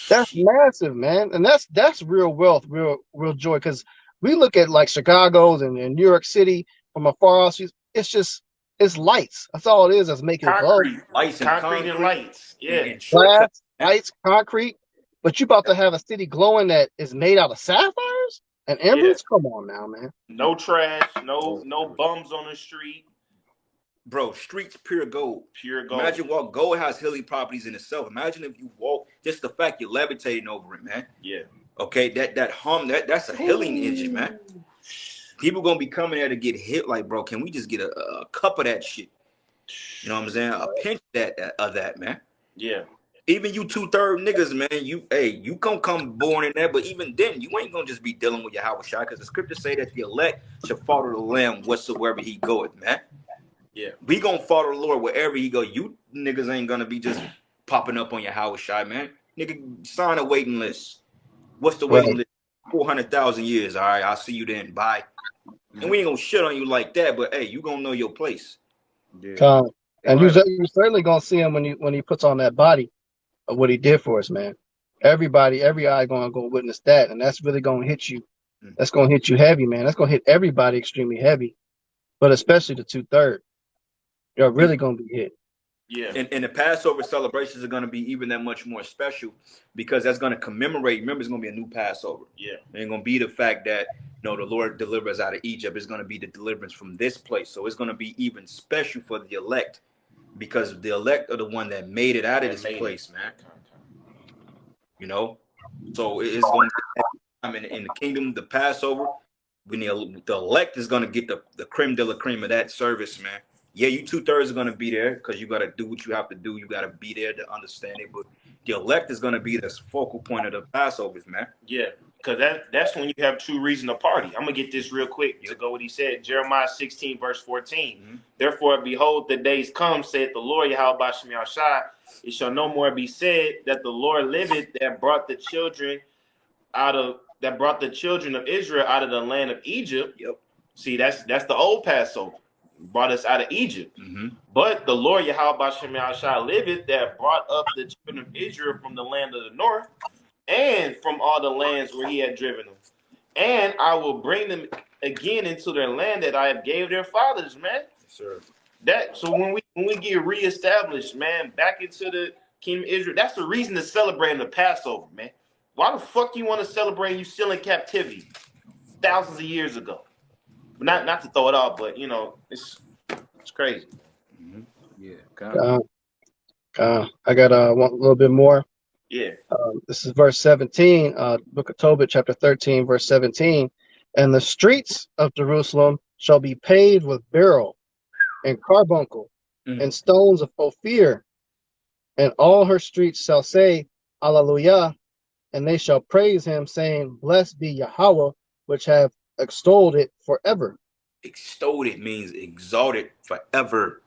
That's massive, man. And that's real wealth, real joy. Because we look at like Chicago's and New York City from afar off. It's lights. That's all it is. That's making concrete. glow. Lights and concrete and lights. Yeah. Glass, lights, concrete. But you about to have a city glowing that is made out of sapphires and emeralds? Come on now, man. No trash, no bums on the street. Bro, streets pure gold. Pure gold. Imagine what gold has healing properties in itself. Imagine if you walk, just the fact you're levitating over it, man. Yeah. Okay, that hum, that's a healing engine, man. People gonna be coming there to get hit. Like, bro, can we just get a cup of that shit? You know what I'm saying? A pinch of that, man. Yeah. Even you 2/3 niggas, man. You gonna come born in there, but even then, you ain't gonna just be dealing with Yahweh Shai, because the scriptures say that the elect shall follow the Lamb whatsoever he goeth, man. Yeah. We gonna follow the Lord wherever he go. You niggas ain't gonna be just popping up on your Yahweh Shai, man. Nigga, sign a waiting list. What's the waiting list? 400,000 years. All right, I'll see you then. Bye. And we ain't gonna shit on you like that, but hey, you gonna know your place. Yeah. And you're certainly gonna see him when he puts on that body of what he did for us, man. Every eye gonna go witness that, and that's really gonna hit you. That's gonna hit you heavy, man. That's gonna hit everybody extremely heavy, but especially the 2/3. You're really gonna be hit. Yeah. And the Passover celebrations are gonna be even that much more special because that's gonna commemorate. Remember, it's gonna be a new Passover. Yeah. It ain't gonna be the fact that the Lord delivered us out of Egypt. It's gonna be the deliverance from this place. So it's gonna be even special for the elect, because the elect are the one that made it out of this place, man. You know, so it's going to be in the kingdom, the Passover, when the elect is going to get the creme de la creme of that service, man. Yeah, you 2/3 are gonna be there because you gotta do what you have to do. You gotta be there to understand it. But the elect is gonna be the focal point of the Passovers, man. Yeah, because that's when you have true reason to party. I'm gonna get this real quick to go what he said. Jeremiah 16, verse 14. Mm-hmm. Therefore, behold, the days come, saith the Lord Yahweh Shem Shai. It shall no more be said that the Lord liveth that brought the children of Israel out of the land of Egypt. Yep. See, that's the old Passover. Brought us out of Egypt. Mm-hmm. But the Lord Yahweh Shem Shai liveth that brought up the children of Israel from the land of the north and from all the lands where he had driven them. And I will bring them again into their land that I have gave their fathers, man. Yes, sir. So when we get reestablished, man, back into the kingdom of Israel, that's the reason to celebrate the Passover, man. Why the fuck you want to celebrate you still in captivity thousands of years ago? Not to throw it off, but you know, it's crazy. Mm-hmm. Yeah. I got one little bit more. Yeah. This is verse 17, book of Tobit, chapter 13, verse 17. And the streets of Jerusalem shall be paved with beryl and carbuncle and stones of Ophir, and all her streets shall say, Alleluia, and they shall praise him, saying, Blessed be Yahweh, which have extolled it forever. Extolled it means exalted forever.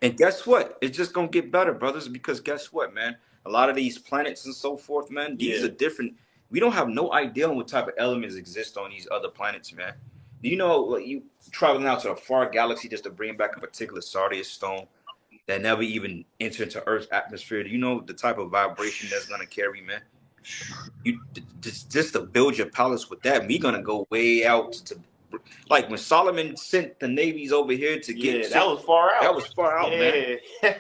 And guess what? It's just gonna get better, brothers, because guess what, man? A lot of these planets and so forth, man, these are different. We don't have no idea what type of elements exist on these other planets, man. Do you know, like, you traveling out to a far galaxy just to bring back a particular sardius stone that never even entered into Earth's atmosphere? Do you know the type of vibration that's gonna carry, man? You just to build your palace with that, we gonna go way out to like when Solomon sent the navies over here to get that was far out. That was far out, man. Yeah.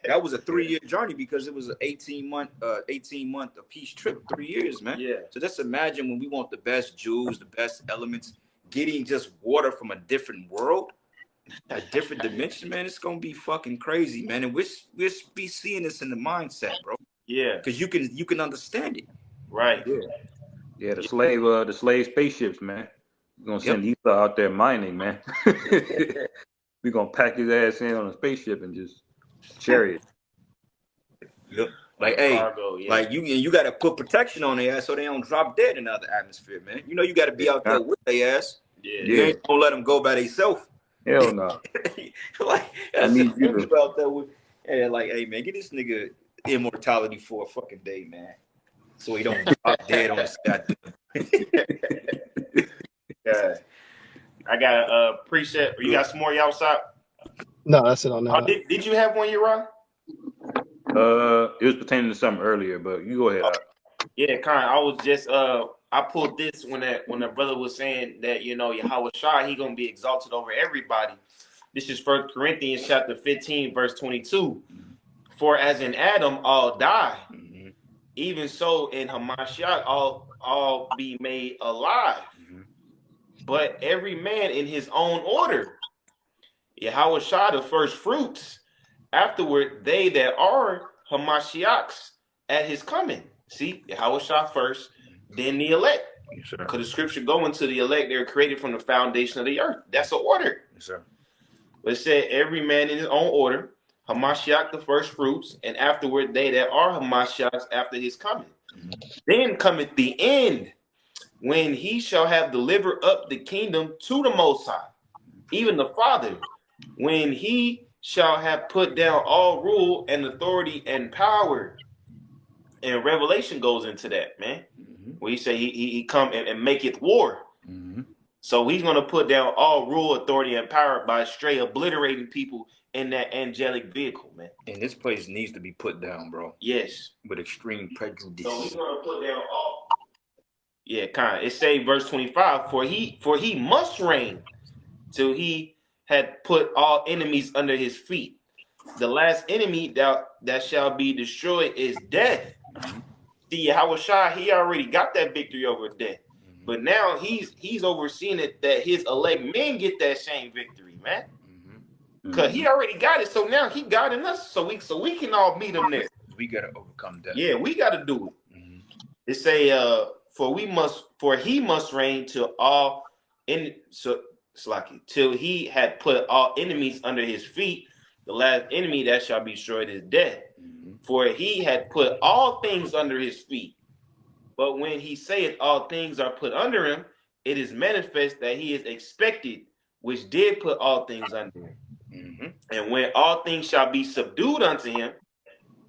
That was a 3-year journey because it was an 18-month a peace trip, 3 years, man. Yeah. So just imagine when we want the best jewels, the best elements, getting just water from a different world, a different dimension, man. It's gonna be fucking crazy, man. And we'll be seeing this in the mindset, bro. Yeah. Because you can understand it. Right. Yeah. The slave spaceships, man. We're gonna send Esau out there mining, man. We're gonna pack his ass in on a spaceship and just chariot. Yep. Like, hey, cargo, like you got to put protection on their ass so they don't drop dead in the other atmosphere, man. You know you got to be out there with their ass. You ain't gonna let them go by themselves. Hell no. Like, I need you out there with, like, hey, man, get this nigga immortality for a fucking day, man, so he don't drop dead on his goddamn. Yeah. I got a preset. You got some more y'all outside? No, that's it on that. Did you have one, Uriah? It was pertaining to something earlier, but you go ahead. Yeah, kind. I was just I pulled this when that brother was saying that, you know, Yahweh Shai, he gonna be exalted over everybody. This is 1 Corinthians chapter 15, verse 22. For as in Adam all die, even so in Hamashiach all be made alive. But every man in his own order. Yahweh Shai the first fruits. Afterward, they that are Hamashiachs at his coming. See, Yahweh Shai first, then the elect. Yes, sir. Because the scripture going to the elect, they're created from the foundation of the earth. That's an order. Yes, sir. But it said every man in his own order, Hamashiach the first fruits, and afterward they that are Hamashiachs after his coming. Then cometh the end, when he shall have delivered up the kingdom to the Most High, even the Father, when he shall have put down all rule and authority and power. And Revelation goes into that, man. Where he say he come and maketh war. So he's going to put down all rule, authority, and power by straight obliterating people in that angelic vehicle, man. And this place needs to be put down, bro. Yes. With extreme prejudice. So he's going to put down all. Yeah, kind of. It say verse 25, for he must reign till he had put all enemies under his feet. The last enemy that shall be destroyed is death. See, Yahweh Shai, he already got that victory over death. But now he's overseeing it that his elect men get that same victory, man. Because he already got it. So now he got in us so we can all meet him there. We gotta overcome death. Yeah, we gotta do it. It say for he must reign till all till he had put all enemies under his feet. The last enemy that shall be destroyed is death. For he had put all things under his feet. But when he saith all things are put under him, it is manifest that he is expected, which did put all things under him. And when all things shall be subdued unto him,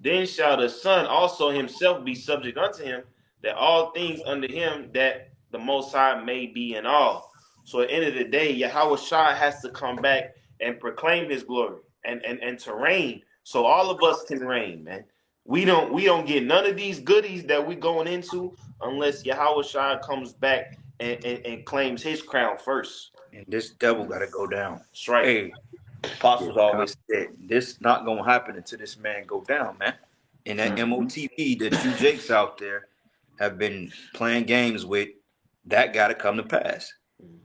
then shall the Son also himself be subject unto him, that all things under him, that the Most High may be in all. So at the end of the day, Yahweh Shai has to come back and proclaim his glory and to reign. So all of us can reign, man. We don't get none of these goodies that we going into unless Yahweh Shai comes back and claims his crown first. And this devil got to go down. That's right. Hey, apostles always said this not gonna happen until this man go down, man. And that MOTV that you Jakes out there have been playing games with, that got to come to pass.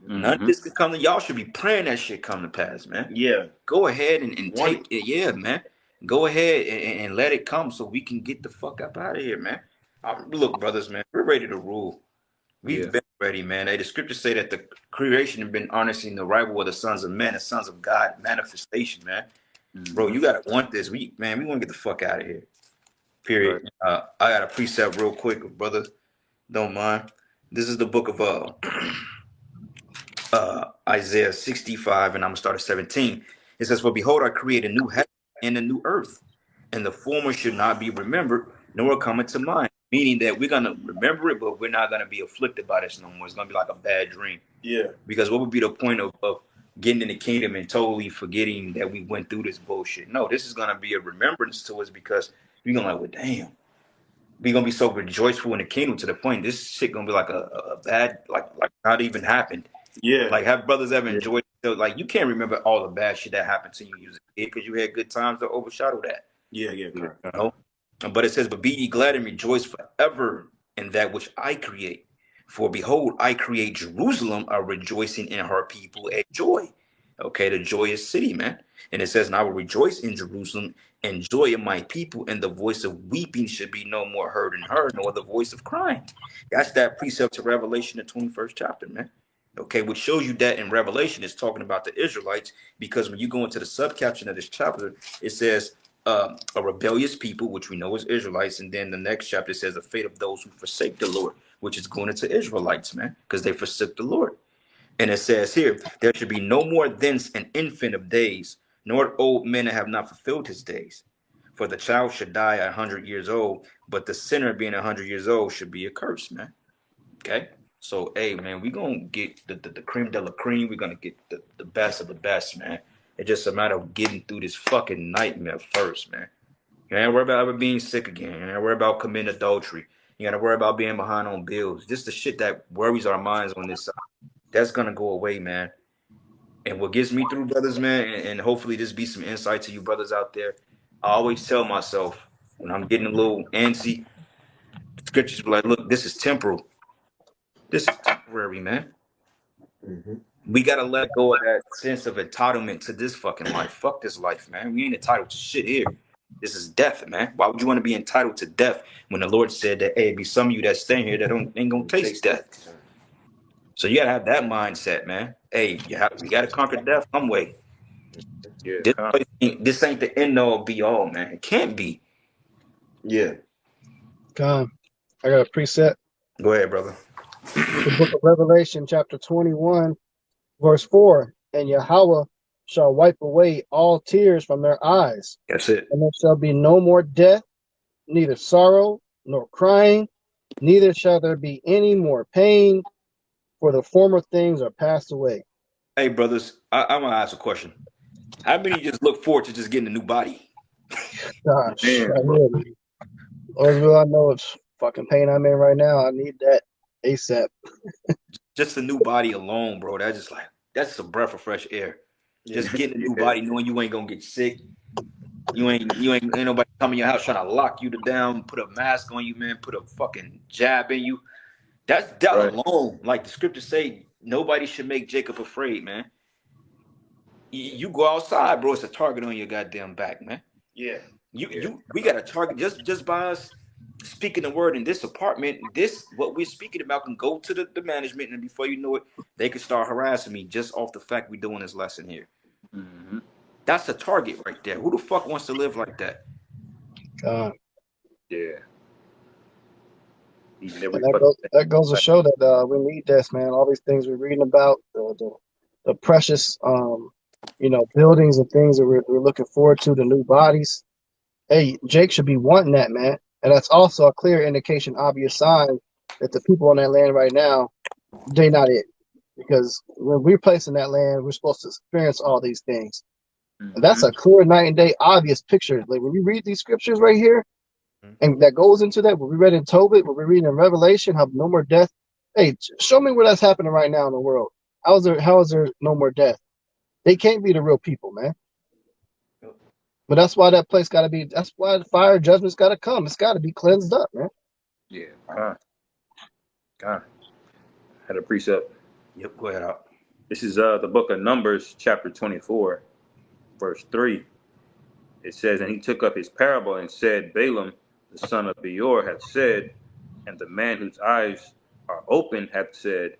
None of this could come to y'all. Should be praying that shit come to pass, man. Yeah. Go ahead and take it. Yeah, man. Go ahead and let it come so we can get the fuck up out of here, man. Look, brothers, man, we're ready to rule. We've been ready, man. Hey, the scriptures say that the creation has been honouring the arrival of the sons of men, the sons of God manifestation, man. Bro, you gotta want this. We want to get the fuck out of here. Period. Right. I got a precept real quick, brother. Don't mind. This is the book of Isaiah 65, and I'm gonna start at 17. It says, "For behold, I create a new heaven and a new earth, and the former should not be remembered, nor come into mind." Meaning that we're gonna remember it, but we're not gonna be afflicted by this no more. It's gonna be like a bad dream. Yeah. Because what would be the point of getting in the kingdom and totally forgetting that we went through this bullshit? No, this is gonna be a remembrance to us, because we're gonna well, damn. We're gonna be so rejoiceful in the kingdom to the point this shit gonna be like a bad, like not even happened. Yeah. Like, have brothers ever enjoyed it? Like, you can't remember all the bad shit that happened to you as a kid because you had good times to overshadow that. Yeah. You know? But it says, "But be ye glad and rejoice forever in that which I create. For behold, I create Jerusalem a rejoicing, in her people a joy." Okay, the joyous city, man. And it says, "And I will rejoice in Jerusalem and joy in my people, and the voice of weeping should be no more heard in her, nor the voice of crying." That's that precept to Revelation, the 21st chapter, man. Okay, which shows you that in Revelation it's talking about the Israelites, because when you go into the subcaption of this chapter, it says a rebellious people, which we know is Israelites, and then the next chapter says the fate of those who forsake the Lord, which is going into Israelites, man, because they forsook the Lord. And it says here, "There should be no more thence an infant of days, nor old men that have not fulfilled his days. For the child should die 100 years old, but the sinner being 100 years old should be accursed," man. Okay? So, hey, man, we're going to get the cream de la cream. We're going to get the best of the best, man. It's just a matter of getting through this fucking nightmare first, man. You ain't worry about ever being sick again. You ain't worry about committing adultery. You got to worry about being behind on bills. Just the shit that worries our minds on this side. That's going to go away, man. And what gets me through, brothers, man, and hopefully this be some insight to you brothers out there, I always tell myself when I'm getting a little antsy, scriptures be like, look, this is temporal. This is temporary, man. We got to let go of that sense of entitlement to this fucking life. Fuck this life, man. We ain't entitled to shit here. This is death, man. Why would you want to be entitled to death when the Lord said that, hey, be some of you that stay here that ain't going to taste death? So you got to have that mindset, man. Hey, we got to conquer death some way. This ain't the end all be all, man. It can't be. Yeah. I got a preset. Go ahead, brother. The book of Revelation, chapter 21, verse 4. "And Yahweh shall wipe away all tears from their eyes. That's it. And there shall be no more death, neither sorrow nor crying, neither shall there be any more pain, for the former things are passed away." Hey, brothers, I want to ask a question. How many just look forward to just getting a new body? Gosh, Man, I know it's fucking pain I'm in right now. I need that ASAP. Just a new body alone, bro. That's a breath of fresh air. Just getting a new body, knowing you ain't gonna get sick. Ain't nobody come in your house trying to lock you down, put a mask on you, man, put a fucking jab in you. That right. Alone, like the scriptures say, nobody should make Jacob afraid, man. You go outside, bro, it's a target on your goddamn back, man. Yeah. We got a target just by us speaking the word in this apartment, this what we're speaking about can go to the management, and before you know it, they can start harassing me just off the fact we're doing this lesson here. Mm-hmm. That's a target right there. Who the fuck wants to live like that? Yeah. Each and every And fucking that goes to thing. show that we need this, man. All these things we're reading about, the precious, buildings and things that we're looking forward to, the new bodies. Hey, Jake should be wanting that, man. And that's also a clear indication, obvious sign that the people on that land right now, they not it. Because when we're placed in that land, we're supposed to experience all these things. And that's Mm-hmm. a clear night and day, obvious picture. Like when you read these scriptures right here, and that goes into that, what we read in Tobit, what we read in Revelation, how no more death. Hey, show me where that's happening right now in the world. How is there no more death? They can't be the real people, man. But that's why that place got to be. That's why the fire judgment's got to come. It's got to be cleansed up, man. Yeah. God. Had a precept. Yep, go ahead out. This is the book of Numbers, chapter 24, verse 3. It says, and he took up his parable and said, Balaam, the son of Beor, hath said, and the man whose eyes are open hath said,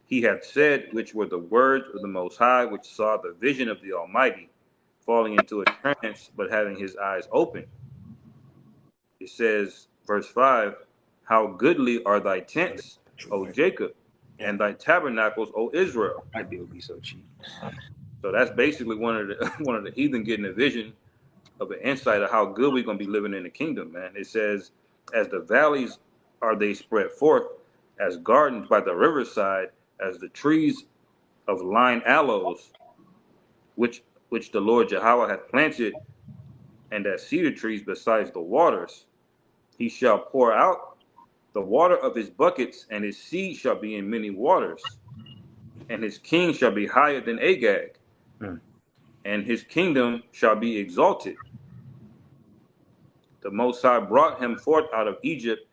he hath said, which were the words of the Most High, which saw the vision of the Almighty, falling into a trance, but having his eyes open. It says, verse 5, how goodly are thy tents, O Jacob, and thy tabernacles, O Israel. Might be able to be so cheap. So that's basically one of the heathen getting a vision of an insight of how good we're gonna be living in the kingdom, man. It says, as the valleys are they spread forth, as gardens by the riverside, as the trees of line aloes, which the Lord Jehovah hath planted, and as cedar trees besides the waters. He shall pour out the water of his buckets, and his seed shall be in many waters, and his king shall be higher than Agag, and his kingdom shall be exalted. The Most High brought him forth out of Egypt.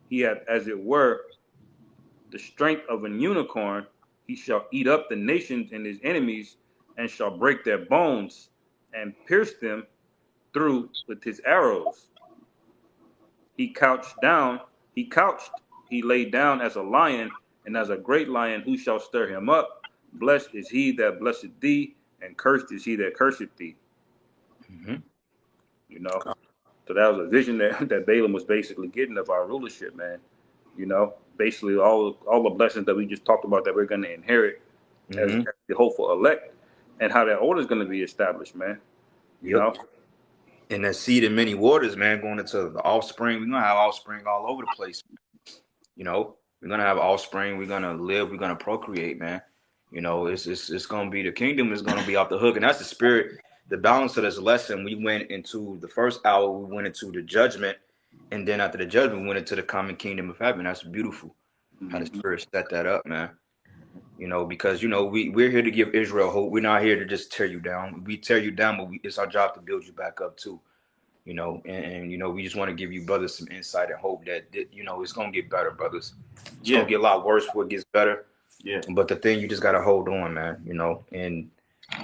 He had, as it were, the strength of an unicorn. He shall eat up the nations and his enemies, and shall break their bones, and pierce them through with his arrows. He laid down as a lion, and as a great lion, who shall stir him up? Blessed is he that blesseth thee, and cursed is he that curseth thee. Mm-hmm. You know? So that was a vision that Balaam was basically getting of our rulership, man. You know, basically all the blessings that we just talked about that we're going to inherit as the hopeful elect, and how that order is going to be established, man. You know? And that seed in many waters, man, going into the offspring. We're going to have offspring all over the place. You know, we're going to have offspring. We're going to live. We're going to procreate, man. You know, it's going to be, the kingdom is going to be off the hook. And that's the spirit, the balance of this lesson. We went into the first hour, we went into the judgment. And then after the judgment, we went into the common kingdom of heaven. That's beautiful. How the spirit set that up, man. You know, because, you know, we're here to give Israel hope. We're not here to just tear you down. We tear you down, but it's our job to build you back up too. You know, and you know, we just want to give you brothers some insight and hope that you know, it's gonna get better, brothers. It's gonna get a lot worse before it gets better. Yeah. But the thing, you just gotta hold on, man. You know, and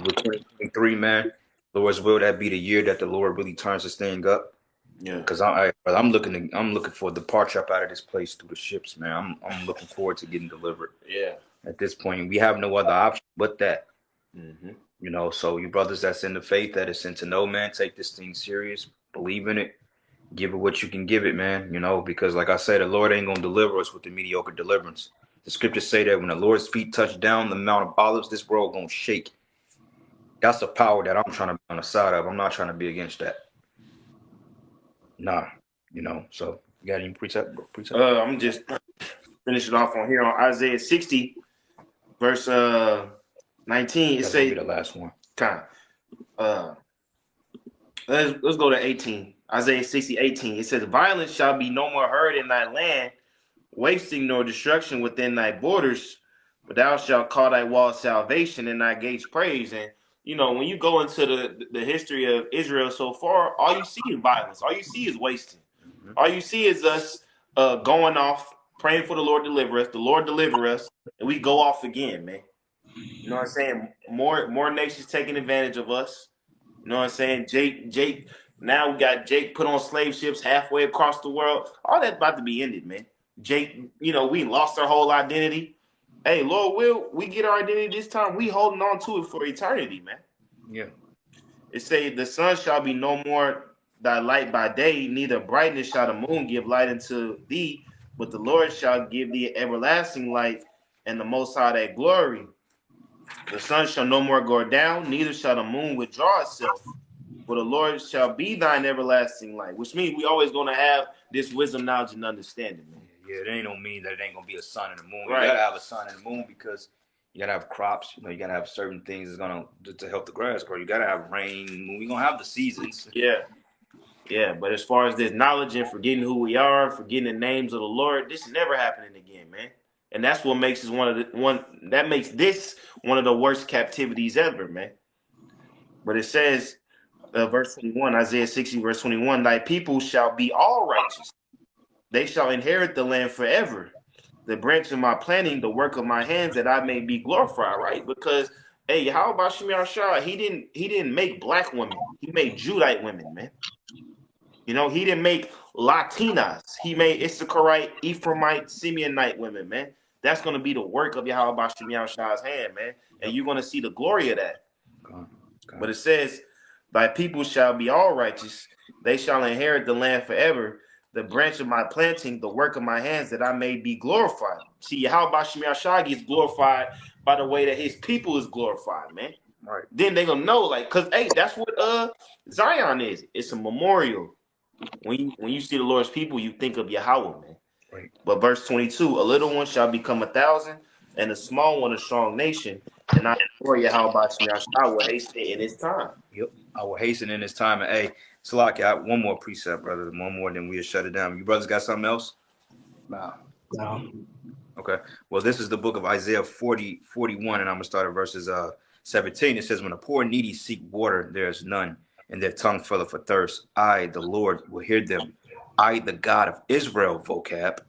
with 2023, man, Lord's will, that be the year that the Lord really turns this thing up. Yeah. Because I'm looking for departure up out of this place through the ships, man. I'm looking forward to getting delivered. Yeah. At this point, we have no other option but that. Mm-hmm. You know, so you brothers that's in the faith, that is sent to know, man, take this thing serious, believe in it, give it what you can give it, man. You know, because like I said, the Lord ain't gonna deliver us with the mediocre deliverance. The scriptures say that when the Lord's feet touch down the Mount of Olives, this world gonna shake. That's the power that I'm trying to be on the side of. I'm not trying to be against that. Nah, you know. So you got any precept? I'm just finishing off on here on Isaiah 60, verse 19. It That's say gonna be the last one. Let's go to 18. Isaiah 60, 18. It says, violence shall be no more heard in thy land, wasting nor destruction within thy borders, but thou shalt call thy walls salvation and thy gates praise. And you know, when you go into the history of Israel so far, all you see is violence. All you see is wasting. All you see is us going off, praying for the Lord deliver us. The Lord deliver us, and we go off again, man. You know what I'm saying? More nations taking advantage of us. You know what I'm saying? Jake Now we got Jake put on slave ships halfway across the world. All that's about to be ended, man. Jake, we lost our whole identity. Hey, Lord will, we get our identity this time. We holding on to it for eternity, man. Yeah. It say the sun shall be no more thy light by day, neither brightness shall the moon give light unto thee, but the Lord shall give thee everlasting light, and the Most High that glory. The sun shall no more go down, neither shall the moon withdraw itself. For the Lord shall be thine everlasting light, which means we always going to have this wisdom, knowledge, and understanding, man. Yeah, it ain't no mean that it ain't gonna be a sun and a moon. Right. You gotta have a sun and a moon because you gotta have crops. You gotta have certain things that's gonna to help the grass grow. You gotta have rain. We gonna have the seasons. Yeah. But as far as this knowledge and forgetting who we are, forgetting the names of the Lord, this is never happening again, man. And that's what makes this one of the worst captivities ever, man. But it says, verse 21, Isaiah 60, verse 21, thy people shall be all righteous. They shall inherit the land forever. The branch of my planting, the work of my hands, that I may be glorified, right? Because, hey, how about Shemiah Shah? He didn't make black women. He made Judite women, man. He didn't make Latinas. He made Issacharite, Ephraimite, Simeonite women, man. That's going to be the work of Yahweh Shemiah Shah's hand, man. And you're going to see the glory of that. God. But it says, thy people shall be all righteous. They shall inherit the land forever. The branch of my planting, the work of my hands, that I may be glorified. See, Yahweh Shemiah Shah gets glorified by the way that his people is glorified, man. Right. Then they're going to know, because, hey, that's what Zion is. It's a memorial. When you see the Lord's people, you think of Yahweh, man. Right. But verse 22, a little one shall become 1,000, and a small one a strong nation. And I implore Yahweh Shemiah Shah will hasten in his time. Yep. I will hasten in this time. And hey, Salaki, I one more precept, brother. One more, then we'll shut it down. You brothers got something else? No. Okay. Well, this is the book of Isaiah 41, and I'm gonna start at verses 17. It says, when the poor and needy seek water, there is none, and their tongue filleth for thirst. I, the Lord, will hear them. I, the God of Israel, vocab,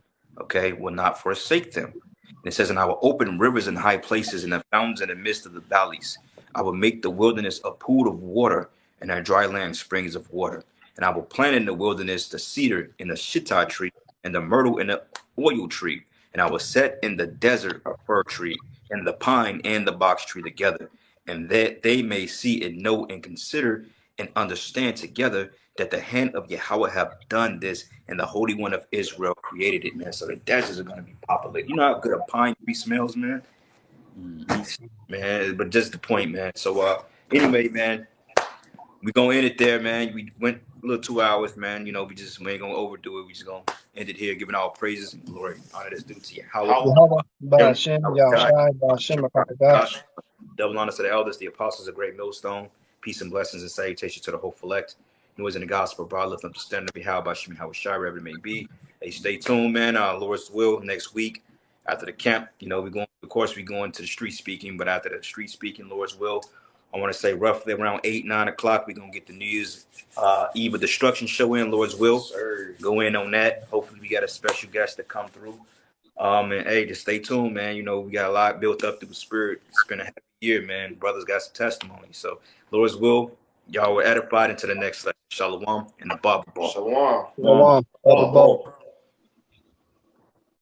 okay, will not forsake them. And it says, and I will open rivers in high places and the fountains in the midst of the valleys. I will make the wilderness a pool of water, and our dry land springs of water. And I will plant in the wilderness the cedar and the shittah tree, and the myrtle and the oil tree. And I will set in the desert a fir tree, and the pine and the box tree together, and that they may see and know and consider and understand together that the hand of Yahweh have done this, and the Holy One of Israel created it, man. So the deserts are going to be populated. You know how good a pine tree smells, man? Man, but just the point, man. So anyway, man, we gonna end it there, man. We went a little 2 hours, man. We ain't gonna overdo it. We just gonna end it here, giving all praises and glory, honor that's due to Yahweh. Double honor to the elders, the apostles, a great millstone. Peace and blessings and salutation to the hopeful elect. Noise in the gospel, bro. Lift up the standard of Yahweh by Shemi Howard Shai, wherever it may be. Hey, stay tuned, man. Lord's will next week after the camp. We're going, of course, we're going to the street speaking, but after the street speaking, Lord's will, I want to say roughly around 8, 9 o'clock, we're going to get the New Year's Eve of Destruction show in, Lord's will. Go in on that. Hopefully, we got a special guest to come through. And hey, just stay tuned, man. We got a lot built up through the spirit. It's been a happy year, man. Brothers got some testimony. So, Lord's will, y'all were edified into the next lesson. Shalom and the Bible ball. Shalom. Shalom.